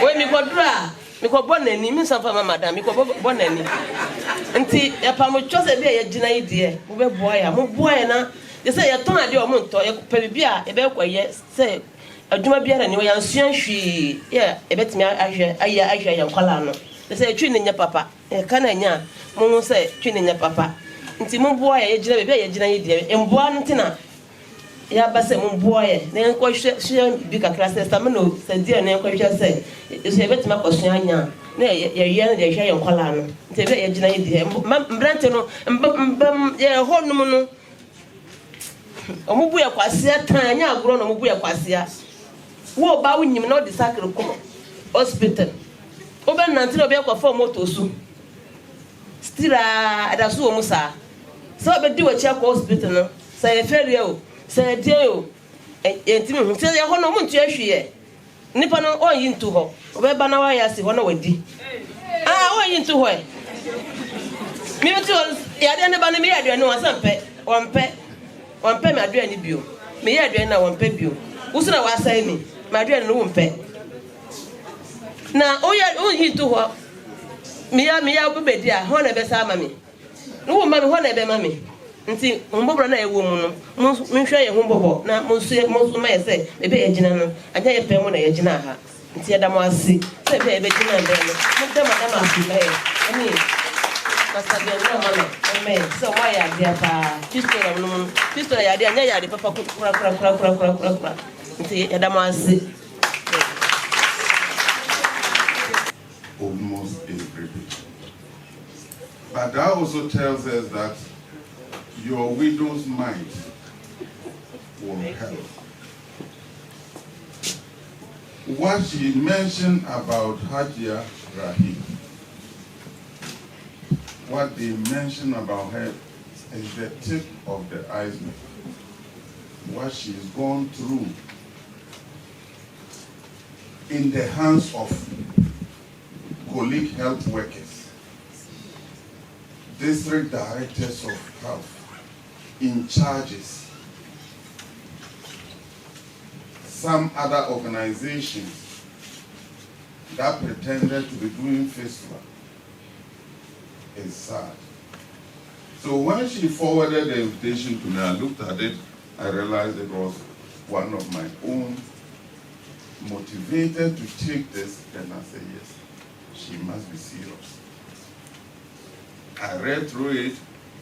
we mi ko dura mi ko bonani mi sanfa madam mi ko bonani nti ya pa mo chose bia ye gina yi de mo be boya na ye say ye ton ade o mo nto ye pa bia e be koye say adwuma biara ni wo yansuan hwi ye e betimi ahwe ya kwala no ye say twi ne nya papa e kana nya mo say twi ne nya papa nti mo boya ye gina bia ye gina yi de emboa ntina ya ba se mo boye na ko hwe bi kakra se sta me no se dia na ko hwe se so ye betimi akosua anya na ye na de hwe ya kwala no nti bia ye gina yi de mbrante no mbam ye honum no omubu ya kwasia tanya agro no omubu ya kwasia wo ba wunyim na odi sakre ko hospital obe nantire obe kwa fo moto su stira adasu o musa so obe di wachi akwa hospital no say feria o say die o entimi hu say ho no muntu ahwie nipa no o yi ntu ho obe ba na wa ya si ho na wadi o yi ntu ho mi betu ya de ne ba ne mi ya de no wasampe wampe One pay my aduane bio. Me ya aduane na one pay bio. Usu na wasai me. My aduane no one pay. Na oyi to ho. Me ya obedi a ho na be sa ama me. No ma me ho na be ma me. Nti mbobro na ewo mu no. Nhwe ye ho bobo na monsu ma ye se me be yegina no. Anya ye pɛ mo na yegina ha. Nti ya da mo ase. Se be gina be no. Mo da madam ase me. Ani Pastor no mama. Amen. So why ya dia pa? Fistula ya dia nya ya de papa kura. Nti ya da mo ase. Almost every day. But that also tells us that your widow's mind will help. What she mentioned about Hajia Rahim, what they mentioned about her is the tip of the iceberg. What she's gone through in the hands of colleague health workers, district directors of health, in charges, some other organizations that pretended to be doing fistula is sad. So when she forwarded the invitation to me, I looked at it, I realized it was one of my own, motivated to take this, and I said, yes, she must be serious. I read through it,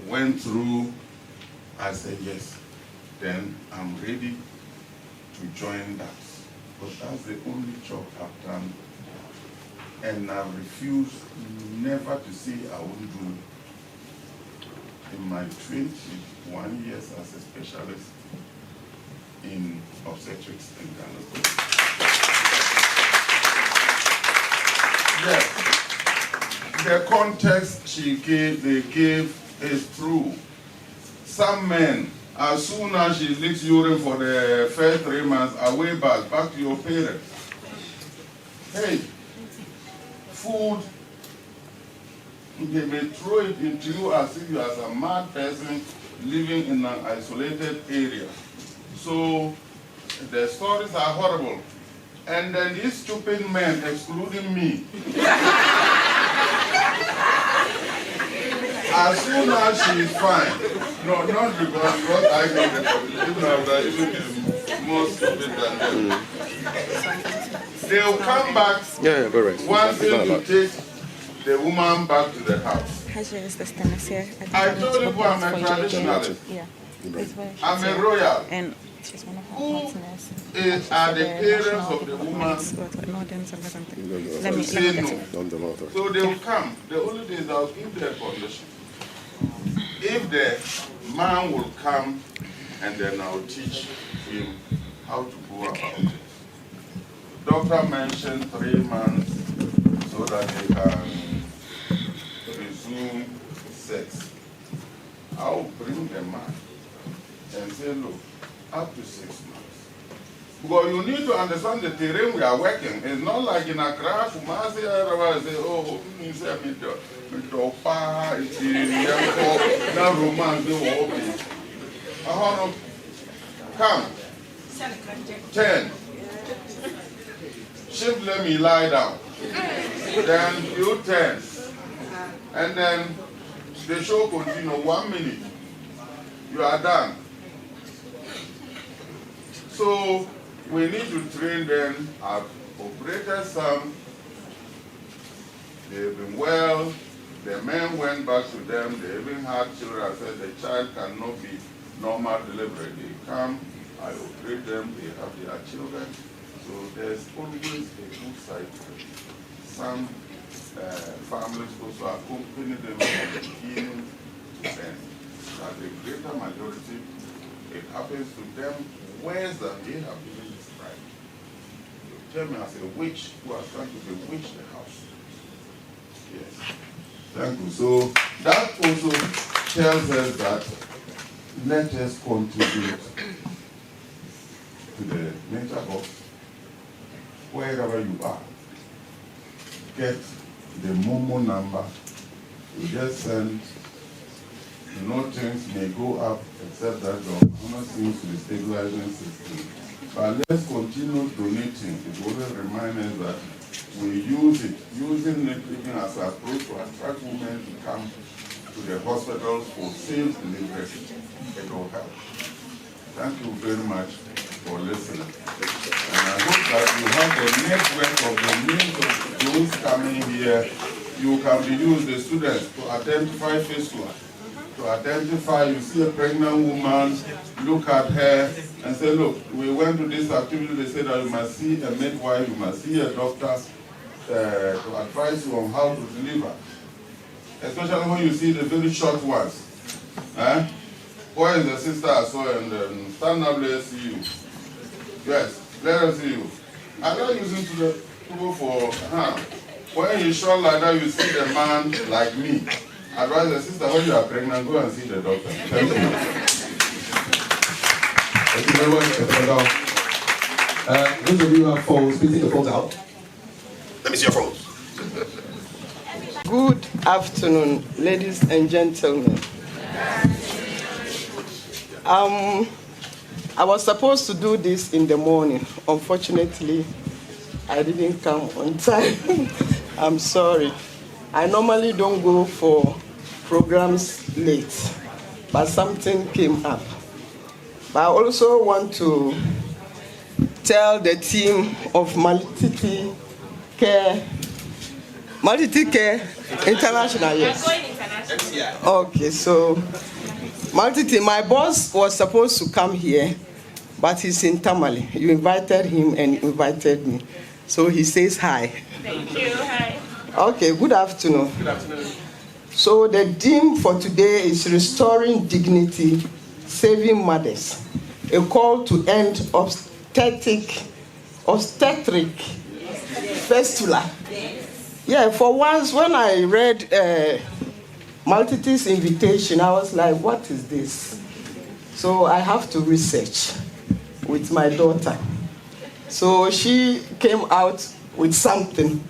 went through, I said, yes, then I'm ready to join that. But that's the only job I've done. And I refuse never to say I won't do it. In my 21 years as a specialist in obstetrics and gynecology. Yes, the context they gave is true. Some men, as soon as she leaks urine for the first 3 months, away back to your parents. Hey, food, they may throw it into you as if you are a mad person living in an isolated area. So the stories are horrible. And then these stupid men, excluding me, as soon as she is fine, no, not because I know the population, even more stupid than them. They'll come back wanting to take the woman back to the house. I told you I'm a traditionalist. I'm a royal. And who are the parents of the woman? Say no. So they will come. The only thing is I'll give them a condition. If the man will come, and then I'll teach him how to go about it. Doctor mentioned 3 months so that they can resume sex. I'll bring the man and say, look, up to 6 months. Because you need to understand the terrain we are working. It's not like in Accra, Kumasi, everybody say, oh, it's a bit now romance, come. 10. Shift, let me lie down. Then you 10. And then the show continue 1 minute. You are done. So we need to train them. I've operated some. They've been well. The men went back to them. They even had children. I said the child cannot be normal delivery. They come, I operate them, they have their children. So there's always a good side to it. Some families also accompany them from the beginning to end. But the greater majority, it happens to them worse than they have been described. You tell me as a witch who are trying to bewitch the house. Yes. Thank you. So that also tells us that let us contribute to the nature box wherever you are. Get the Momo number. You just send things may go up, except that the honor seems to be stabilizing system. But let's continue donating. It will remind us that we use it, using it even as an approach to attract women to come to the hospitals for safe delivery. It will help. Thank you very much for listening. And I hope that you have the network of the names of those coming here. You can be used, the students, to identify fistula. To identify, you see a pregnant woman, look at her and say, look, we went to this activity, they said that you must see a midwife, you must see a doctor to advise you on how to deliver. Especially when you see the very short ones. Where is the sister I saw and stand up, let's see you. Yes, let us see you. I'm not using to the people for, when you're short like that, you see the man like me. Advise the sister, when you are pregnant, go and see the doctor. Thank you. Thank you very much, those of you who have phones, please take your phones out. Let me see your phones. Good afternoon, ladies and gentlemen. I was supposed to do this in the morning. Unfortunately, I didn't come on time. I'm sorry. I normally don't go for programs late, but something came up. But I also want to tell the team of Maltiti Care International, yes. Okay, so Maltiti, my boss was supposed to come here, but he's in Tamale. You invited him and invited me. So he says hi. Thank you, hi. Okay, good afternoon. Good afternoon. So the theme for today is restoring dignity, saving mothers. A call to end obstetric fistula. Yeah, for once when I read Maltiti's invitation, I was like, what is this? So I have to research with my daughter. So she came out with something,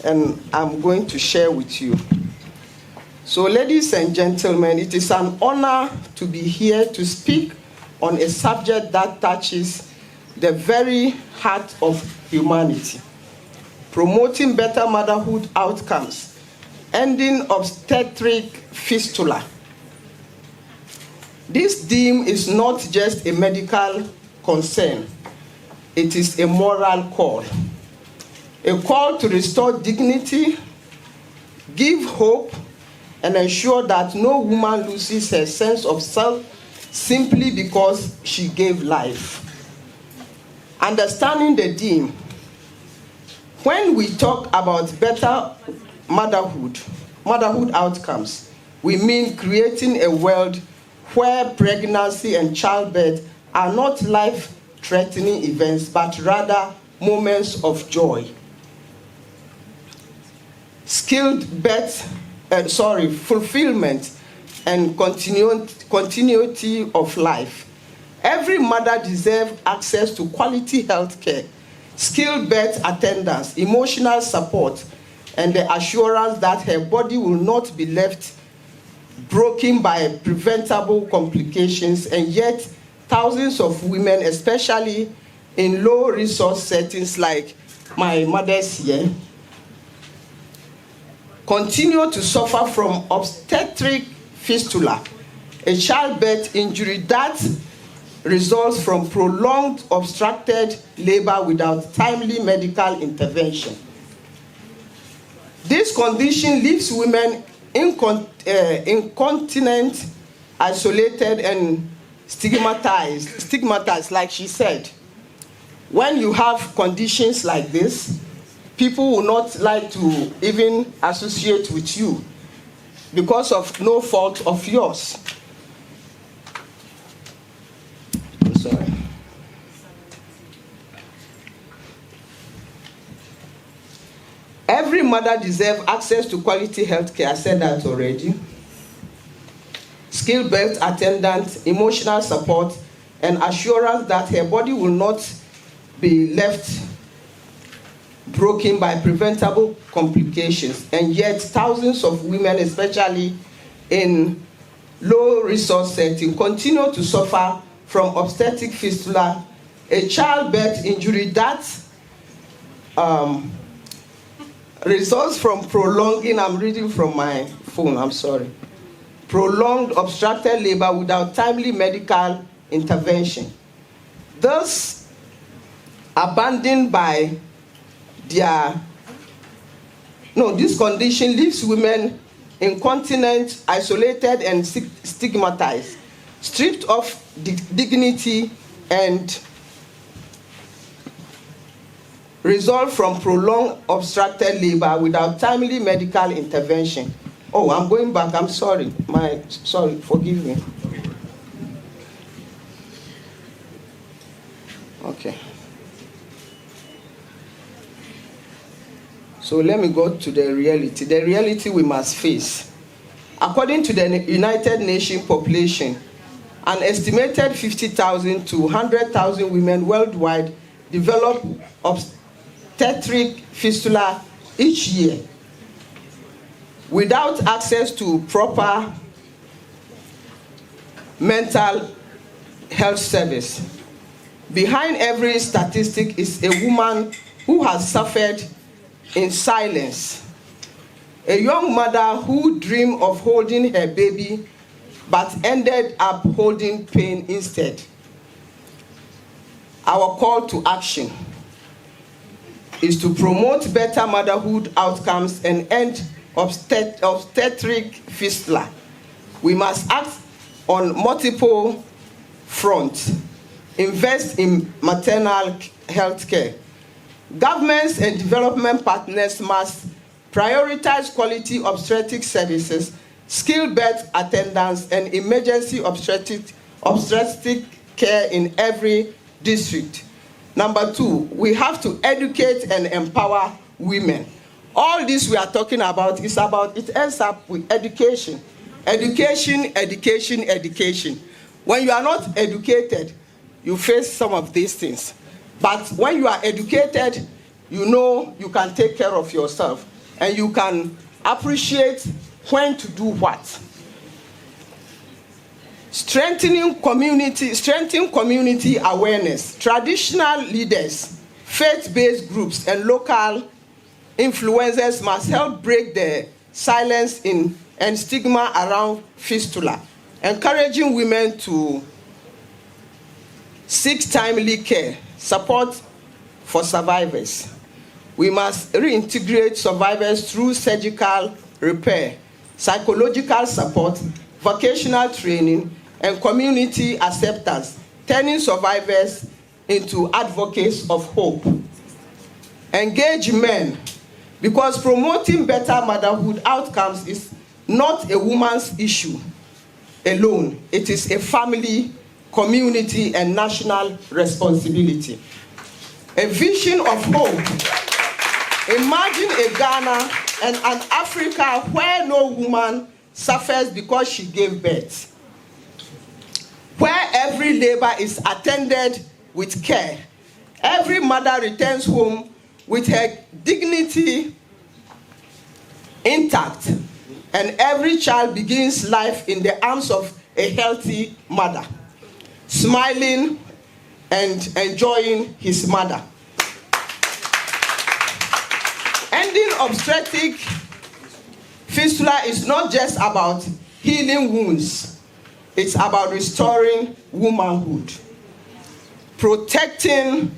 and I'm going to share with you. So ladies and gentlemen, it is an honor to be here to speak on a subject that touches the very heart of humanity: promoting better motherhood outcomes, ending obstetric fistula. This theme is not just a medical concern, it is a moral call. A call to restore dignity, give hope, and ensure that no woman loses her sense of self simply because she gave life. Understanding the theme, when we talk about better motherhood outcomes, we mean creating a world where pregnancy and childbirth are not life-threatening events, but rather moments of joy. Fulfillment and continuity of life. Every mother deserves access to quality health care, skilled birth attendance, emotional support, and the assurance that her body will not be left broken by preventable complications. And yet, thousands of women, especially in low-resource settings like my mother's here, continue to suffer from obstetric fistula, a childbirth injury that results from prolonged obstructed labor without timely medical intervention. This condition leaves women incontinent, isolated, and stigmatized, like she said. When you have conditions like this, people will not like to even associate with you because of no fault of yours. I'm sorry. Every mother deserves access to quality health care. I said that already. Skilled birth attendant, emotional support, and assurance that her body will not be left broken by preventable complications. And yet, thousands of women, especially in low resource setting continue to suffer from obstetric fistula, a childbirth injury that results from prolonging, I'm reading from my phone, I'm sorry, prolonged obstructed labor without timely medical intervention. Thus, abandoned by this condition leaves women incontinent, isolated, and stigmatized, stripped of dignity, and result from prolonged obstructed labor without timely medical intervention. Oh, I'm going back. I'm sorry. Forgive me. Okay. So let me go to the reality. The reality we must face. According to the United Nations population, an estimated 50,000 to 100,000 women worldwide develop obstetric fistula each year without access to proper mental health service. Behind every statistic is a woman who has suffered in silence. A young mother who dreamed of holding her baby but ended up holding pain instead. Our call to action is to promote better motherhood outcomes and end obstetric fistula. We must act on multiple fronts. Invest in maternal health care. Governments and development partners must prioritize quality obstetric services, skilled birth attendants, and emergency obstetric care in every district. Number 2, we have to educate and empower women. All this we are talking about it ends up with education. Education, education, education. When you are not educated, you face some of these things. But when you are educated, you know you can take care of yourself and you can appreciate when to do what. Strengthening community awareness. Traditional leaders, faith-based groups, and local influencers must help break the silence and stigma around fistula, encouraging women to seek timely care, support for survivors. We must reintegrate survivors through surgical repair, psychological support, vocational training, and community acceptance, turning survivors into advocates of hope. Engage men, because promoting better motherhood outcomes is not a woman's issue alone. It is a family, community, and national responsibility. A vision of hope. Imagine a Ghana and an Africa where no woman suffers because she gave birth, where every labor is attended with care, every mother returns home with her dignity intact, and every child begins life in the arms of a healthy mother, smiling and enjoying his mother. Ending obstetric fistula is not just about healing wounds. It's about restoring womanhood, protecting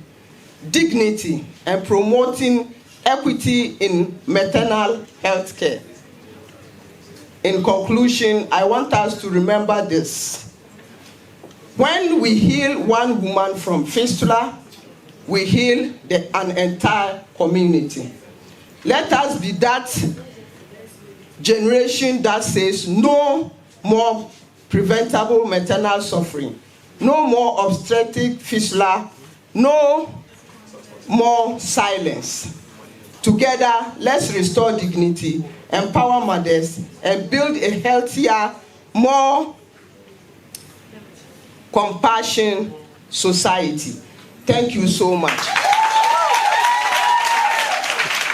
dignity, and promoting equity in maternal health care. In conclusion, I want us to remember this. When we heal one woman from fistula, we heal an entire community. Let us be that generation that says no more preventable maternal suffering, no more obstetric fistula, no more silence. Together, let's restore dignity, empower mothers, and build a healthier, more compassionate society. Thank you so much.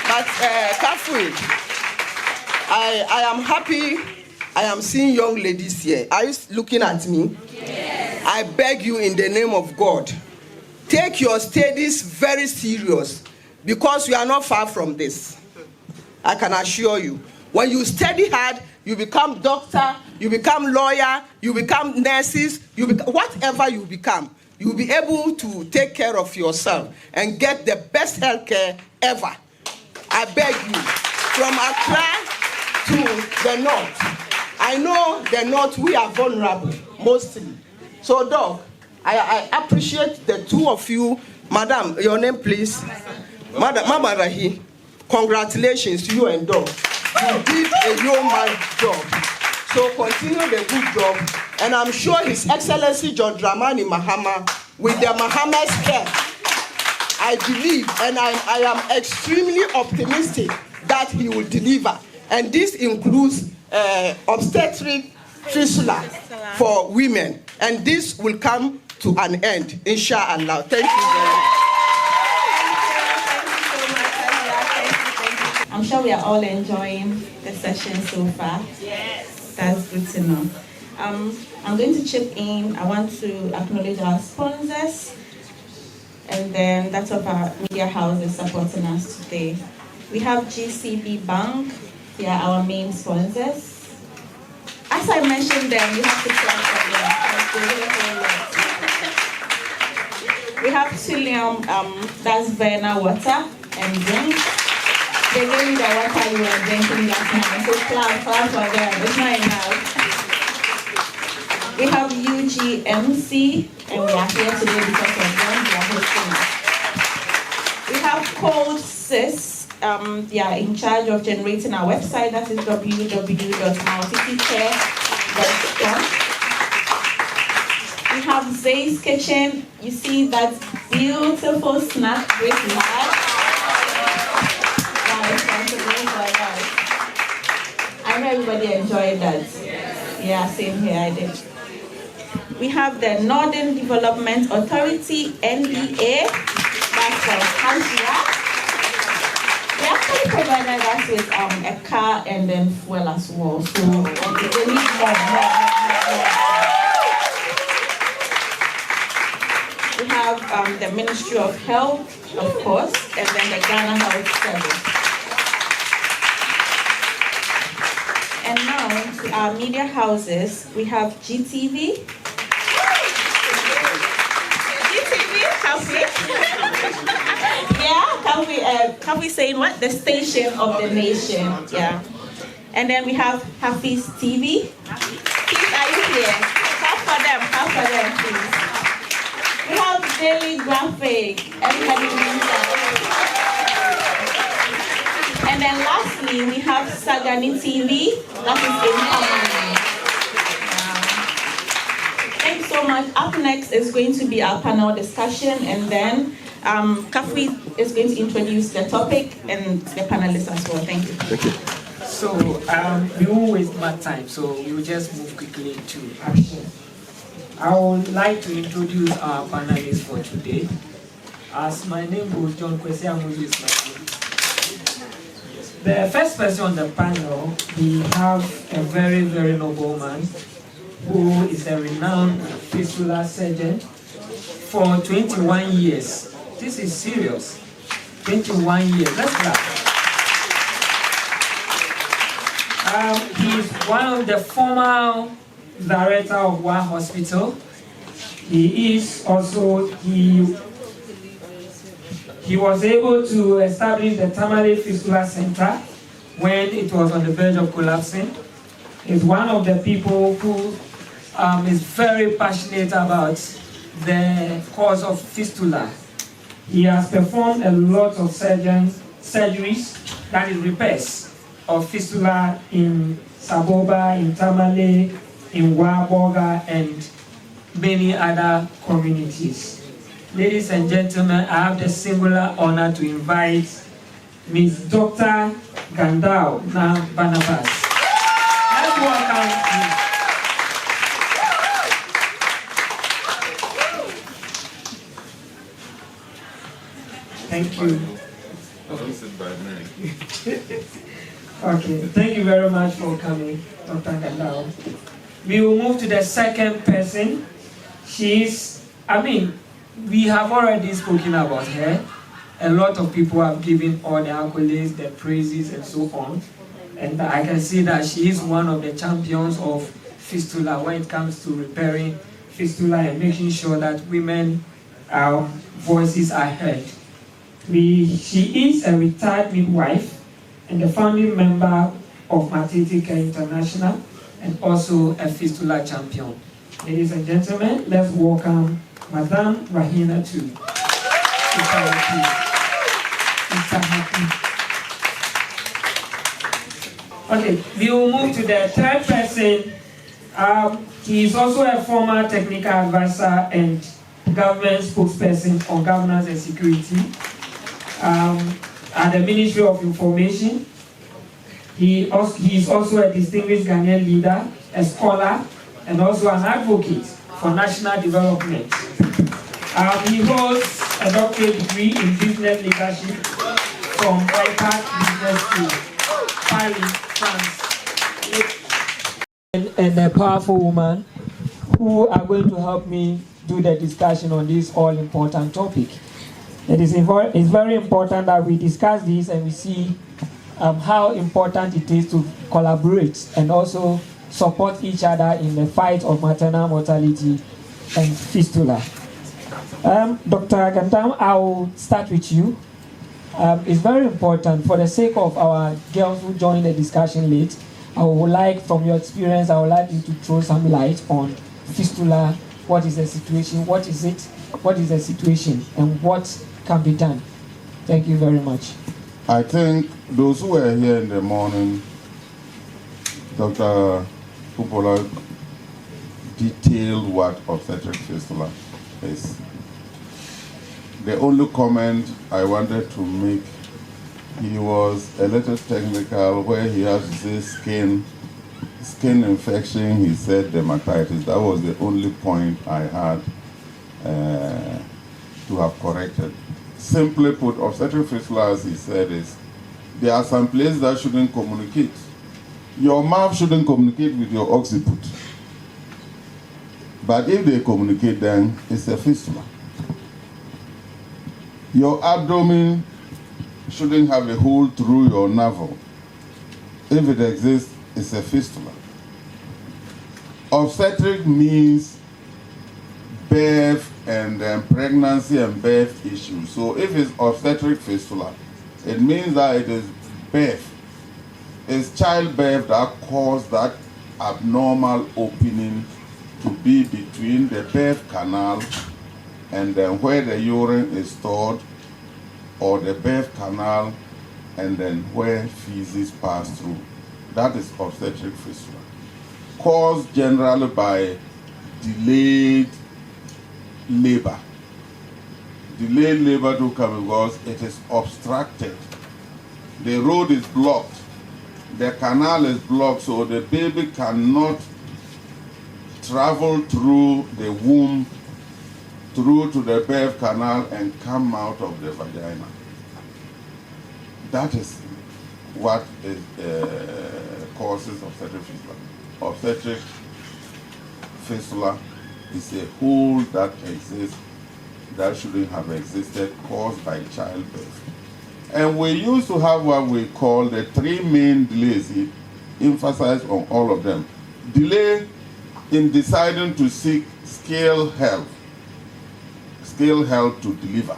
But Kafui, I I am seeing young ladies here. Are you looking at me? Yes. I beg you in the name of God, take your studies very serious, because you are not far from this. I can assure you. When you study hard, you become doctor, you become lawyer, you become nurses, whatever you become, you'll be able to take care of yourself and get the best health care ever. I beg you, from Accra to the north. I know the north, we are vulnerable, mostly. So, Doc, I appreciate the two of you. Madam, your name, please. Madam Rahi, congratulations to you and Doc. You did a yeoman job. So continue the good job. And I'm sure His Excellency John Dramani Mahama, with the Mahama's care, I believe and I am extremely optimistic that he will deliver. And this includes obstetric fistula for women. And this will come to an end, inshallah. Thank you very much. I'm sure we are all enjoying the session so far. Yes. That's good to know. I'm going to chip in. I want to acknowledge our sponsors, and then that's of our media houses supporting us today. We have GCB Bank. They are our main sponsors. As I mentioned them, you have to clap for them. We have Trillium, that's Verna Water and Drink. They gave you the water you were drinking last night. So clap for them. It's not enough. We have UGMC, and we are here today because of them. They are hosting us. We have Cold Sys. They are in charge of generating our website. That is www.maltiticare.com. We have Zay's Kitchen. You see that beautiful snack break we have. I know everybody enjoyed that. Yeah, same here, I did. We have the Northern Development Authority, NDA. That's from Hajia. They actually provided us with a car and then fuel as well. So they need more. We have the Ministry of Health, of course, and then the Ghana Health Service. And now to our media houses, we have GTV. Yeah, can we say what? The station of the nation. Yeah. And then we have Hafiz TV. Please, are you here? Clap for them, please. We have Daily Graphic. Everybody knows that. And then lastly, we have Sagani TV. That is in Thanks so much. Up next is going to be our panel discussion, and then Kafui is going to introduce the topic and the panelists as well. Thank you. Thank you. So we won't waste much time, so we will just move quickly to action. I would like to introduce our panelists for today. As my name goes, John Kwesi Amuzu is my name. The first person on the panel, we have a very, very noble man who is a renowned fistula surgeon for 21 years. This is serious. 21 years. Let's clap. He is one of the former director of one hospital. He is also, he was able to establish the Tamale Fistula Center when it was on the verge of collapsing. He's one of the people who is very passionate about the cause of fistula. He has performed a lot of surgeries, that is repairs, of fistula in Saboba, in Tamale, in Waboga, and many other communities. Ladies and gentlemen, I have the singular honor to invite Ms. Dr. Gandao Na Barnabas. Let's welcome Thank you. Okay, thank you very much for coming, Dr. Gandao. We will move to the second person. We have already spoken about her. A lot of people have given all the accolades, the praises, and so on. And I can see that she is one of the champions of fistula when it comes to repairing fistula and making sure that women's voices are heard. She is a retired midwife and a founding member of Maternal International and also a fistula champion. Ladies and gentlemen, let's welcome Madame Rahina to Okay, we will move to the third person. He is also a former technical advisor and government spokesperson on governance and security at the Ministry of Information. He is also a distinguished Ghanaian leader, a scholar, and also an advocate for national development. He holds a doctorate degree in business leadership from IPAC Business School, Paris, France. And a powerful woman who are going to help me do the discussion on this all-important topic. It's very important that we discuss this and we see how important it is to collaborate and also support each other in the fight of maternal mortality and fistula. Dr. Gandam, I will start with you. It's very important for the sake of our girls who joined the discussion late. I would like, from your experience, I would like you to throw some light on fistula. What is the situation? What is it? What is the situation? And what can be done? Thank you very much. I think those who were here in the morning, Dr. Pupola detailed what obstetric fistula is. The only comment I wanted to make, he was a little technical where he has to say skin infection, he said dermatitis. That was the only point I had to have corrected. Simply put, obstetric fistula, as he said, is there are some places that shouldn't communicate. Your mouth shouldn't communicate with your occiput. But if they communicate, then it's a fistula. Your abdomen shouldn't have a hole through your navel. If it exists, it's a fistula. Obstetric means birth and pregnancy and birth issues. So if it's obstetric fistula, it means that it is birth. It's childbirth that caused that abnormal opening to be between the birth canal and then where the urine is stored, or the birth canal and then where feces pass through. That is obstetric fistula. Caused generally by delayed labor. Delayed labor do come because it is obstructed. The road is blocked. The canal is blocked, so the baby cannot travel through the womb, through to the birth canal and come out of the vagina. That is what causes obstetric fistula. Obstetric fistula is a hole that exists that shouldn't have existed, caused by childbirth. And we used to have what we call the three main delays. He emphasized on all of them. Delay in deciding to seek skilled help to deliver.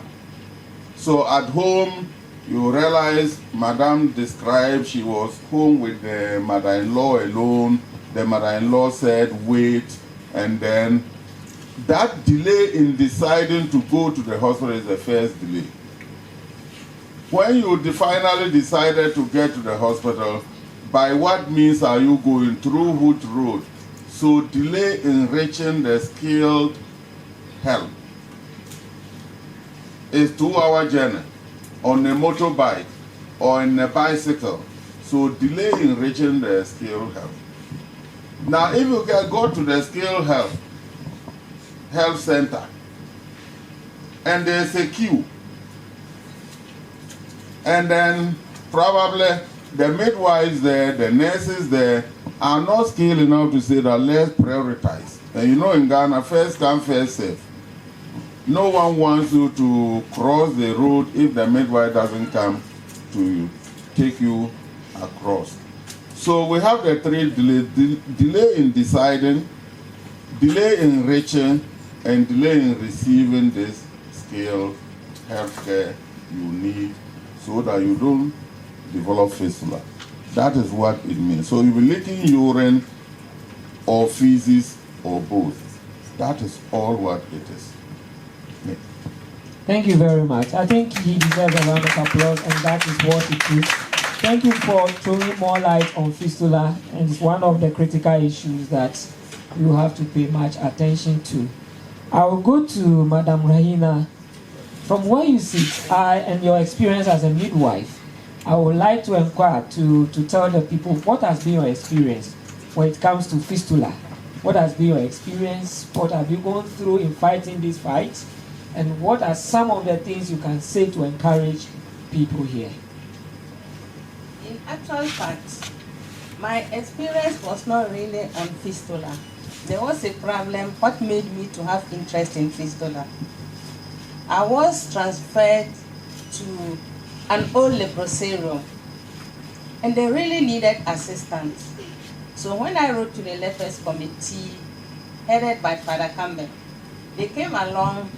So at home, you realize Madame described she was home with the mother-in-law alone. The mother-in-law said wait, and then that delay in deciding to go to the hospital is the first delay. When you finally decided to get to the hospital, by what means are you going? Through which road? So delay in reaching the skilled help is 2-hour journey on a motorbike or in a bicycle. So delay in reaching the skilled help. Now, if you can go to the skilled health center and there's a queue, and then probably the midwives there, the nurses there, are not skilled enough to say that let's prioritize. And you know in Ghana, first come, first serve. No one wants you to cross the road if the midwife doesn't come to take you across. So we have the three delays: delay in deciding, delay in reaching, and delay in receiving this skilled healthcare you need so that you don't develop fistula. That is what it means. So you'll be leaking urine or feces or both. That is all what it is. Yeah. Thank you very much. I think he deserves a round of applause, and that is what it is. Thank you for throwing more light on fistula, and it's one of the critical issues that you have to pay much attention to. I will go to Madam Rahina. From where you sit and your experience as a midwife, I would like to inquire to tell the people what has been your experience when it comes to fistula. What has been your experience? What have you gone through in fighting this fight? And what are some of the things you can say to encourage people here? In actual fact, my experience was not really on fistula. There was a problem. What made me to have interest in fistula? I was transferred to an old leprosarium, and they really needed assistance. So when I wrote to the lepers committee, headed by Father Campbell, they came along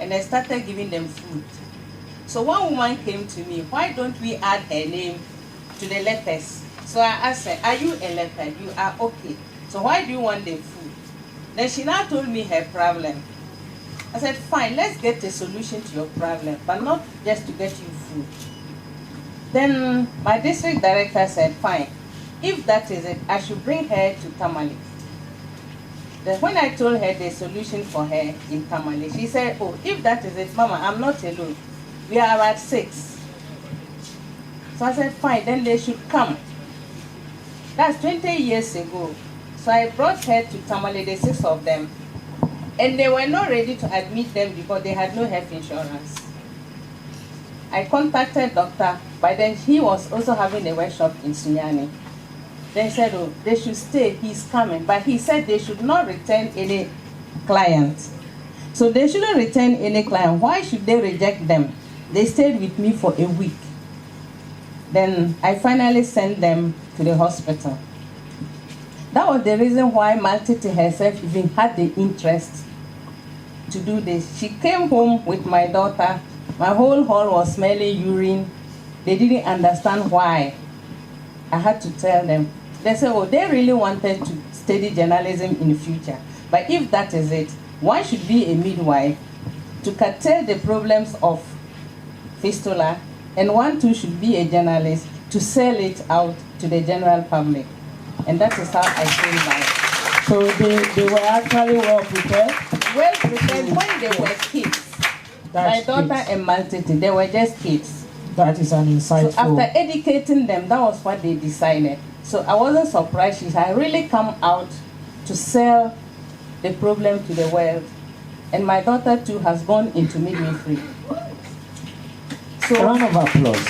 and I started giving them food. So one woman came to me, why don't we add her name to the lepers? So I asked her, are you a leper? You are okay. So why do you want the food? Then she now told me her problem. I said, fine, let's get a solution to your problem, but not just to get you food. Then my district director said, fine, if that is it, I should bring her to Tamale. Then when I told her the solution for her in Tamale, she said, oh, if that is it, Mama, I'm not alone. We are at 6. So I said, fine, then they should come. That's 20 years ago. So I brought her to Tamale, the 6 of them. And they were not ready to admit them because they had no health insurance. I contacted doctor, but then he was also having a workshop in Sunyani. They said, oh, they should stay, he's coming. But he said they should not return any client. So they shouldn't return any client. Why should they reject them? They stayed with me for a week. Then I finally sent them to the hospital. That was the reason why Maltiti herself even had the interest to do this. She came home with my daughter. My whole hall was smelling urine. They didn't understand why. I had to tell them. They said, oh, they really wanted to study journalism in the future. But if that is it, one should be a midwife to curtail the problems of fistula, and one too should be a journalist to sell it out to the general public. And that is how I came by. So they were actually well prepared? Well prepared when they were kids. My daughter and Maltiti, they were just kids. That is an insightful. So after educating them, that was what they decided. So I wasn't surprised. She had really come out to sell the problem to the world. And my daughter too has gone into midwifery. So a round of applause.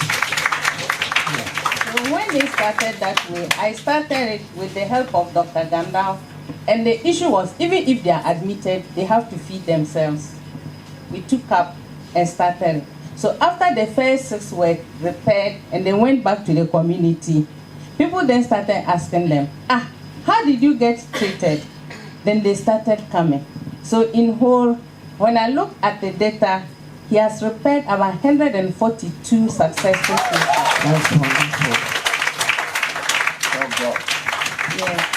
So when they started that way, I started it with the help of Dr. Gandalf. And the issue was, even if they are admitted, they have to feed themselves. We took up and started it. So after the first 6 were repaired and they went back to the community, people then started asking them, how did you get treated? Then they started coming. So in whole, when I look at the data, he has repaired about 142 successful cases. That's wonderful. Yeah.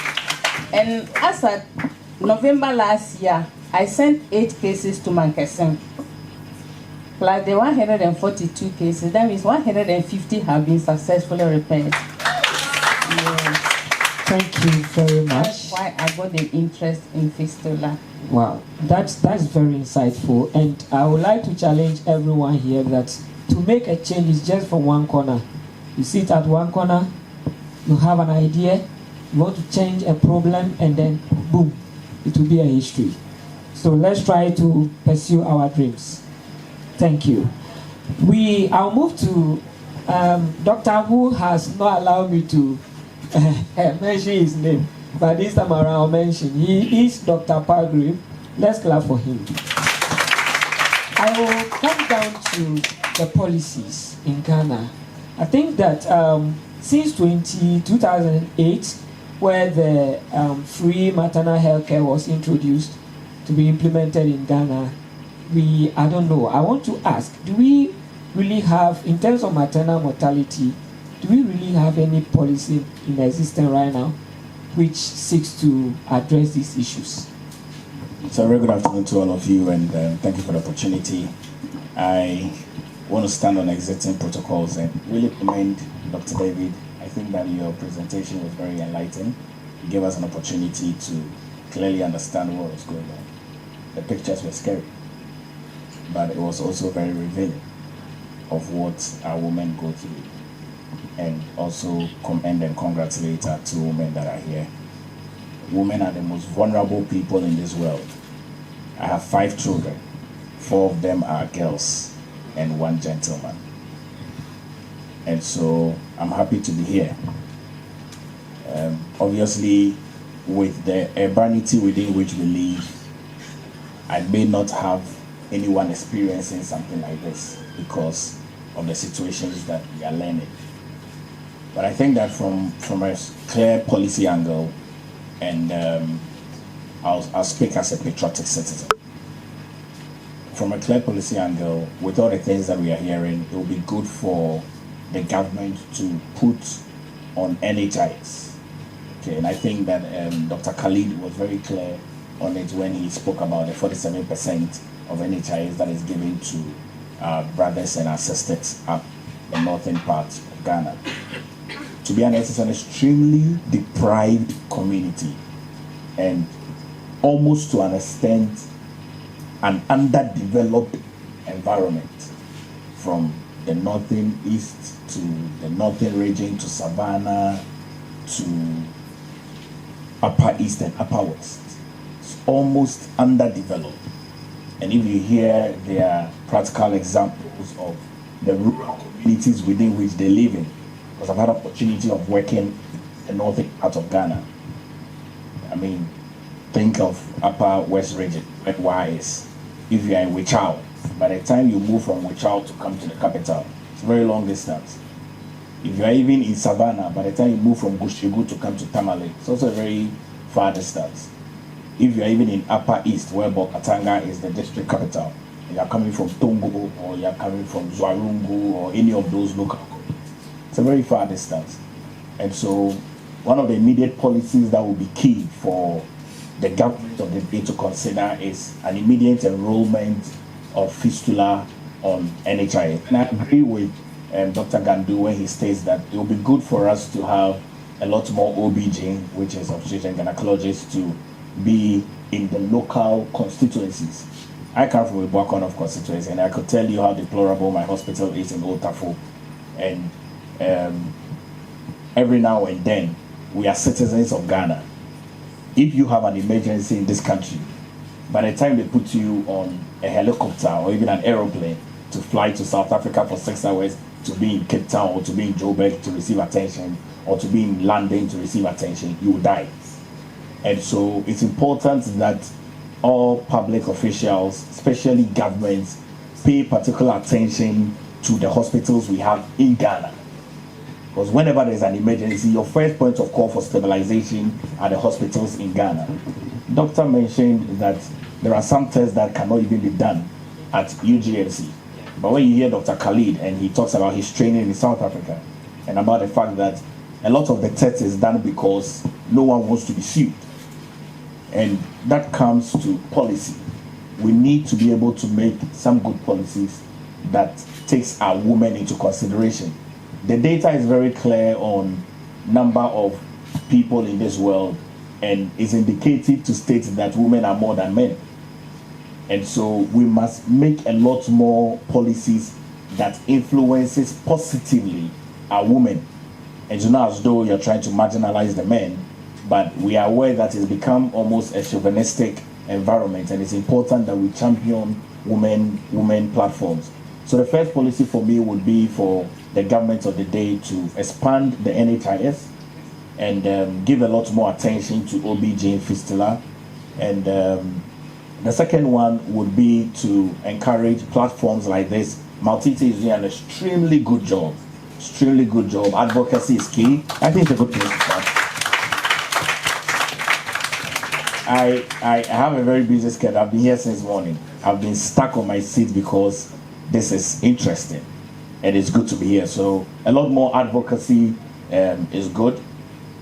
And as at November last year, I sent 8 cases to Mankesim. Plus the 142 cases, that means 150 have been successfully repaired. Yeah. Thank you very much. That's why I got the interest in fistula. Wow, that's very insightful. And I would like to challenge everyone here that to make a change is just from one corner. You sit at one corner, you have an idea, you want to change a problem, and then boom, it will be a history. So let's try to pursue our dreams. Thank you. I'll move to doctor who has not allowed me to mention his name, but this time around I'll mention. He is Dr. Palgrave. Let's clap for him. I will come down to the policies in Ghana. I think that since 2008, where the free maternal health care was introduced to be implemented in Ghana, I don't know. I want to ask, do we really have, in terms of maternal mortality, do we really have any policy in existence right now which seeks to address these issues? So, very good afternoon to all of you, and thank you for the opportunity. I want to stand on existing protocols and really commend Dr. David. I think that your presentation was very enlightening. It gave us an opportunity to clearly understand what was going on. The pictures were scary, but it was also very revealing of what our women go through. And also commend and congratulate our two women that are here. Women are the most vulnerable people in this world. I have 5 children. 4 of them are girls and 1 gentleman. And so I'm happy to be here. Obviously, with the urbanity within which we live, I may not have anyone experiencing something like this because of the situations that we are learning. But I think that from a clear policy angle, and I'll speak as a patriotic citizen. From a clear policy angle, with all the things that we are hearing, it will be good for the government to put on NHIs. Okay, and I think that Dr. Khalid was very clear on it when he spoke about the 47% of NHIs that is given to our brothers and our sisters up the northern part of Ghana. To be honest, it's an extremely deprived community, and almost to an extent, an underdeveloped environment, from the northern east to the northern region to Savannah to upper east and upper west. It's almost underdeveloped. And if you hear their practical examples of the rural communities within which they live in, because I've had an opportunity of working in the northern part of Ghana. I mean, think of upper west region, where Y is. If you are in Wichau, by the time you move from Wichau to come to the capital, it's a very long distance. If you are even in Savannah, by the time you move from Gushegu to come to Tamale, it's also a very far distance. If you are even in upper east, where Bokatanga is the district capital, and you are coming from Tongo, or you are coming from Zwarungu, or any of those local, it's a very far distance. And so one of the immediate policies that will be key for the government of the day to consider is an immediate enrollment of fistula on NHI. And I agree with Dr. Gandu when he states that it will be good for us to have a lot more OBG, which is obstetrician gynecologists, to be in the local constituencies. I come from a Buakonof constituency, and I could tell you how deplorable my hospital is in Old Tafo. And every now and then, we are citizens of Ghana. If you have an emergency in this country, by the time they put you on a helicopter or even an aeroplane to fly to South Africa for 6 hours, to be in Cape Town or to be in Joburg to receive attention, or to be in London to receive attention, you will die. And so it's important that all public officials, especially governments, pay particular attention to the hospitals we have in Ghana. Because whenever there's an emergency, your first point of call for stabilization are the hospitals in Ghana. Doctor mentioned that there are some tests that cannot even be done at UGMC. But when you hear Dr. Khalid and he talks about his training in South Africa and about the fact that a lot of the tests is done because no one wants to be sued. And that comes to policy. We need to be able to make some good policies that takes our women into consideration. The data is very clear on number of people in this world, and is indicative to state that women are more than men. And so we must make a lot more policies that influences positively our women. And it's not as though you're trying to marginalize the men, but we are aware that it's become almost a chauvinistic environment, and it's important that we champion women platforms. So the first policy for me would be for the government of the day to expand the NHIS and give a lot more attention to OB/GYN fistula. And the second one would be to encourage platforms like this. Maltiti is doing an extremely good job. Extremely good job. Advocacy is key. I think it's a good place to start. I have a very busy schedule. I've been here since morning. I've been stuck on my seat because this is interesting and it's good to be here. So a lot more advocacy is good.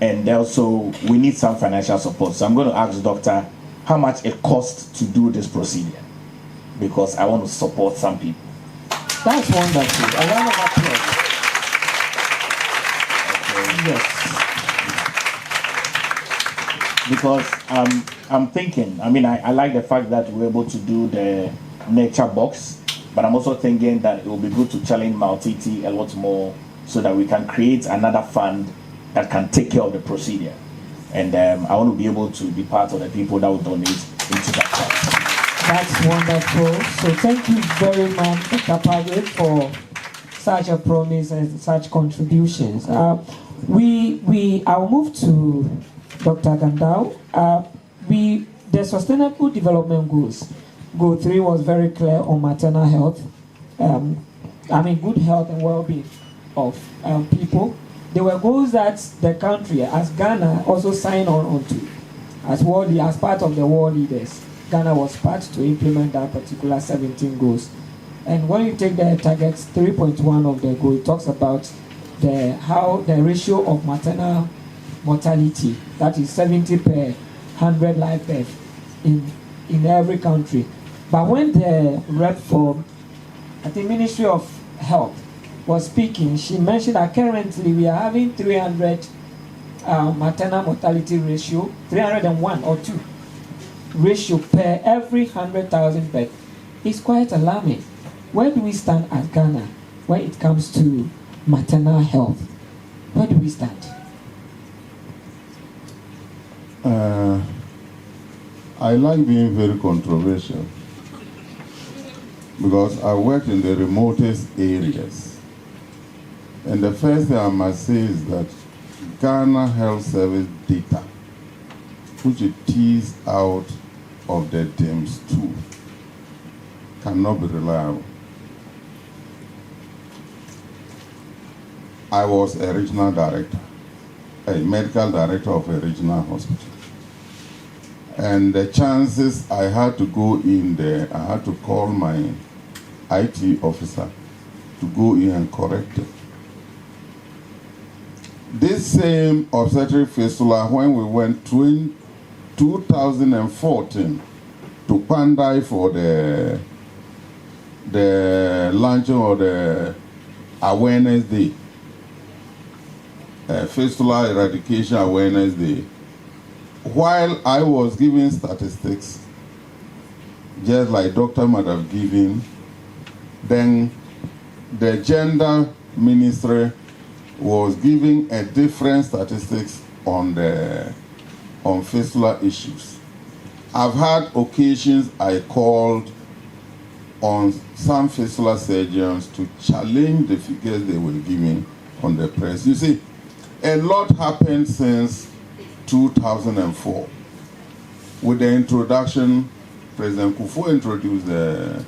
And also we need some financial support. So I'm going to ask the doctor how much it costs to do this procedure, because I want to support some people. That's wonderful. A round of applause. Yes. Because I'm thinking, I like the fact that we're able to do the nature box, but I'm also thinking that it will be good to challenge Maltiti a lot more so that we can create another fund that can take care of the procedure. And I want to be able to be part of the people that will donate into that fund. That's wonderful. So thank you very much, Dr. Pagwe, for such a promise and such contributions. I'll move to Dr. Gandao. The Sustainable Development Goals. Goal 3 was very clear on maternal health. Good health and well-being of people. There were goals that the country, as Ghana, also signed on to as part of the world leaders. Ghana was part to implement that particular 17 goals. And when you take the targets, 3.1 of the goal, it talks about how the ratio of maternal mortality, that is 70 per 100 live birth in every country. But when the rep for, Ministry of Health was speaking, she mentioned that currently we are having 300 maternal mortality ratio, 301 or 2 ratio per every 100,000 births. It's quite alarming. Where do we stand as Ghana when it comes to maternal health? Where do we stand? I like being very controversial because I work in the remotest areas. And the first thing I must say is that Ghana Health Service data, which it teased out of the DIMS 2, cannot be reliable. I was a regional director, a medical director of a regional hospital. And the chances I had to go in there, I had to call my IT officer to go in and correct it. This same obstetric fistula, when we went 2014 to Pandai for the launching of the Awareness Day, Fistula Eradication Awareness Day, while I was giving statistics, just like Dr. might have given, then the gender ministry was giving a different statistics on fistula issues. I've had occasions I called on some fistula surgeons to challenge the figures they were giving on the press. You see, a lot happened since 2004. With the introduction, President Kufuor introduced the,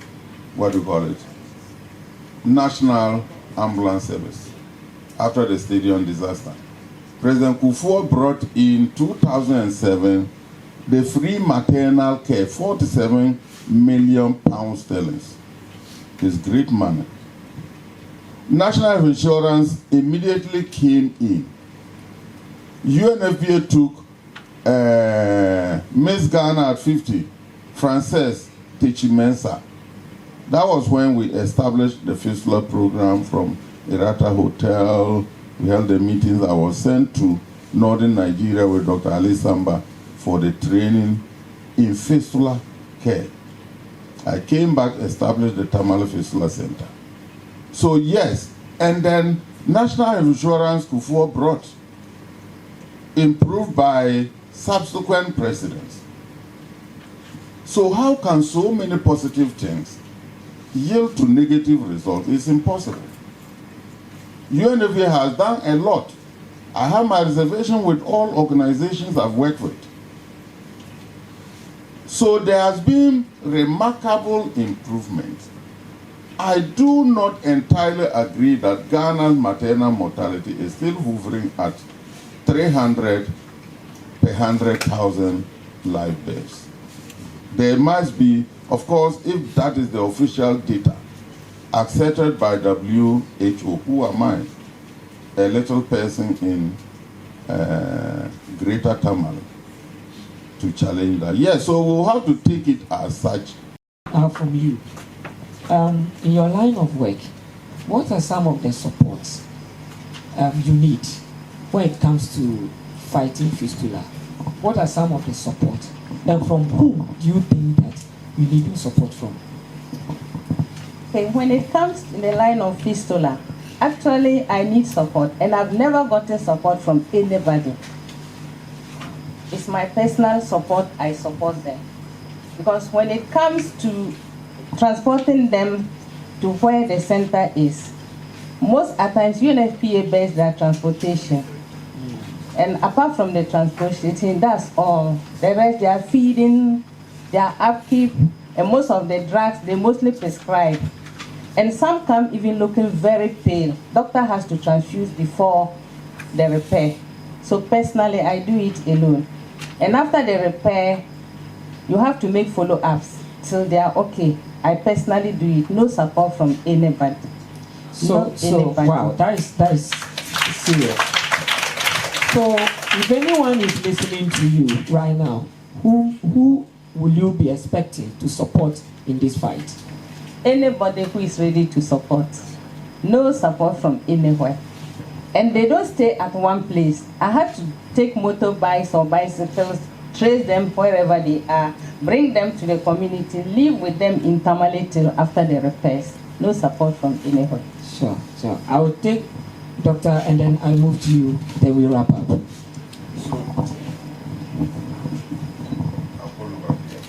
National Ambulance Service after the stadium disaster. President Kufuor brought in 2007 the free maternal care, 47 million pounds sterling. It's great money. National Health Insurance immediately came in. UNFPA took Miss Ghana at 50, Frances Techimensa. That was when we established the fistula program from Irata Hotel. We held the meetings. I was sent to northern Nigeria with Dr. Ali Samba for the training in fistula care. I came back, established the Tamale Fistula Center. So yes, and then National Health Insurance Kufuor brought, improved by subsequent presidents. So how can so many positive things yield to negative results is impossible. UNFPA has done a lot. I have my reservation with all organizations I've worked with. So there has been remarkable improvement. I do not entirely agree that Ghana's maternal mortality is still hovering at 300 per 100,000 live births. There must be, of course, if that is the official data, accepted by WHO, who am I? A little person in Greater Tamale to challenge that. Yes, so we'll have to take it as such. From you, in your line of work, what are some of the supports you need when it comes to fighting fistula? What are some of the support? And from whom do you think that you need support from? Okay, when it comes to the line of fistula, actually I need support, and I've never gotten support from anybody. It's my personal support, I support them. Because when it comes to transporting them to where the center is, most at times UNFPA bears their transportation. And apart from the transportation, that's all. The rest, they are feeding, their upkeep, and most of the drugs, they mostly prescribe. And some come even looking very pale. Doctor has to transfuse before the repair. So personally, I do it alone. And after the repair, you have to make follow-ups till they are okay. I personally do it. No support from anybody. Anybody. Wow, that is serious. So, if anyone is listening to you right now, who will you be expecting to support in this fight? Anybody who is ready to support. No support from anywhere. And they don't stay at one place. I have to take motorbikes or bicycles, trace them wherever they are, bring them to the community, live with them in Tamale till after the repairs. No support from anywhere. Sure. I will take Doctor, and then I move to you, then we wrap up. I'll call over here.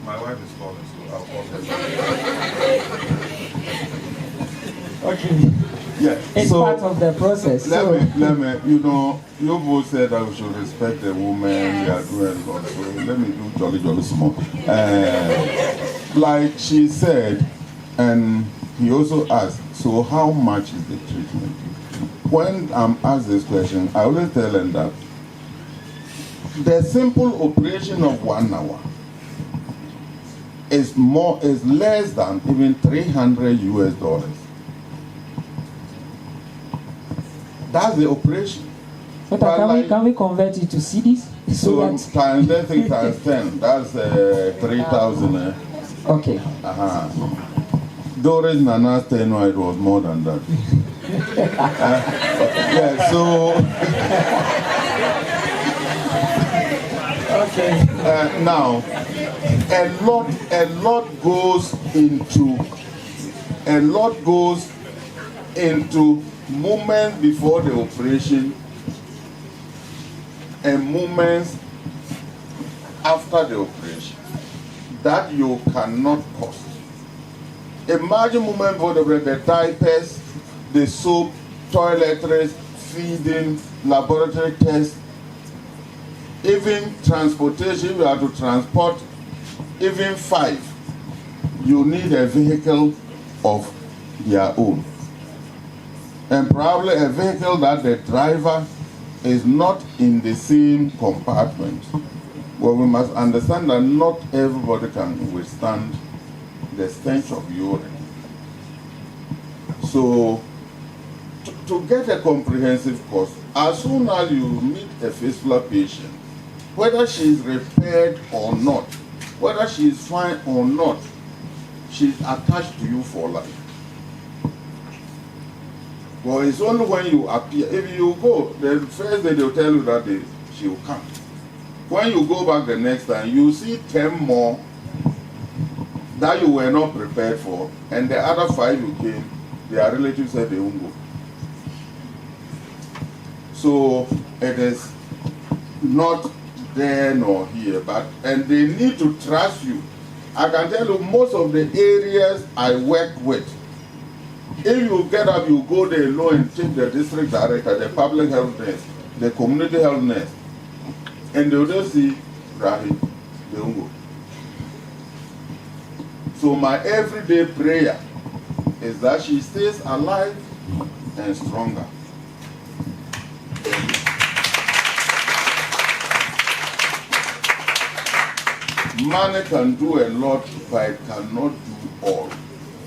My wife is calling, so I'll call her. Okay. Yeah. It's so part of the process. Let me, you know, you both said that we should respect the woman we are doing, so let me do jolly small. Like she said, and he also asked, so how much is the treatment? When I'm asked this question, I always tell them that the simple operation of 1 hour is less than even $300. That's the operation. But can we convert it to CDs? So times, let's say times 10, that's 3,000. Okay. Doris Nana's tenure, it was more than that. Yeah, so okay. Now a lot goes into moments before the operation and moments after the operation that you cannot cost. Imagine moment before the diapers, the soap, toiletries, feeding, laboratory tests, even transportation. You have to transport even 5. You need a vehicle of their own. And probably a vehicle that the driver is not in the same compartment. Well, we must understand that not everybody can withstand the stench of urine. So, to get a comprehensive course, as soon as you meet a fistula patient, whether she is repaired or not, whether she is fine or not, she is attached to you for life. Well, it's only when you appear. If you go, the first day they'll tell you that she will come. When you go back the next time, you see 10 more that you were not prepared for, and the other 5 you came, their relatives said they won't go. So it is not there nor here, and they need to trust you I can tell you most of the areas I work with, if you get up, you go there alone and check the district director, the public health nurse, the community health nurse, and they will just see Rahi, they won't go. So my everyday prayer is that she stays alive and stronger. Money can do a lot, but it cannot do all.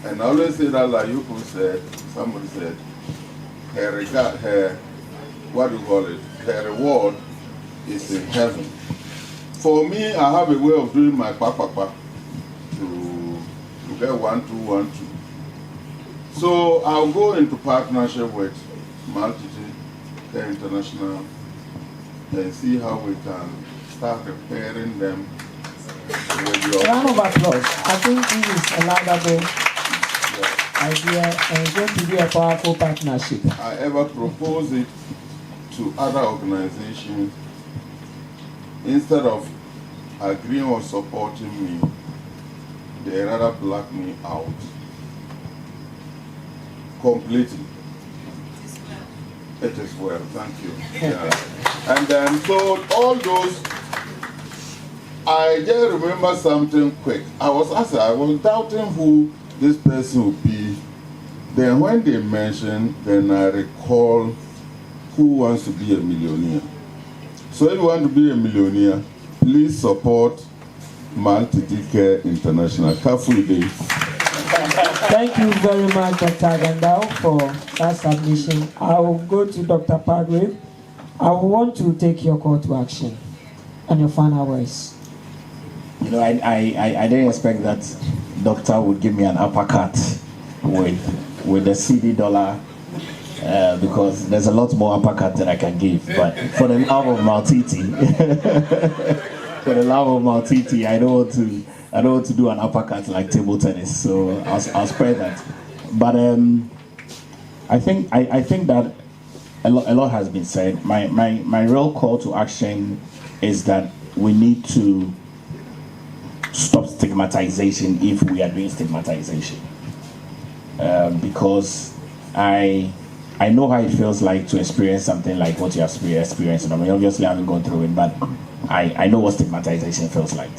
And I always say that, like you said, somebody said, her reward is in heaven. For me, I have a way of doing my papa to get 1, 2, 1, 2. So I'll go into partnership with Maltiti International and see how we can start repairing them. Round of applause. I think this is a laudable idea and going to be a powerful partnership. I ever propose it to other organizations, instead of agreeing or supporting me, they rather black me out completely. It is well, thank you. Yeah. And then, so all those, I just remember something quick. I was doubting who this person would be. Then when they mentioned, then I recall who wants to be a millionaire. So if you want to be a millionaire, please support Maltiti International. Thank you very much, Dr. Gandao, for that submission. I will go to Dr. Padre. I want to take your call to action and your final words. You know, I didn't expect that doctor would give me an uppercut with the CD dollar because there's a lot more uppercut that I can give. But for the love of Maltiti, I don't want to do an uppercut like table tennis. So I'll spare that. But I think that a lot has been said. My real call to action is that we need to stop stigmatization if we are doing stigmatization. Because I know how it feels like to experience something like what you have experienced. I mean, obviously I haven't gone through it, but I know what stigmatization feels like.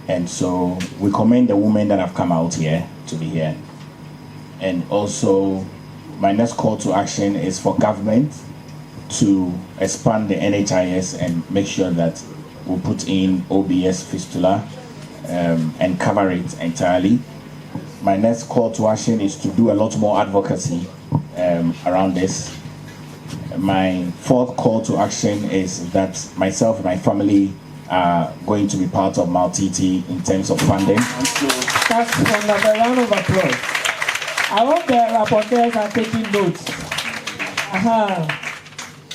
And so we commend the women that have come out here to be here. And also my next call to action is for government to expand the NHIS and make sure that we put in OBS fistula and cover it entirely. My next call to action is to do a lot more advocacy around this. My fourth call to action is that myself and my family are going to be part of Maltiti in terms of funding. That's another round of applause. I hope the rapporteurs are taking notes.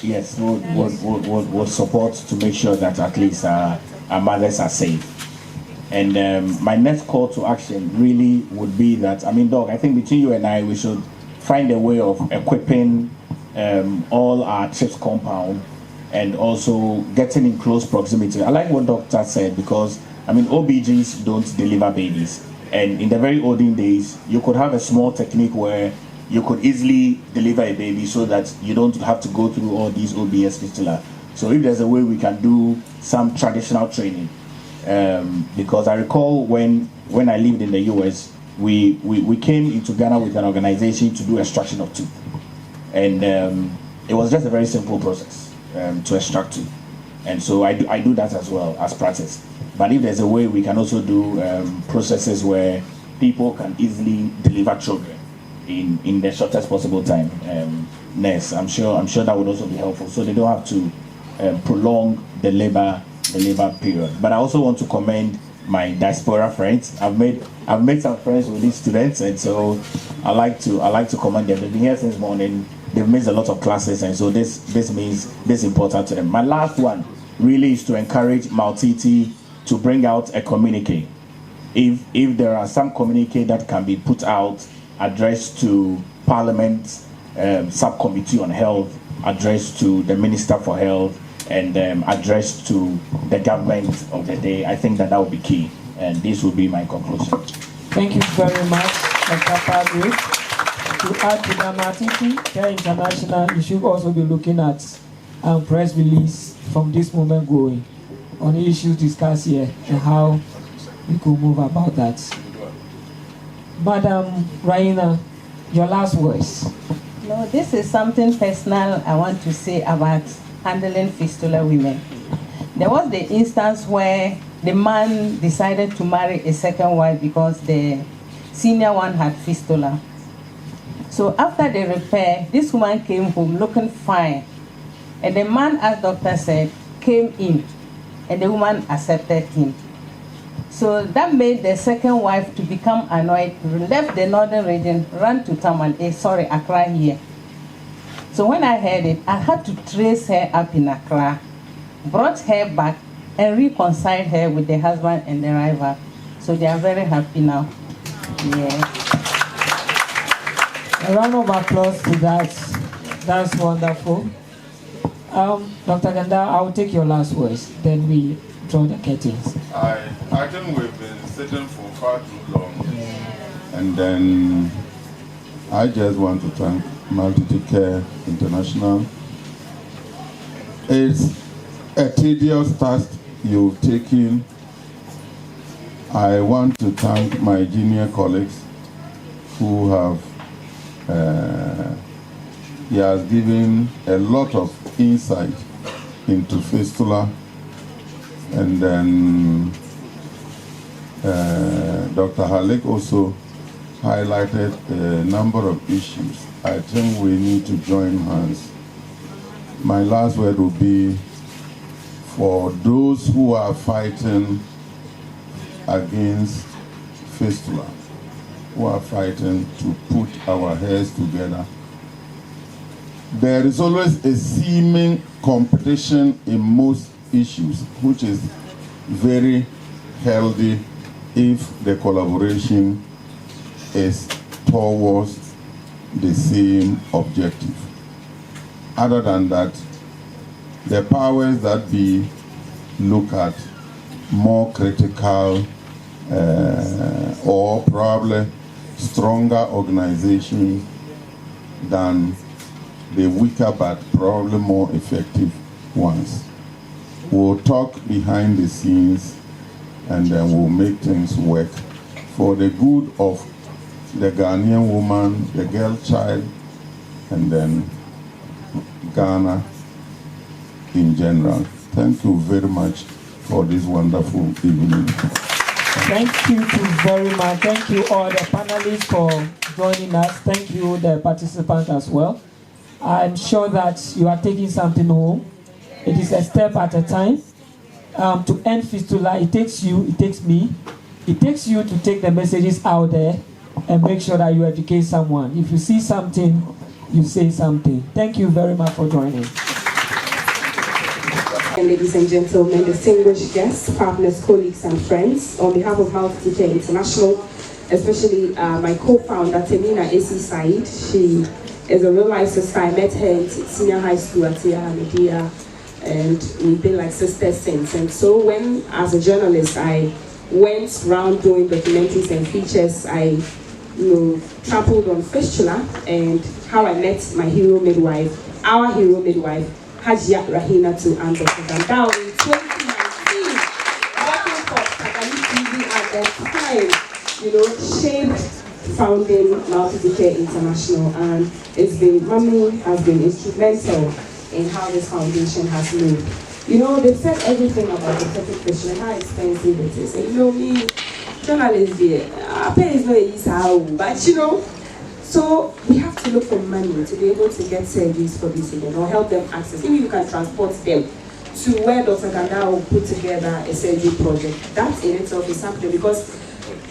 Yes, we'll support to make sure that at least our mothers are safe. And my next call to action really would be that, I mean, Doc, I think between you and I, we should find a way of equipping all our CHIPS compound and also getting in close proximity. I like what Doctor said because, I mean, OBGs don't deliver babies. And in the very olden days, you could have a small technique where you could easily deliver a baby so that you don't have to go through all these OBS fistula. So if there's a way we can do some traditional training, because I recall when I lived in the US, we came into Ghana with an organization to do extraction of tooth. And it was just a very simple process to extract tooth. And so I do that as well as practice. But if there's a way we can also do processes where people can easily deliver children in the shortest possible time, nurse, I'm sure that would also be helpful. So they don't have to prolong the labor period. But I also want to commend my diaspora friends. I've made some friends with these students, and so I like to commend them. They've been here since morning. They've missed a lot of classes, and so this means this is important to them. My last one really is to encourage Maltiti to bring out a communique. If there are some communique that can be put out, addressed to Parliament, subcommittee on health, addressed to the Minister for Health, and addressed to the government of the day, I think that would be key. And this will be my conclusion. Thank you very much, Dr. Padre. To add to the Maternal Care International, you should also be looking at press release from this moment going on the issues discussed here and how we could move about that. Madam Raina, your last words. No, this is something personal I want to say about handling fistula women. There was the instance where the man decided to marry a second wife because the senior one had fistula. So after the repair, this woman came home looking fine. And the man, as doctor said, came in and the woman accepted him. So that made the second wife to become annoyed, left the northern region, ran to Accra here. So when I heard it, I had to trace her up in Accra, brought her back, and reconciled her with the husband and the rival. So they are very happy now. Yeah. A round of applause to that. That's wonderful. Dr. Ganda, I will take your last words, then we draw the curtains. I think we've been sitting for far too long. And then I just want to thank Maltiti Care International. It's a tedious task you've taken. I want to thank my junior colleagues who have he has given a lot of insight into fistula, and then Dr. Halik also highlighted a number of issues. I think we need to join hands. My last word will be for those who are fighting against fistula, who are fighting to put our heads together. There is always a seeming competition in most issues, which is very healthy if the collaboration is towards the same objective. Other than that, the powers that be look at more critical or probably stronger organizations than the weaker but probably more effective ones. We'll talk behind the scenes and then we'll make things work for the good of the Ghanaian woman, the girl child, and then Ghana in general. Thank you very much for this wonderful evening. Thank you very much. Thank you all the panelists for joining us. Thank you the participants as well. I'm sure that you are taking something home. It is a step at a time. To end fistula, it takes you, it takes me, it takes you to take the messages out there and make sure that you educate someone. If you see something, you say something. Thank you very much for joining. Ladies and gentlemen, distinguished guests, partners, colleagues, and friends, on behalf of Maltiti Care International, especially my co-founder, Temina Esi Said. She is a real life sister. I met her in senior high school at Media, and we've been like sisters since. And so when, as a journalist, I went around doing documentaries and features, I trampled on fistula and how I met my hero midwife, our hero midwife, Hajia Rahina to and Dr. Gandao in 2019, working for Tagali TV at that time, shaped founding Maltiti Care International, and Mami has been instrumental in how this foundation has moved. They've said everything about obstetric fistula and how expensive it is. And me, journalists here, our pay is not easy, but so we have to look for money to be able to get service for these women or help them access. Maybe you can transport them to where Dr. Ganda will put together a surgery project. That in itself is something, because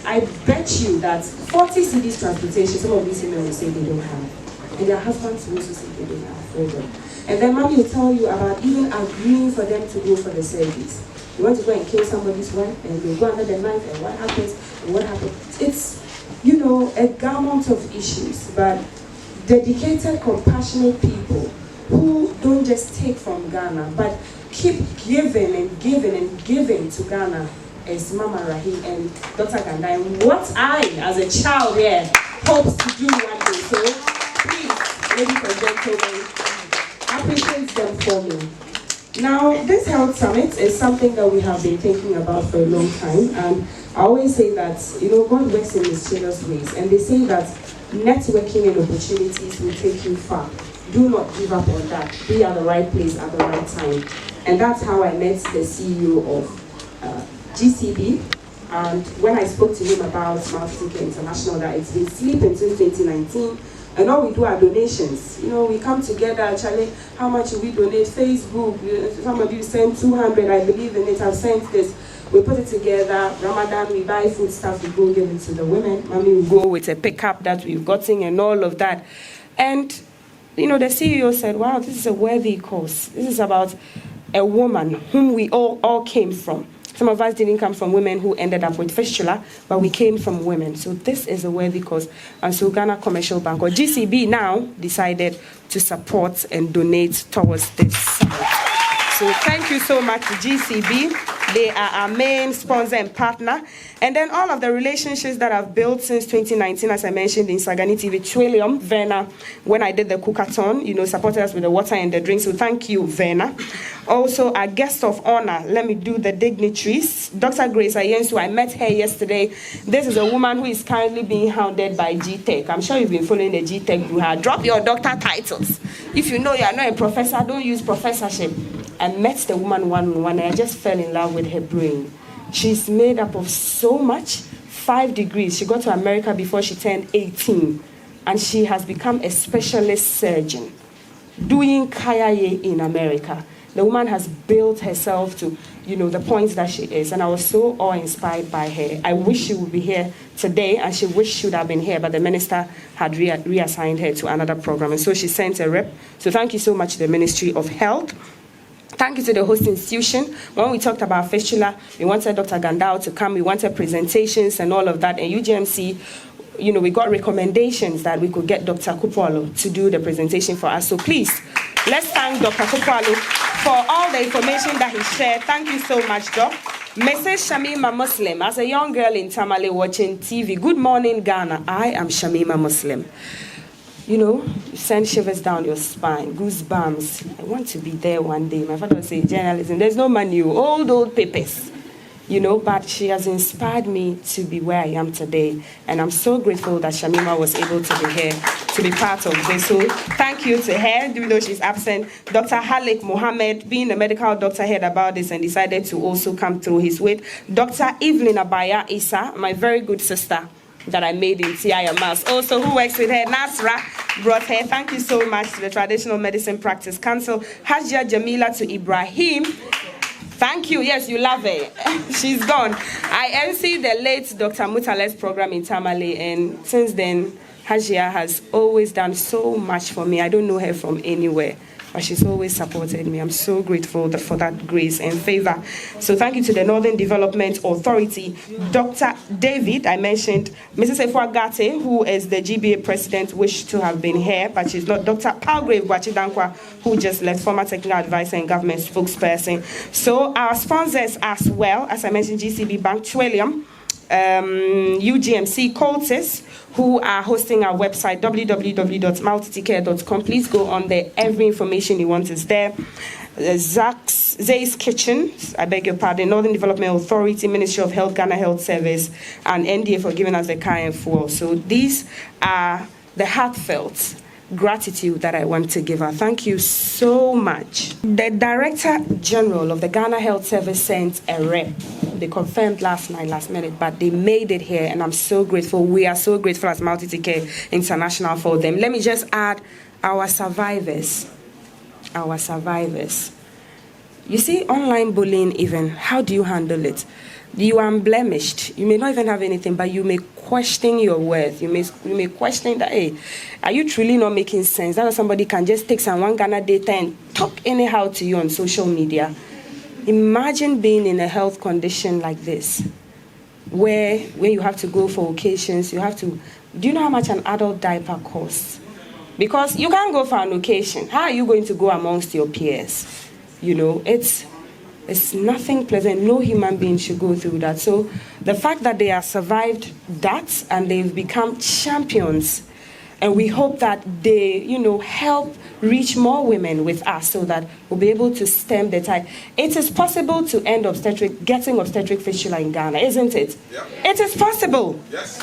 I bet you that 40 cedis transportation, some of these women will say they don't have. And their husbands will also say they don't have. And then mommy will tell you about even agreeing for them to go for the service. You want to go and kill somebody's wife and they go under the knife, and what happens, and what happens. It's, a gamut of issues, but dedicated, compassionate people who don't just take from Ghana, but keep giving and giving and giving to Ghana is Mama Rahim and Dr. Ganda, and what I, as a child here, hopes to do one day. So please, ladies and gentlemen, appreciate them for me. Now, this health summit is something that we have been thinking about for a long time, and I always say that, God works in mysterious ways, and they say that networking and opportunities will take you far. Do not give up on that. Be at the right place at the right time. And that's how I met the CEO of GCB. And when I spoke to him about Maltiti International, that it's been sleeping since 2019, and all we do are donations. We come together, Charlie, how much do we donate? Facebook, some of you send 200, I believe in it, I've sent this. We put it together, Ramadan, we buy food stuff, we go give it to the women. Mommy will go with a pickup that we've gotten and all of that. And, the CEO said, wow, this is a worthy cause. This is about a woman whom we all came from. Some of us didn't come from women who ended up with fistula, but we came from women. So this is a worthy cause. And so Ghana Commercial Bank, or GCB now, decided to support and donate towards this summit. So thank you so much to GCB. They are our main sponsor and partner. And then all of the relationships that I've built since 2019, as I mentioned in Sagani TV, Trillium, Verna, when I did the cookathon, supported us with the water and the drink. So thank you, Verna. Also, our guest of honor, let me do the dignitaries. Dr. Grace Ayensu, I met her yesterday. This is a woman who is currently being hounded by GTech. I'm sure you've been following the GTech group. Drop your doctor titles. If you know you are not a professor, don't use professorship. I met the woman one-on-one, and I just fell in love with her brain. She's made up of so much, 5 degrees. She got to America before she turned 18, and she has become a specialist surgeon doing Kayaye in America. The woman has built herself to, the points that she is, and I was so awe-inspired by her. I wish she would be here today, and she wished she would have been here, but the minister had reassigned her to another program, and so she sent a rep. So thank you so much to the Ministry of Health. Thank you to the host institution. When we talked about fistula, we wanted Dr. Gandao to come. We wanted presentations and all of that. And UGMC, we got recommendations that we could get Dr. Kupwalo to do the presentation for us. So please, let's thank Dr. Kupwalo for all the information that he shared. Thank you so much, Doc. Mrs. Shamima Muslim, as a young girl in Tamale watching TV, good morning, Ghana. I am Shamima Muslim. You send shivers down your spine, goosebumps. I want to be there one day. My father would say, journalism, there's no manual, old papers. But she has inspired me to be where I am today. And I'm so grateful that Shamima was able to be here to be part of this. So thank you to her, even though she's absent. Dr. Halik Mohammed, being the medical doctor, heard about this and decided to also come through his weight. Dr. Evelyn Abaya Isa, my very good sister, that I made in TIMAS. Also, who works with her, Nasra, brought her. Thank you so much to the Traditional Medicine Practice Council. Hajia Jamila to Ibrahim. Thank you. Yes, you love her. She's gone. I MC the late Dr. Mutale's program in Tamale, and since then, Hajia has always done so much for me. I don't know her from anywhere, but she's always supported me. I'm so grateful for that grace and favor. So thank you to the Northern Development Authority. Dr. David, I mentioned, Mrs. Efwagate, who is the GBA president, wished to have been here, but she's not. Dr. Palgrave Wachidankwa, who just left, former technical advisor and government spokesperson. So our sponsors as well, as I mentioned, GCB Bank, Trillium, UGMC, Coltis, who are hosting our website, www.maltiticare.com. Please go on there. Every information you want is there. Zay's Kitchen, I beg your pardon, Northern Development Authority, Ministry of Health, Ghana Health Service, and NDA for giving us the car and fuel. So these are the heartfelt gratitude that I want to give her. Thank you so much. The Director General of the Ghana Health Service sent a rep. They confirmed last minute, but they made it here, and I'm so grateful. We are so grateful as Maltiti Care International for them. Let me just add our survivors. Our survivors. You see, online bullying even, how do you handle it? You are unblemished. You may not even have anything, but you may question your worth. You may question that, hey, are you truly not making sense? That somebody can just take some one Ghana data and talk anyhow to you on social media. Imagine being in a health condition like this, where you have to go for occasions, do you know how much an adult diaper costs? Because you can't go for an occasion. How are you going to go amongst your peers? It's nothing pleasant. No human being should go through that. So the fact that they have survived that and they've become champions, and we hope that they, help reach more women with us so that we'll be able to stem the tide. It is possible to end getting obstetric fistula in Ghana, isn't it? Yeah. It is possible. Yes.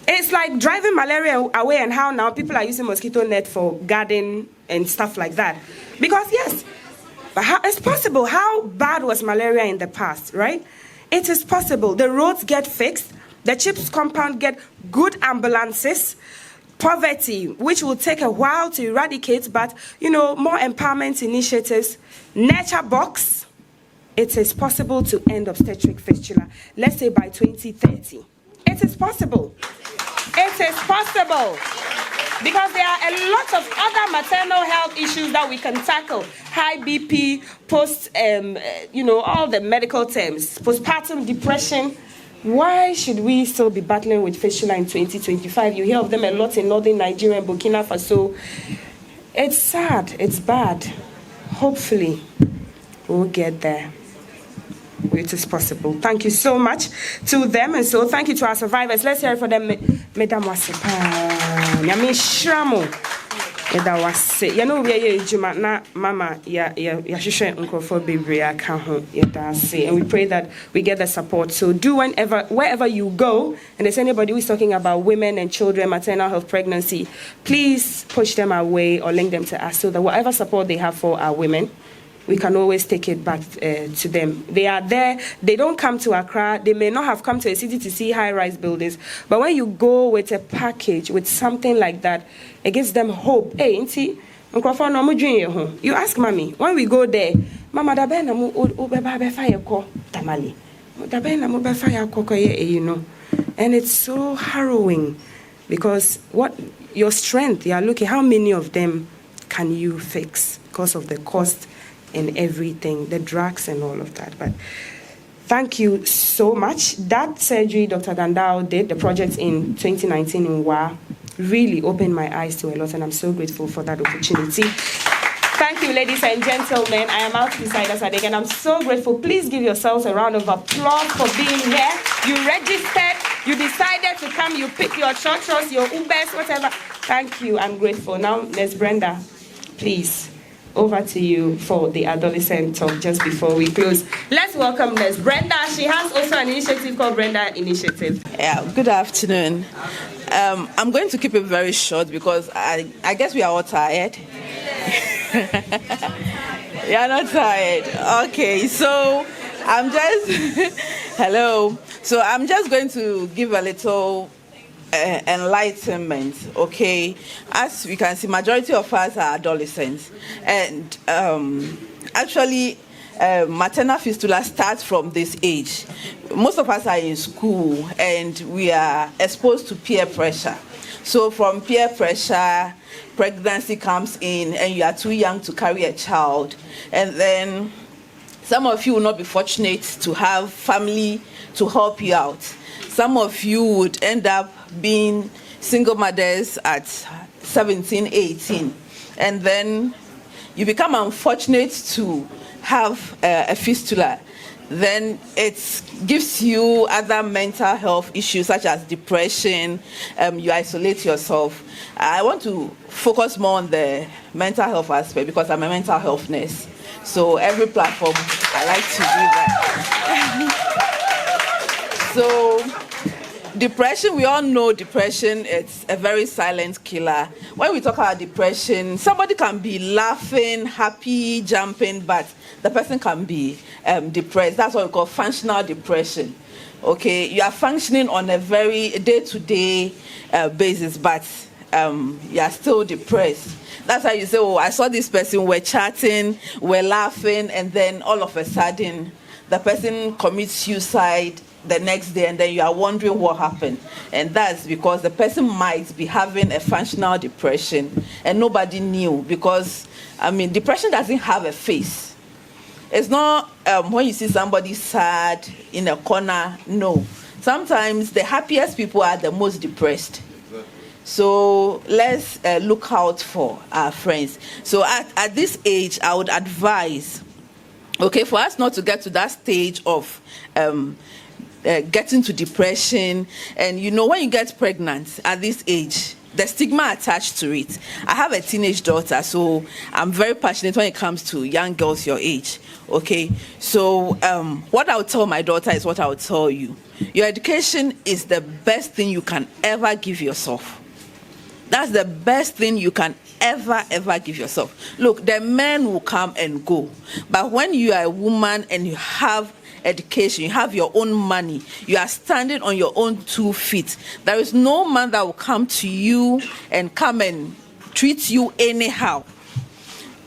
It's like driving malaria away, and how now people are using mosquito net for garden and stuff like that. Because yes, but it's possible. How bad was malaria in the past, right? It is possible. The roads get fixed. The CHIPS compound get good ambulances. Poverty, which will take a while to eradicate, but, more empowerment initiatives. Nature box. It is possible to end obstetric fistula, let's say by 2030. It is possible. It is possible. Because there are a lot of other maternal health issues that we can tackle. High BP, all the medical terms, postpartum depression. Why should we still be battling with fistula in 2025? You hear of them a lot in northern Nigeria and Burkina Faso. It's sad. It's bad. Hopefully, we'll get there. It is possible. Thank you so much to them, and so thank you to our survivors. Let's hear it for them. Madam Wasipa, Yami Shramo, Edawase. We na Mama Yashisha Uncle for Baby Akaho Yedase, and we pray that we get the support. So do wherever you go, and there's anybody who's talking about women and children, maternal health, pregnancy, please push them away or link them to us so that whatever support they have for our women, we can always take it back to them. They are there. They don't come to Accra. They may not have come to a city to see high-rise buildings. But when you go with a package, with something like that, it gives them hope. Hey, you ask Mommy, when we go there, Mama, and it's so harrowing because your strength, you are looking, how many of them can you fix because of the cost and everything, the drugs and all of that. But thank you so much. That surgery Dr. Gandao did, the project in 2019 in WA, really opened my eyes to a lot, and I'm so grateful for that opportunity. Thank you, ladies and gentlemen. I am out beside us again. I'm so grateful. Please give yourselves a round of applause for being here. You registered, you decided to come, you pick your churches, your Ubers, whatever. Thank you. I'm grateful. Now, Ms. Brenda, please. Over to you for the adolescent talk just before we close. Let's welcome Ms. Brenda. She has also an initiative called Brenda Initiative. Yeah, good afternoon. I'm going to keep it very short because I guess we are all tired. You're not tired. Okay, so I'm just... Hello. So I'm just going to give a little enlightenment, okay? As we can see, majority of us are adolescents, and actually maternal fistula starts from this age. Most of us are in school and we are exposed to peer pressure. So from peer pressure, pregnancy comes in and you are too young to carry a child, and then some of you will not be fortunate to have family to help you out. Some of you would end up being single mothers at 17, 18, and then you become unfortunate to have a fistula. Then it gives you other mental health issues such as depression. You isolate yourself. I want to focus more on the mental health aspect because I'm a mental health nurse. So every platform I like to do that. So depression, we all know depression, it's a very silent killer. When we talk about depression, somebody can be laughing, happy, jumping, but the person can be depressed. That's what we call functional depression. Okay, you are functioning on a very day-to-day basis, but you are still depressed. That's how you say, oh, I saw this person, we're chatting, we're laughing, and then all of a sudden, the person commits suicide the next day, and then you are wondering what happened. And that's because the person might be having a functional depression, and nobody knew, because, I mean, depression doesn't have a face. It's not when you see somebody sad in a corner, no. Sometimes the happiest people are the most depressed. So let's look out for our friends. So at this age, I would advise Okay, for us not to get to that stage of getting to depression, and you know, when you get pregnant at this age, the stigma attached to it. I have a teenage daughter, so I'm very passionate when it comes to young girls your age. Okay, so what I would tell my daughter is what I would tell you. Your education is the best thing you can ever give yourself. That's the best thing you can ever give yourself. Look, the men will come and go, but when you are a woman and you have education, you have your own money, you are standing on your own 2 feet, there is no man that will come to you and come and treat you anyhow.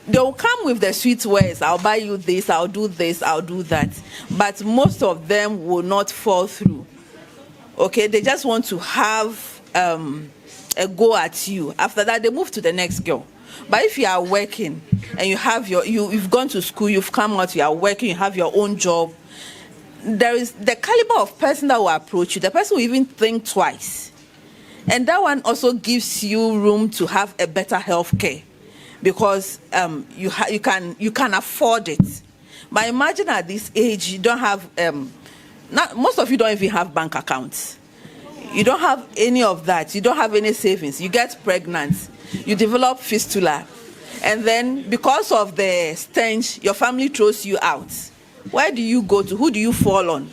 They will come with the sweet words, I'll buy you this, I'll do this, I'll do that, but most of them will not fall through. Okay, they just want to have a go at you. After that, they move to the next girl. But if you are working and you have you've gone to school, you've come out, you are working, you have your own job, there is the caliber of person that will approach you. The person will even think twice, and that one also gives you room to have a better health care, because you can afford it. But imagine at this age, you don't have most of you don't even have bank accounts. You don't have any of that. You don't have any savings. You get pregnant, you develop fistula, and then because of the stench, your family throws you out. Where do you go to? Who do you fall on?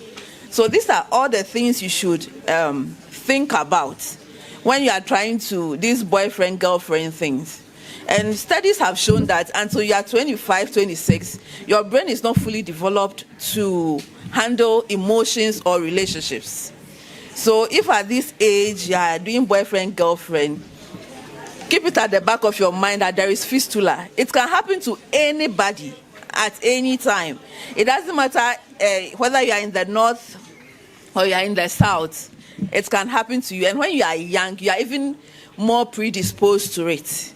So these are all the things you should think about when you are trying to, these boyfriend, girlfriend things. And studies have shown that until you are 25, 26, your brain is not fully developed to handle emotions or relationships. So if at this age you are doing boyfriend, girlfriend, keep it at the back of your mind that there is fistula. It can happen to anybody at any time. It doesn't matter whether you are in the north or you are in the south. It can happen to you. And when you are young, you are even more predisposed to it.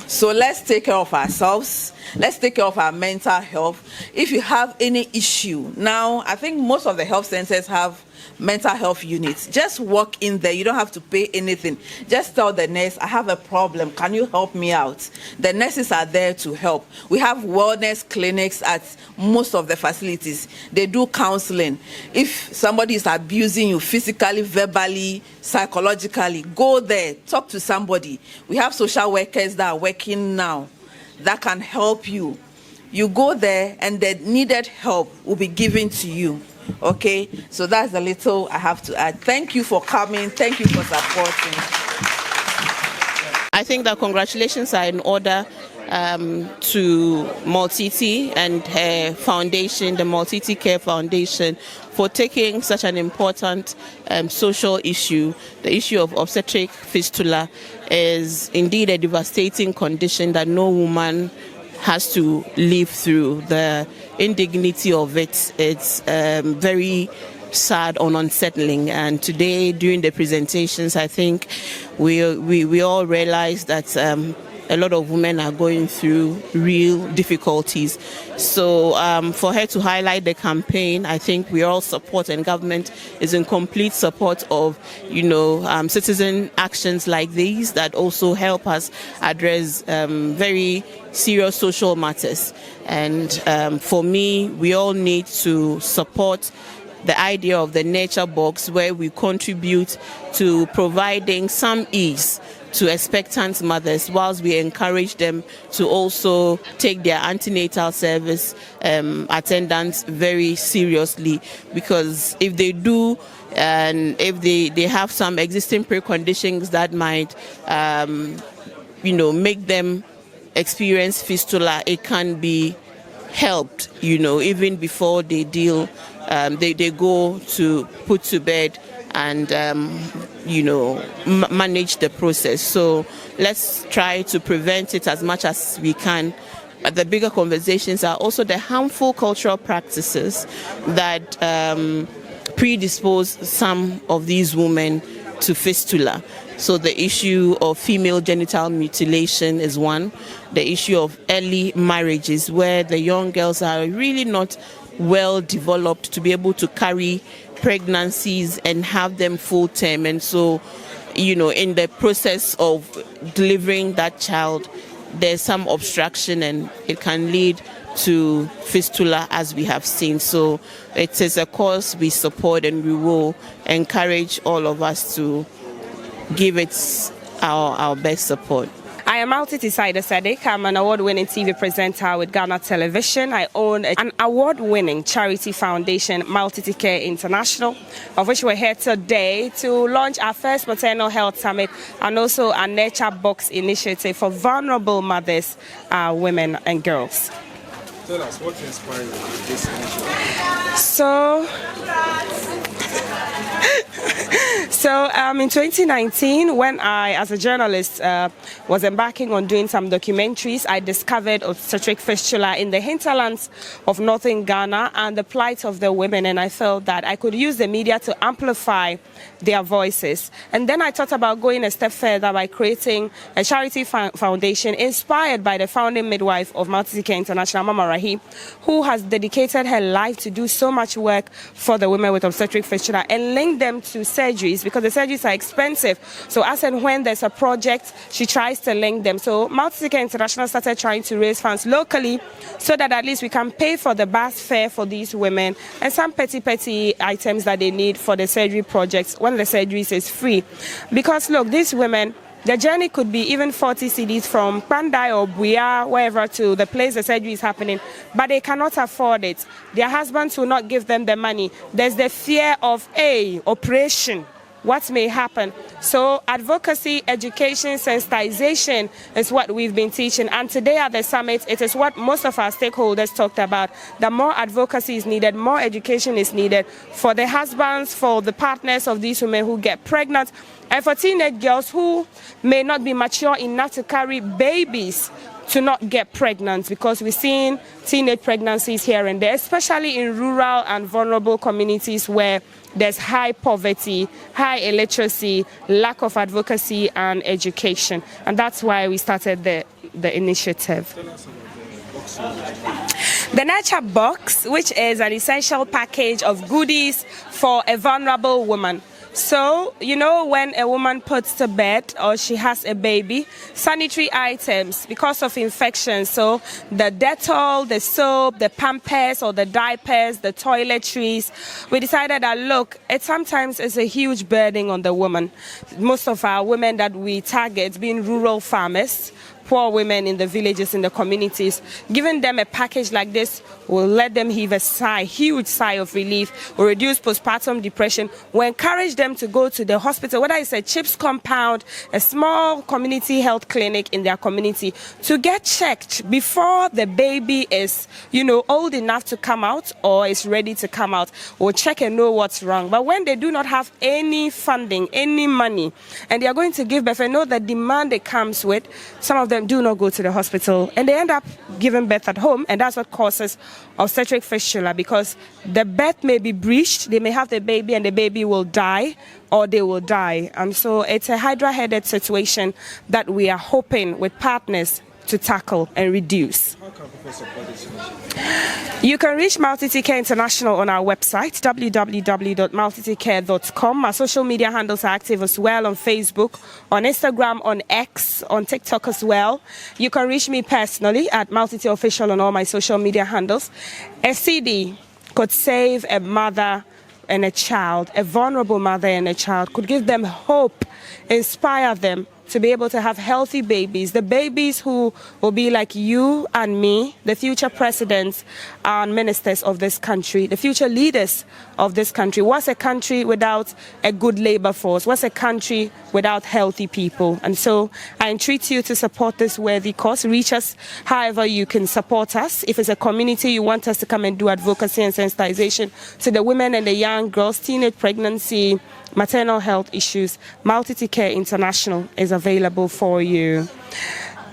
So let's take care of ourselves. Let's take care of our mental health. If you have any issue, now I think most of the health centers have mental health units. Just walk in there. You don't have to pay anything. Just tell the nurse, I have a problem. Can you help me out? The nurses are there to help. We have wellness clinics at most of the facilities. They do counseling. If somebody is abusing you physically, verbally, psychologically, go there. Talk to somebody. We have social workers that are working now that can help you. You go there and the needed help will be given to you. Okay, so that's a little I have to add. Thank you for coming. Thank you for supporting. I think that congratulations are in order to Maltiti and her foundation, the Maltiti Care Foundation, for taking such an important social issue. The issue of obstetric fistula is indeed a devastating condition that no woman has to live through. The indignity of it, it's very sad and unsettling. And today, during the presentations, I think we all realize that a lot of women are going through real difficulties. So for her to highlight the campaign, I think we all support, and government is in complete support of, citizen actions like these that also help us address very serious social matters. And for me, we all need to support the idea of the nature box, where we contribute to providing some ease to expectant mothers, whilst we encourage them to also take their antenatal service attendance very seriously. Because if they do, and if they have some existing preconditions that might make them experience fistula, it can be helped, even before they deal, they go to put to bed and manage the process. So let's try to prevent it as much as we can. But the bigger conversations are also the harmful cultural practices that predispose some of these women to fistula. So the issue of female genital mutilation is one. The issue of early marriages, where the young girls are really not well developed to be able to carry pregnancies and have them full term. And so, in the process of delivering that child, there's some obstruction and it can lead to fistula, as we have seen. So it is a cause we support, and we will encourage all of us to give it our best support. I am Maltiti Sadiq. I'm an award-winning TV presenter with Ghana Television. I own an award-winning charity foundation, Maltiti Care International, of which we're here today to launch our first maternal health summit and also a Nature Box initiative for vulnerable mothers, women and girls. Tell us, what inspired you in this initiative? In 2019, when I, as a journalist, was embarking on doing some documentaries, I discovered obstetric fistula in the hinterlands of northern Ghana and the plight of the women, and I felt that I could use the media to amplify their voices. And then I thought about going a step further by creating a charity foundation inspired by the founding midwife of Maltiti Care International, Mama Rahi, who has dedicated her life to do so much work for the women with obstetric fistula and link them to surgeries, because the surgeries are expensive. So as and when there's a project, she tries to link them. So Maltiti Care International started trying to raise funds locally so that at least we can pay for the bus fare for these women and some petty items that they need for the surgery projects when the surgeries is free. Because look, these women, the journey could be even 40 cedis from Pandai or Buya, wherever, to the place the surgery is happening, but they cannot afford it. Their husbands will not give them the money. There's the fear of operation. What may happen? So advocacy, education, sensitization is what we've been teaching. And today at the summit, it is what most of our stakeholders talked about. The more advocacy is needed, more education is needed for the husbands, for the partners of these women who get pregnant, and for teenage girls who may not be mature enough to carry babies to not get pregnant, because we're seeing teenage pregnancies here and there, especially in rural and vulnerable communities where there's high poverty, high illiteracy, lack of advocacy and education. And that's why we started the initiative. The Nature Box, which is an essential package of goodies for a vulnerable woman. So, you know, when a woman puts to bed or she has a baby, sanitary items because of infections, so the Dettol, the soap, the Pampers or the diapers, the toiletries, we decided that, look, it sometimes is a huge burden on the woman. Most of our women that we target being rural farmers, poor women in the villages, in the communities, giving them a package like this will let them heave a sigh, huge sigh of relief, will reduce postpartum depression, will encourage them to go to the hospital, whether it's a CHIPS compound, a small community health clinic in their community, to get checked before the baby is, old enough to come out or is ready to come out. We'll check and know what's wrong. But when they do not have any funding, any money, and they are going to give birth and know the demand that comes with, some of them do not go to the hospital and they end up giving birth at home, and that's what causes obstetric fistula, because the birth may be breached, they may have the baby and the baby will die or they will die. And so it's a hydra-headed situation that we are hoping with partners to tackle and reduce. How can people support this initiative? You can reach Maltiti Care International on our website, www.maltiticare.com. Our social media handles are active as well on Facebook, on Instagram, on X, on TikTok as well. You can reach me personally at Maltiti Official on all my social media handles. A CD could save a mother and a child, a vulnerable mother and a child, could give them hope, inspire them to be able to have healthy babies, the babies who will be like you and me, the future presidents and ministers of this country, the future leaders of this country. What's a country without a good labor force? What's a country without healthy people? And so I entreat you to support this worthy cause. Reach us however you can support us. If it's a community you want us to come and do advocacy and sensitization to the women and the young girls, teenage pregnancy, maternal health issues, Maltiti Care International is available for you.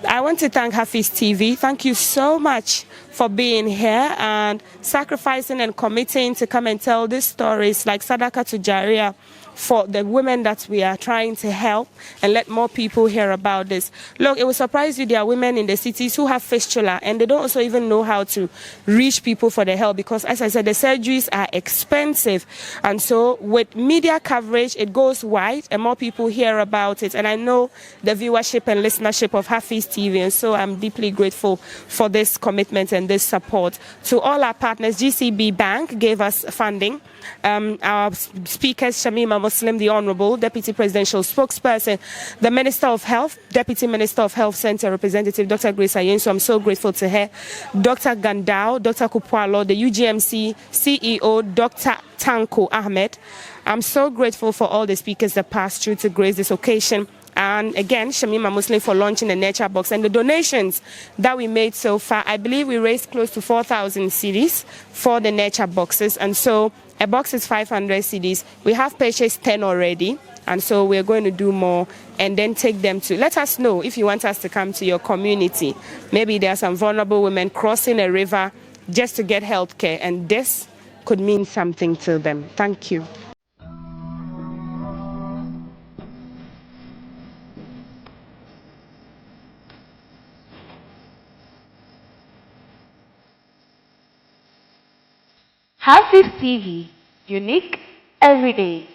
I want to thank Hafiz TV. Thank you so much for being here and sacrificing and committing to come and tell these stories like Sadaka to Jaria for the women that we are trying to help and let more people hear about this. Look, it will surprise you, there are women in the cities who have fistula and they don't also even know how to reach people for the help, because as I said, the surgeries are expensive. And so with media coverage, it goes wide and more people hear about it. And I know the viewership and listenership of Hafiz Times TV. And so I'm deeply grateful for this commitment and this support. To all our partners, GCB Bank gave us funding. Our speakers, Shamima Muslim, the Honorable Deputy Presidential Spokesperson, the Minister of Health, Deputy Minister of Health Center Representative Dr. Grace Ayenso, I'm so grateful to her, Dr. Gandao, Dr. Kupwalo, the UGMC CEO, Dr. Tanko Ahmed. I'm so grateful for all the speakers that passed through to grace this occasion. And again, Shamima Muslim for launching the Nature Box and the donations that we made so far. I believe we raised close to 4,000 cedis for the Nature Boxes. And so a box is 500 cedis. We have purchased 10 already. And so we're going to do more and then take them to, let us know if you want us to come to your community. Maybe there are some vulnerable women crossing a river just to get health care. And this could mean something to them. Thank you. Have this TV, unique every day.